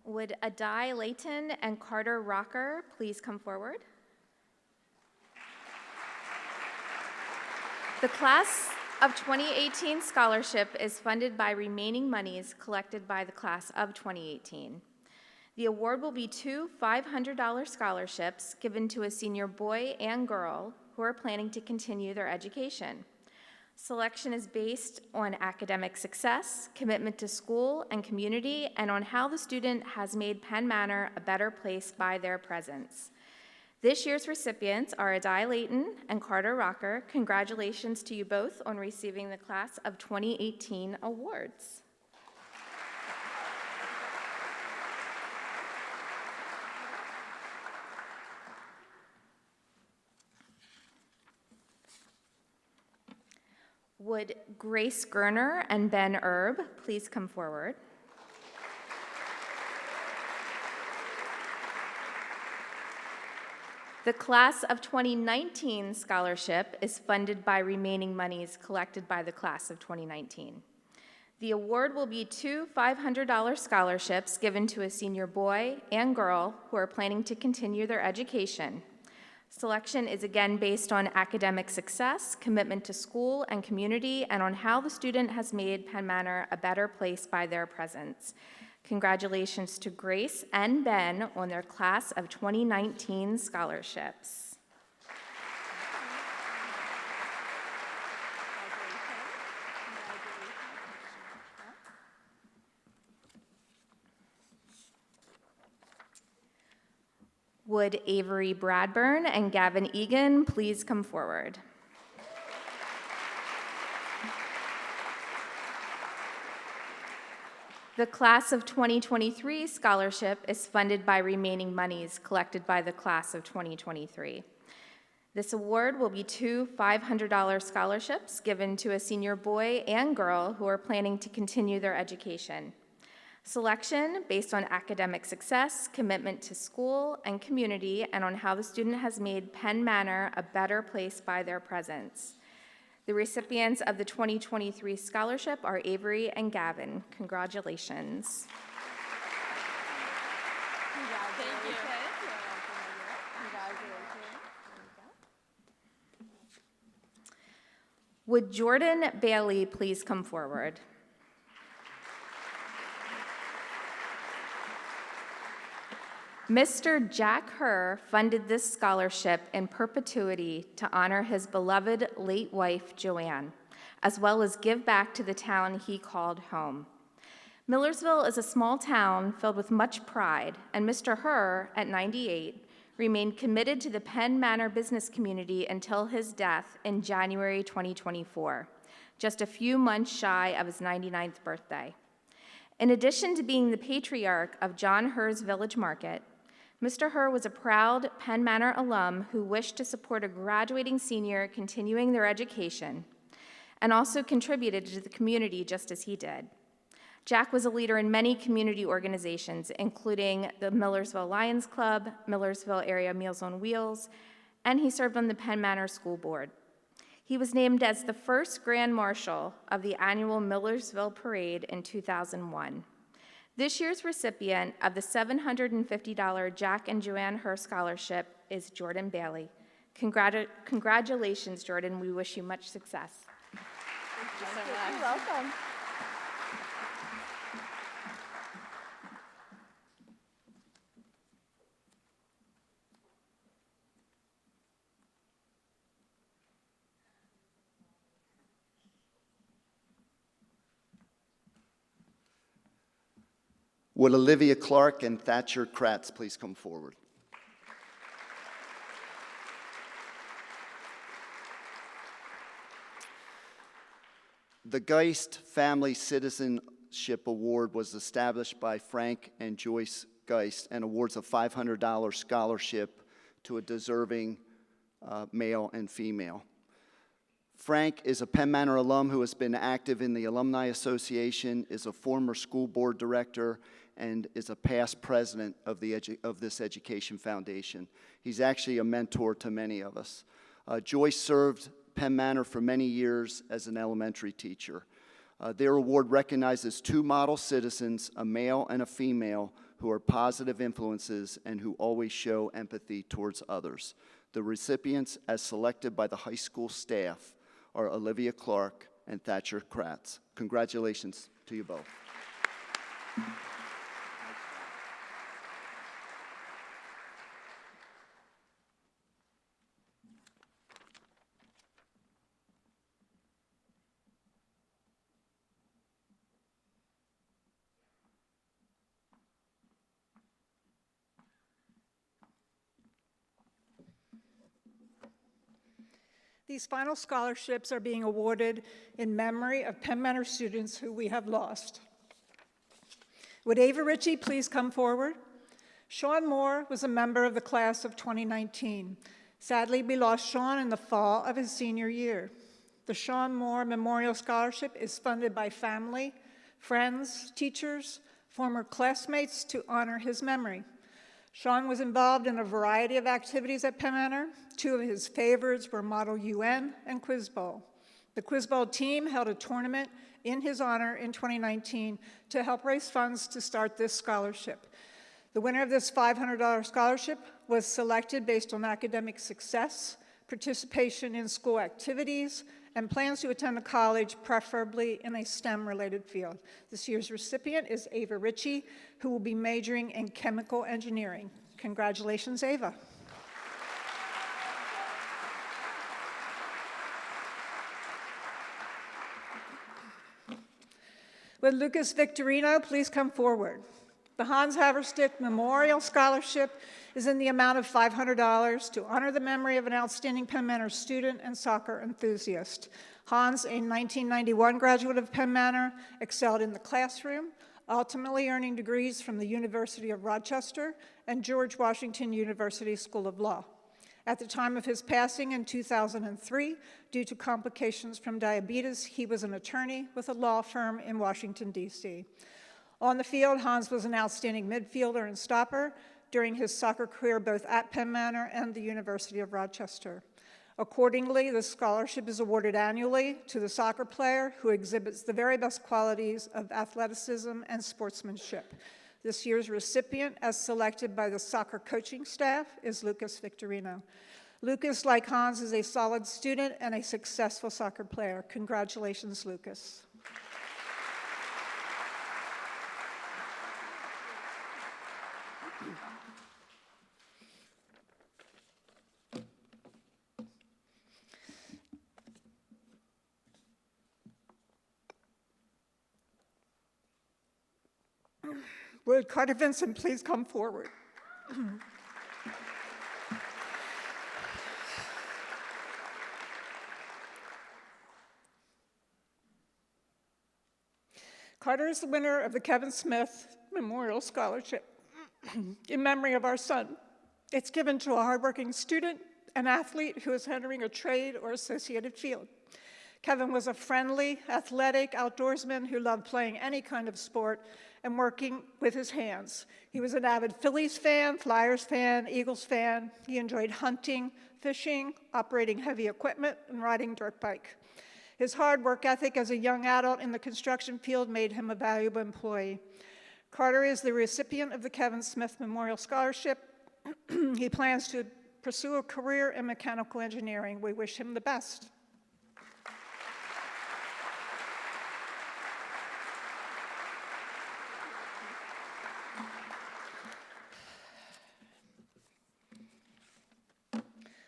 Would Adai Layton and Carter Rocker please come forward? The Class of 2018 scholarship is funded by remaining monies collected by the Class of 2018. The award will be 2 $500 scholarships given to a senior boy and girl who are planning to continue their education. Selection is based on academic success, commitment to school and community, and on how the student has made Penn Manor a better place by their presence. This year's recipients are Adai Layton and Carter Rocker. Congratulations to you both on receiving the Class of 2018 awards. Would Grace Gerner and Ben Erb please come forward? The Class of 2019 scholarship is funded by remaining monies collected by the Class of 2019. The award will be 2 $500 scholarships given to a senior boy and girl who are planning to continue their education. Selection is again based on academic success, commitment to school and community, and on how the student has made Penn Manor a better place by their presence. Congratulations to Grace and Ben on their class of 2019 scholarships. Would Avery Bradburn and Gavin Egan please come forward? The Class of 2023 scholarship is funded by remaining monies collected by the Class of 2023. This award will be 2 $500 scholarships given to a senior boy and girl who are planning to continue their education. Selection based on academic success, commitment to school and community, and on how the student has made Penn Manor a better place by their presence. The recipients of the 2023 scholarship are Avery and Gavin. Congratulations. Would Jordan Bailey please come forward? Mr. Jack Herr funded this scholarship in perpetuity to honor his beloved late wife, Joanne, as well as give back to the town he called home. Millersville is a small town filled with much pride, and Mr. Herr, at 98, remained committed to the Penn Manor business community until his death in January 2024, just a few months shy of his 99th birthday. In addition to being the patriarch of John Herr's Village Market, Mr. Herr was a proud Penn Manor alum who wished to support a graduating senior continuing their education and also contributed to the community just as he did. Jack was a leader in many community organizations, including the Millersville Lions Club, Millersville Area Meals on Wheels, and he served on the Penn Manor School Board. He was named as the first Grand Marshal of the annual Millersville Parade in 2001. This year's recipient of the $750 Jack and Joanne Herr Scholarship is Jordan Bailey. Congratulations, Jordan. We wish you much success. Thank you so much. You're welcome. Would Olivia Clark and Thatcher Kratz please come forward? The Geist Family Citizenship Award was established by Frank and Joyce Geist and awards a $500 scholarship to a deserving male and female. Frank is a Penn Manor alum who has been active in the Alumni Association, is a former school board director, and is a past president of this education foundation. He's actually a mentor to many of us. Joyce served Penn Manor for many years as an elementary teacher. Their award recognizes 2 model citizens, a male and a female, who are positive influences and who always show empathy towards others. The recipients, as selected by the high school staff, are Olivia Clark and Thatcher Kratz. Congratulations to you both. These final scholarships are being awarded in memory of Penn Manor students who we have lost. Would Ava Ritchie please come forward? Sean Moore was a member of the class of 2019. Sadly, we lost Sean in the fall of his senior year. The Sean Moore Memorial Scholarship is funded by family, friends, teachers, former classmates to honor his memory. Sean was involved in a variety of activities at Penn Manor. 2 of his favorites were Model UN and Quiz Bowl. The Quiz Bowl team held a tournament in his honor in 2019 to help raise funds to start this scholarship. The winner of this $500 scholarship was selected based on academic success, participation in school activities, and plans to attend a college, preferably in a STEM-related field. This year's recipient is Ava Ritchie, who will be majoring in chemical engineering. Congratulations, Ava. Would Lucas Victorino please come forward? The Hans Haverstick Memorial Scholarship is in the amount of $500 to honor the memory of an outstanding Penn Manor student and soccer enthusiast. Hans, a 1991 graduate of Penn Manor, excelled in the classroom, ultimately earning degrees from the University of Rochester and George Washington University School of Law. At the time of his passing in 2003, due to complications from diabetes, he was an attorney with a law firm in Washington, D.C. On the field, Hans was an outstanding midfielder and stopper during his soccer career both at Penn Manor and the University of Rochester. Accordingly, the scholarship is awarded annually to the soccer player who exhibits the very best qualities of athleticism and sportsmanship. This year's recipient, as selected by the soccer coaching staff, is Lucas Victorino. Lucas, like Hans, is a solid student and a successful soccer player. Congratulations, Lucas. Would Carter Vincent please come forward? Carter is the winner of the Kevin Smith Memorial Scholarship in memory of our son. It's given to a hardworking student, an athlete who is entering a trade or associated field. Kevin was a friendly, athletic outdoorsman who loved playing any kind of sport and working with his hands. He was an avid Phillies fan, Flyers fan, Eagles fan. He enjoyed hunting, fishing, operating heavy equipment, and riding dirt bike. His hard work ethic as a young adult in the construction field made him a valuable employee. Carter is the recipient of the Kevin Smith Memorial Scholarship. He plans to pursue a career in mechanical engineering. We wish him the best.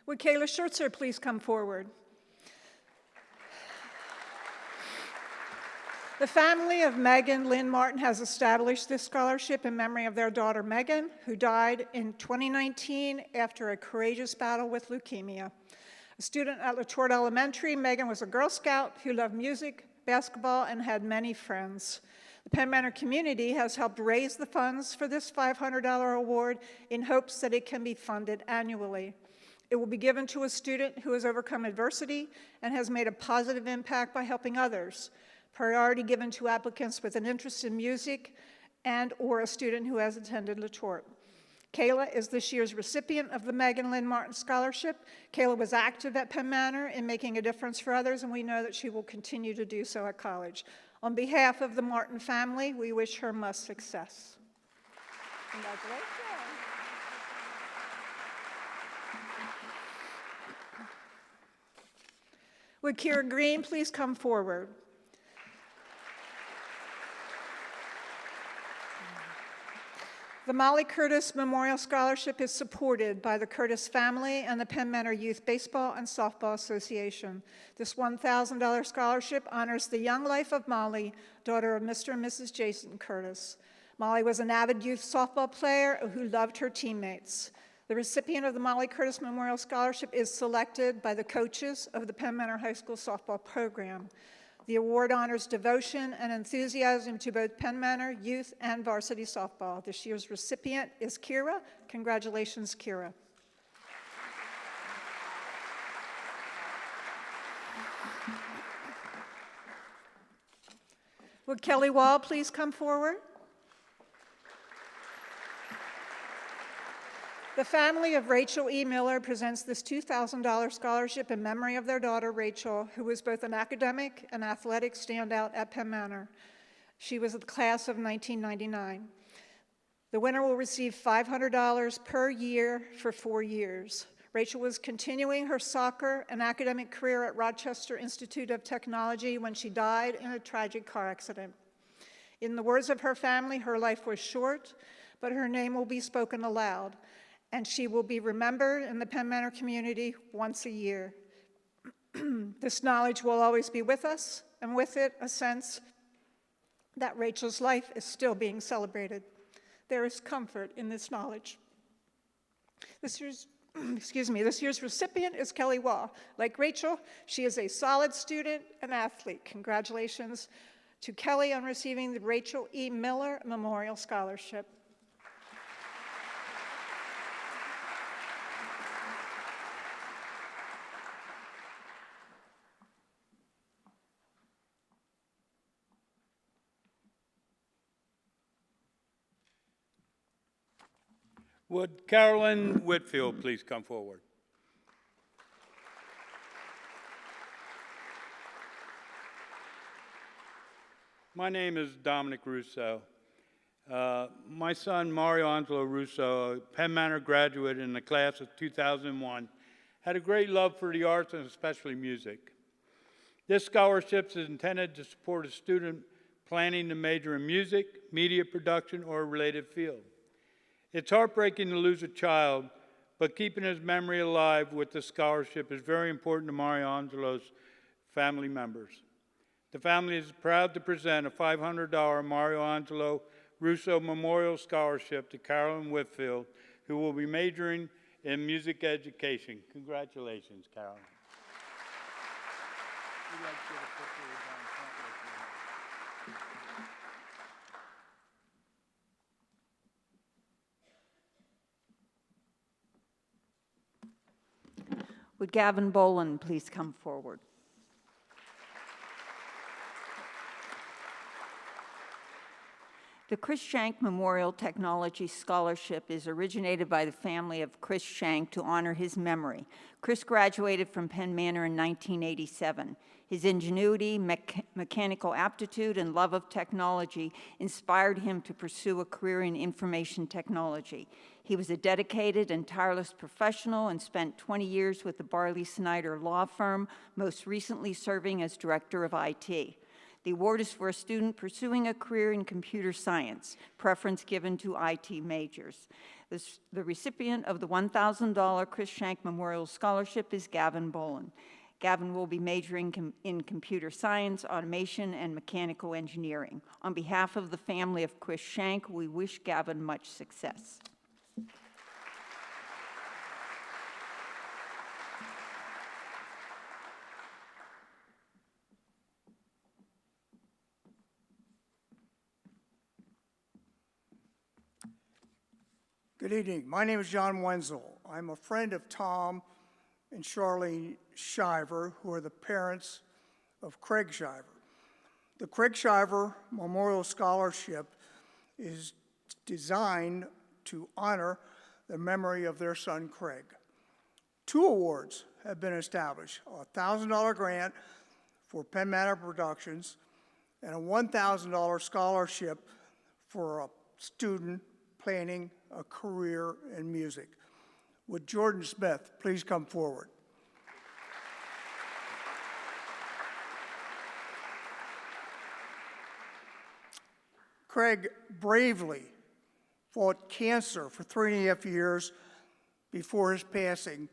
Would Kayla Schertzer please come forward? The family of Megan Lynn Martin has established this scholarship in memory of their daughter Megan, who died in 2019 after a courageous battle with leukemia. A student at LaTorte Elementary, Megan was a Girl Scout who loved music, basketball, and had many friends. The Penn Manor community has helped raise the funds for this $500 award in hopes that it can be funded annually. It will be given to a student who has overcome adversity and has made a positive impact by helping others. Priority given to applicants with an interest in music and or a student who has attended LaTorte. Kayla is this year's recipient of the Megan Lynn Martin Scholarship. Kayla was active at Penn Manor in making a difference for others, and we know that she will continue to do so at college. On behalf of the Martin family, we wish her much success. Congratulations. Would Kira Green please come forward? The Molly Curtis Memorial Scholarship is supported by the Curtis family and the Penn Manor Youth Baseball and Softball Association. This $1,000 scholarship honors the young life of Molly, daughter of Mr. and Mrs. Jason Curtis. Molly was an avid youth softball player who loved her teammates. The recipient of the Molly Curtis Memorial Scholarship is selected by the coaches of the Penn Manor High School softball program. The award honors devotion and enthusiasm to both Penn Manor youth and varsity softball. This year's recipient is Kira. Congratulations, Kira. Would Kelly Wall please come forward? The family of Rachel E. Miller presents this $2,000 scholarship in memory of their daughter, Rachel, who was both an academic and athletic standout at Penn Manor. She was of the class of 1999. The winner will receive $500 per year for 4 years. Rachel was continuing her soccer and academic career at Rochester Institute of Technology when she died in a tragic car accident. In the words of her family, her life was short, but her name will be spoken aloud, and she will be remembered in the Penn Manor community once a year. This knowledge will always be with us, and with it, a sense that Rachel's life is still being celebrated. There is comfort in this knowledge. This year's recipient is Kelly Waugh. Like Rachel, she is a solid student and athlete. Congratulations to Kelly on receiving the Rachel E. Miller Memorial Scholarship. Would Carolyn Whitfield please come forward? My name is Dominic Russo. My son, Mario Angelo Russo, a Penn Manor graduate in the class of 2001, had a great love for the arts and especially music. This scholarship is intended to support a student planning to major in music, media production, or a related field. It's heartbreaking to lose a child, but keeping his memory alive with the scholarship is very important to Mario Angelo's family members. The family is proud to present a $500 Mario Angelo Russo Memorial Scholarship to Carolyn Whitfield, who will be majoring in music education. Congratulations, Carolyn. Would Gavin Boland please come forward? The Chris Shank Memorial Technology Scholarship is originated by the family of Chris Shank to honor his memory. Chris graduated from Penn Manor in 1987. His ingenuity, mechanical aptitude, and love of technology inspired him to pursue a career in information technology. He was a dedicated and tireless professional and spent 20 years with the Barley Snyder law firm, most recently serving as director of IT. The award is for a student pursuing a career in computer science, preference given to IT majors. The recipient of the $1,000 Chris Shank Memorial Scholarship is Gavin Boland. Gavin will be majoring in computer science, automation, and mechanical engineering. On behalf of the family of Chris Shank, we wish Gavin much success. Good evening. My name is John Wenzel. I'm a friend of Tom and Charlene Shiver, who are the parents of Craig Shiver. The Craig Shiver Memorial Scholarship is designed to honor the memory of their son, Craig. 2 awards have been established, a $1,000 grant for Penn Manor Productions and a $1,000 scholarship for a student planning a career in music. Would Jordan Smith please come forward? Craig bravely fought cancer for 3.5 years before his passing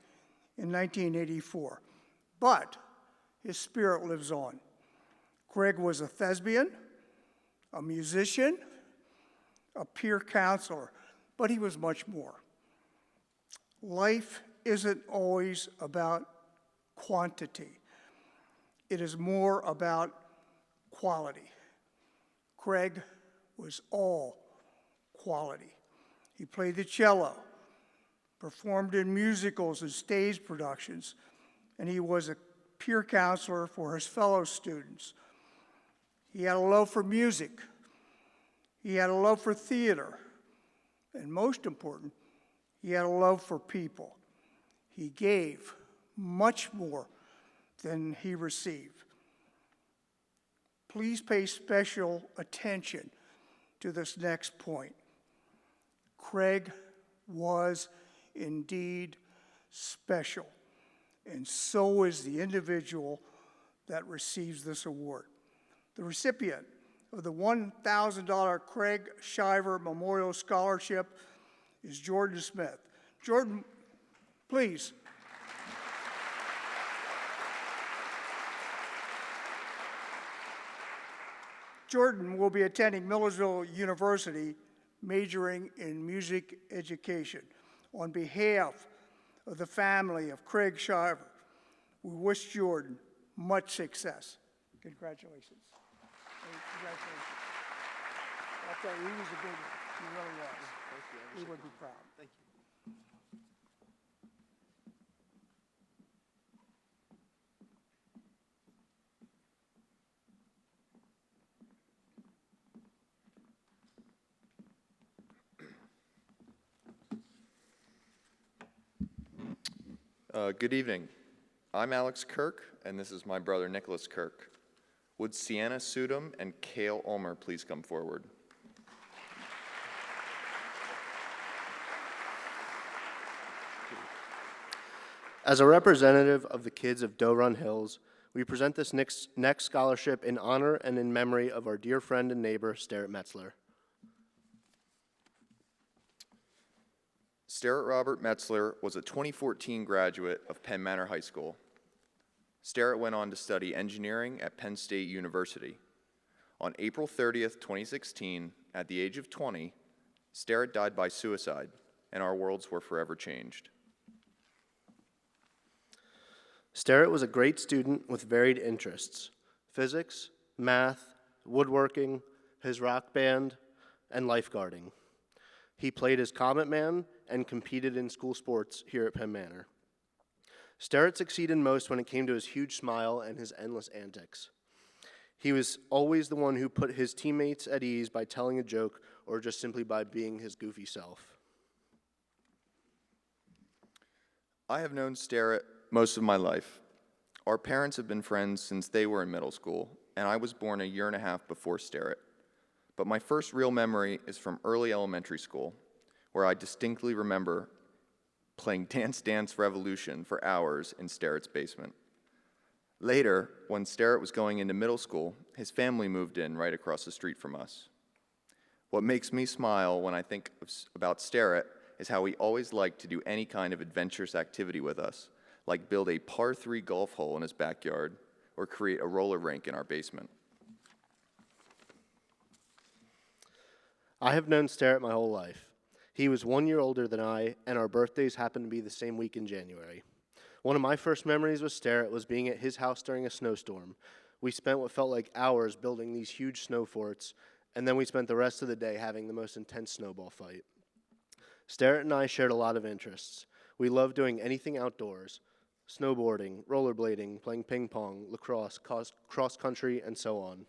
in 1984. But his spirit lives on. Craig was a thespian, a musician, a peer counselor, but he was much more. Life isn't always about quantity. It is more about quality. Craig was all quality. He played the cello, performed in musicals and stage productions, and he was a peer counselor for his fellow students. He had a love for music. He had a love for theater. And most important, he had a love for people. He gave much more than he received. Please pay special attention to this next point. Craig was indeed special, and so is the individual that receives this award. The recipient of the $1,000 Craig Shiver Memorial Scholarship is Jordan Smith. Jordan, please. Jordan will be attending Millersville University, majoring in music education. On behalf of the family of Craig Shiver, we wish Jordan much success. Congratulations. Congratulations. I'll tell you, he was a big one. He really was. Thank you. He would be proud. Thank you. Good evening. I'm Alex Kirk, and this is my brother Nicholas Kirk. Would Sienna Sudum and Cale Ulmer please come forward? As a representative of the kids of Doe Run Hills, we present this next scholarship in honor and in memory of our dear friend and neighbor, Sterrett Metzler. Sterrett Robert Metzler was a 2014 graduate of Penn Manor High School. Sterrett went on to study engineering at Penn State University. On April 30th, 2016, at the age of 20, Sterrett died by suicide, and our worlds were forever changed. Sterrett was a great student with varied interests: physics, math, woodworking, his rock band, and lifeguarding. He played as Comet Man and competed in school sports here at Penn Manor. Sterrett succeeded most when it came to his huge smile and his endless antics. He was always the one who put his teammates at ease by telling a joke or just simply by being his goofy self. I have known Sterrett most of my life. Our parents have been friends since they were in middle school, and I was born a year and a half before Sterrett. But my first real memory is from early elementary school, where I distinctly remember playing Dance Dance Revolution for hours in Sterrett's basement. Later, when Sterrett was going into middle school, his family moved in right across the street from us. What makes me smile when I think about Sterrett is how he always liked to do any kind of adventurous activity with us, like build a par 3 golf hole in his backyard or create a roller rink in our basement. I have known Sterrett my whole life. He was 1 year older than I, and our birthdays happened to be the same week in January. One of my first memories with Sterrett was being at his house during a snowstorm. We spent what felt like hours building these huge snow forts, and then we spent the rest of the day having the most intense snowball fight. Sterrett and I shared a lot of interests. We loved doing anything outdoors: snowboarding, rollerblading, playing ping pong, lacrosse, cross country, and so on.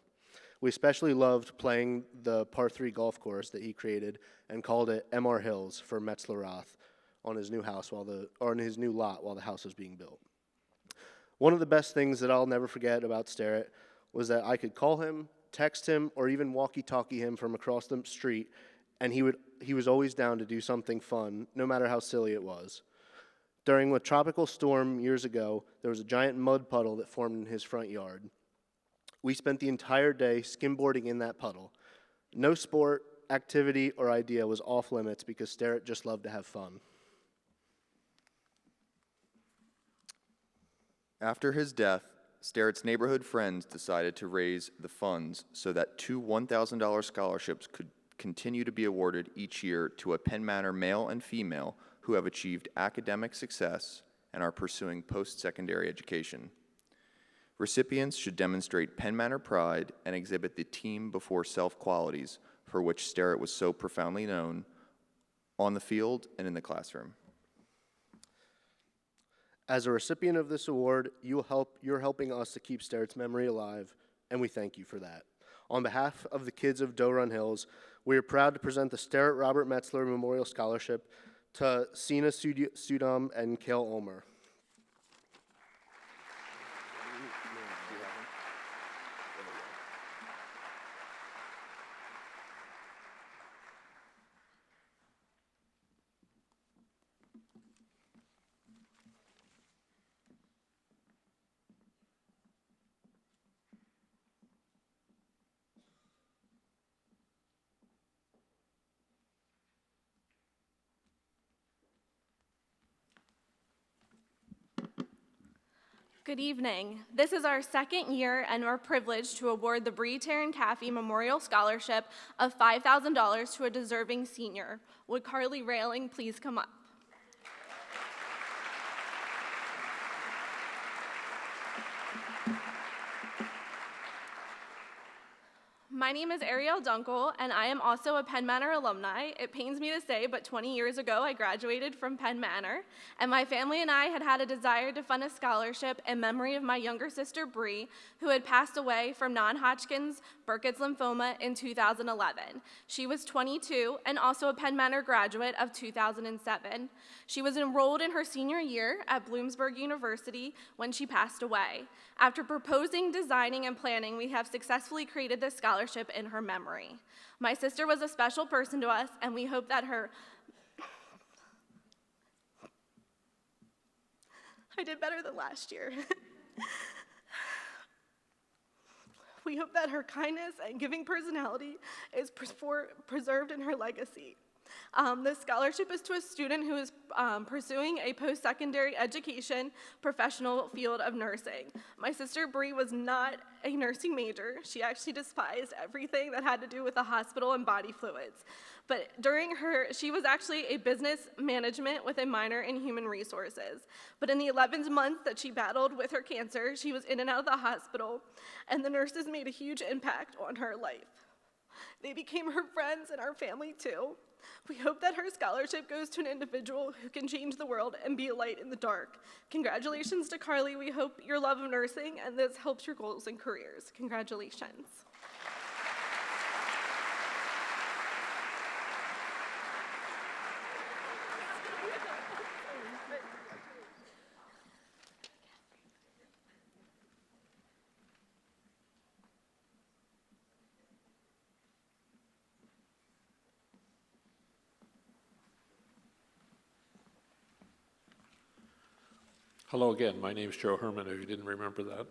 We especially loved playing the par 3 golf course that he created and called it MR Hills for Metzler-Roth on his new house in his new lot while the house was being built. One of the best things that I'll never forget about Sterrett was that I could call him, text him, or even walkie-talkie him from across the street, and he was always down to do something fun, no matter how silly it was. During a tropical storm years ago, there was a giant mud puddle that formed in his front yard. We spent the entire day skimboarding in that puddle. No sport, activity, or idea was off limits because Sterrett just loved to have fun. After his death, Sterrett's neighborhood friends decided to raise the funds so that 2 $1,000 scholarships could continue to be awarded each year to a Penn Manor male and female who have achieved academic success and are pursuing post-secondary education. Recipients should demonstrate Penn Manor pride and exhibit the team before self qualities for which Sterrett was so profoundly known on the field and in the classroom. As a recipient of this award, you're helping us to keep Sterrett's memory alive, and we thank you for that. On behalf of the kids of Doe Run Hills, we are proud to present the Sterrett Robert Metzler Memorial Scholarship to Sienna Sudum and Cale Ulmer. Good evening. This is our second year and we're privileged to award the Bree Taryn Caffey Memorial Scholarship of $5,000 to a deserving senior. Would Carly Railing please come up? My name is Ariel Dunkel, and I am also a Penn Manor alumni. It pains me to say, but 20 years ago, I graduated from Penn Manor, and my family and I had a desire to fund a scholarship in memory of my younger sister, Bree, who had passed away from non-Hodgkin's Burkitt's lymphoma in 2011. She was 22 and also a Penn Manor graduate of 2007. She was enrolled in her senior year at Bloomsburg University when she passed away. After proposing, designing, and planning, we have successfully created this scholarship in her memory. My sister was a special person to us, and we hope that her... I did better than last year. We hope that her kindness and giving personality is preserved in her legacy. This scholarship is to a student who is pursuing a post-secondary education professional field of nursing. My sister Bree was not a nursing major. She actually despised everything that had to do with the hospital and body fluids. But she was actually a business management with a minor in human resources. But in the 11th month that she battled with her cancer, she was in and out of the hospital, and the nurses made a huge impact on her life. They became her friends and our family too. We hope that her scholarship goes to an individual who can change the world and be a light in the dark. Congratulations to Carly. We hope your love of nursing and this helps your goals and careers. Congratulations. Hello again, my name is Joe Herman, if you didn't remember that.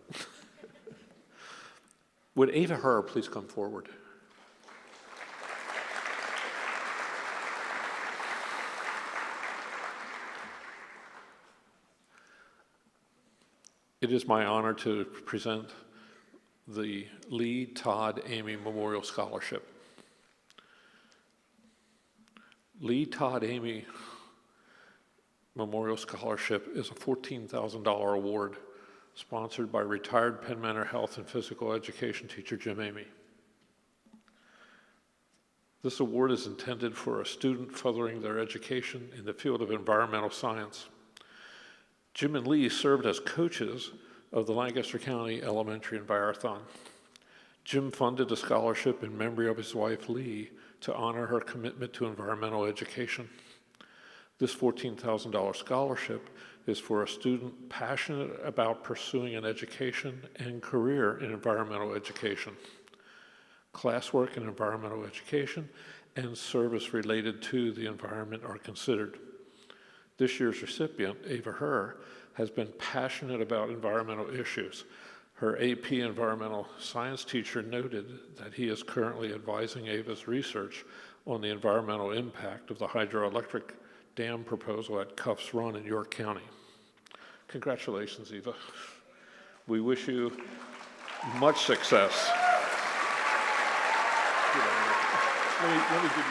Would Ava Herr please come forward? It is my honor to present the Lee Todd Amy Memorial Scholarship. Lee Todd Amy Memorial Scholarship is a $14,000 award sponsored by retired Penn Manor Health and Physical Education teacher Jim Amy. This award is intended for a student furthering their education in the field of environmental science. Jim and Lee served as coaches of the Lancaster County Elementary Envirothon. Jim funded a scholarship in memory of his wife Lee to honor her commitment to environmental education. This $14,000 scholarship is for a student passionate about pursuing an education and career in environmental education. Classwork in environmental education and service related to the environment are considered. This year's recipient, Ava Herr, has been passionate about environmental issues. Her AP Environmental Science teacher noted that he is currently advising Ava's research on the environmental impact of the hydroelectric dam proposal at Cuffs Run in York County. Congratulations, Eva. We wish you much success. Let me give you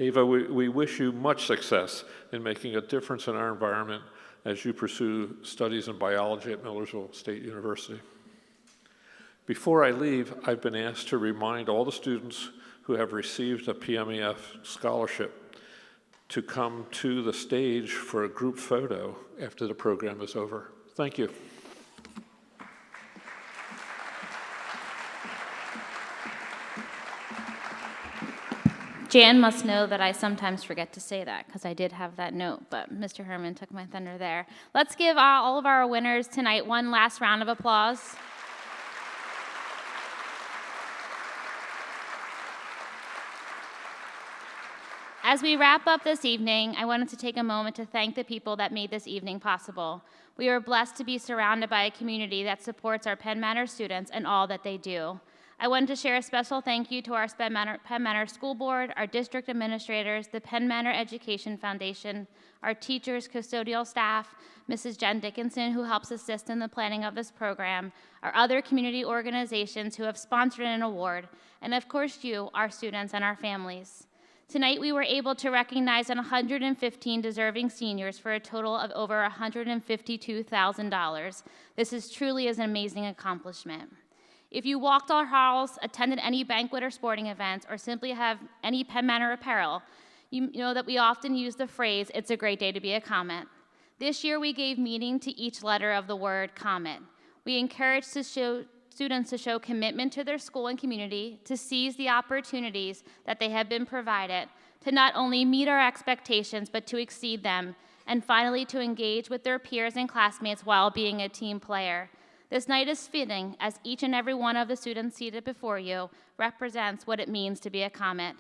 Ava, we wish you much success in making a difference in our environment as you pursue studies in biology at Millersville State University. Before I leave, I've been asked to remind all the students who have received a PMEF scholarship to come to the stage for a group photo after the program is over. Thank you. Jan must know that I sometimes forget to say that because I did have that note, but Mr. Herman took my thunder there. Let's give all of our winners tonight one last round of applause. As we wrap up this evening, I wanted to take a moment to thank the people that made this evening possible. We are blessed to be surrounded by a community that supports our Penn Manor students and all that they do. I wanted to share a special thank you to our Penn Manor School Board, our district administrators, the Penn Manor Education Foundation, our teachers, custodial staff, Mrs. Jen Dickinson, who helps assist in the planning of this program, our other community organizations who have sponsored an award, and of course you, our students and our families. Tonight, we were able to recognize 115 deserving seniors for a total of over $152,000. This is truly an amazing accomplishment. If you walked our halls, attended any banquet or sporting events, or simply have any Penn Manor apparel, you know that we often use the phrase, "It's a great day to be a Comet." This year, we gave meaning to each letter of the word Comet. We encouraged students to show commitment to their school and community, to seize the opportunities that they have been provided, to not only meet our expectations, but to exceed them, and finally to engage with their peers and classmates while being a team player. This night is fitting, as each and every one of the students seated before you represents what it means to be a Comet.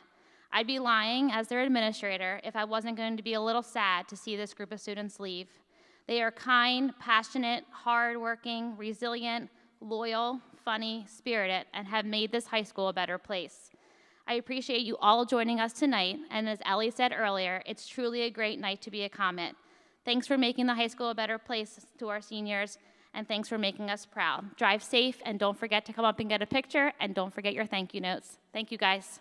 I'd be lying as their administrator if I wasn't going to be a little sad to see this group of students leave. They are kind, passionate, hardworking, resilient, loyal, funny, spirited, and have made this high school a better place. I appreciate you all joining us tonight, and as Ellie said earlier, it's truly a great night to be a Comet. Thanks for making the high school a better place to our seniors, and thanks for making us proud. Drive safe, and don't forget to come up and get a picture, and don't forget your thank you notes. Thank you, guys.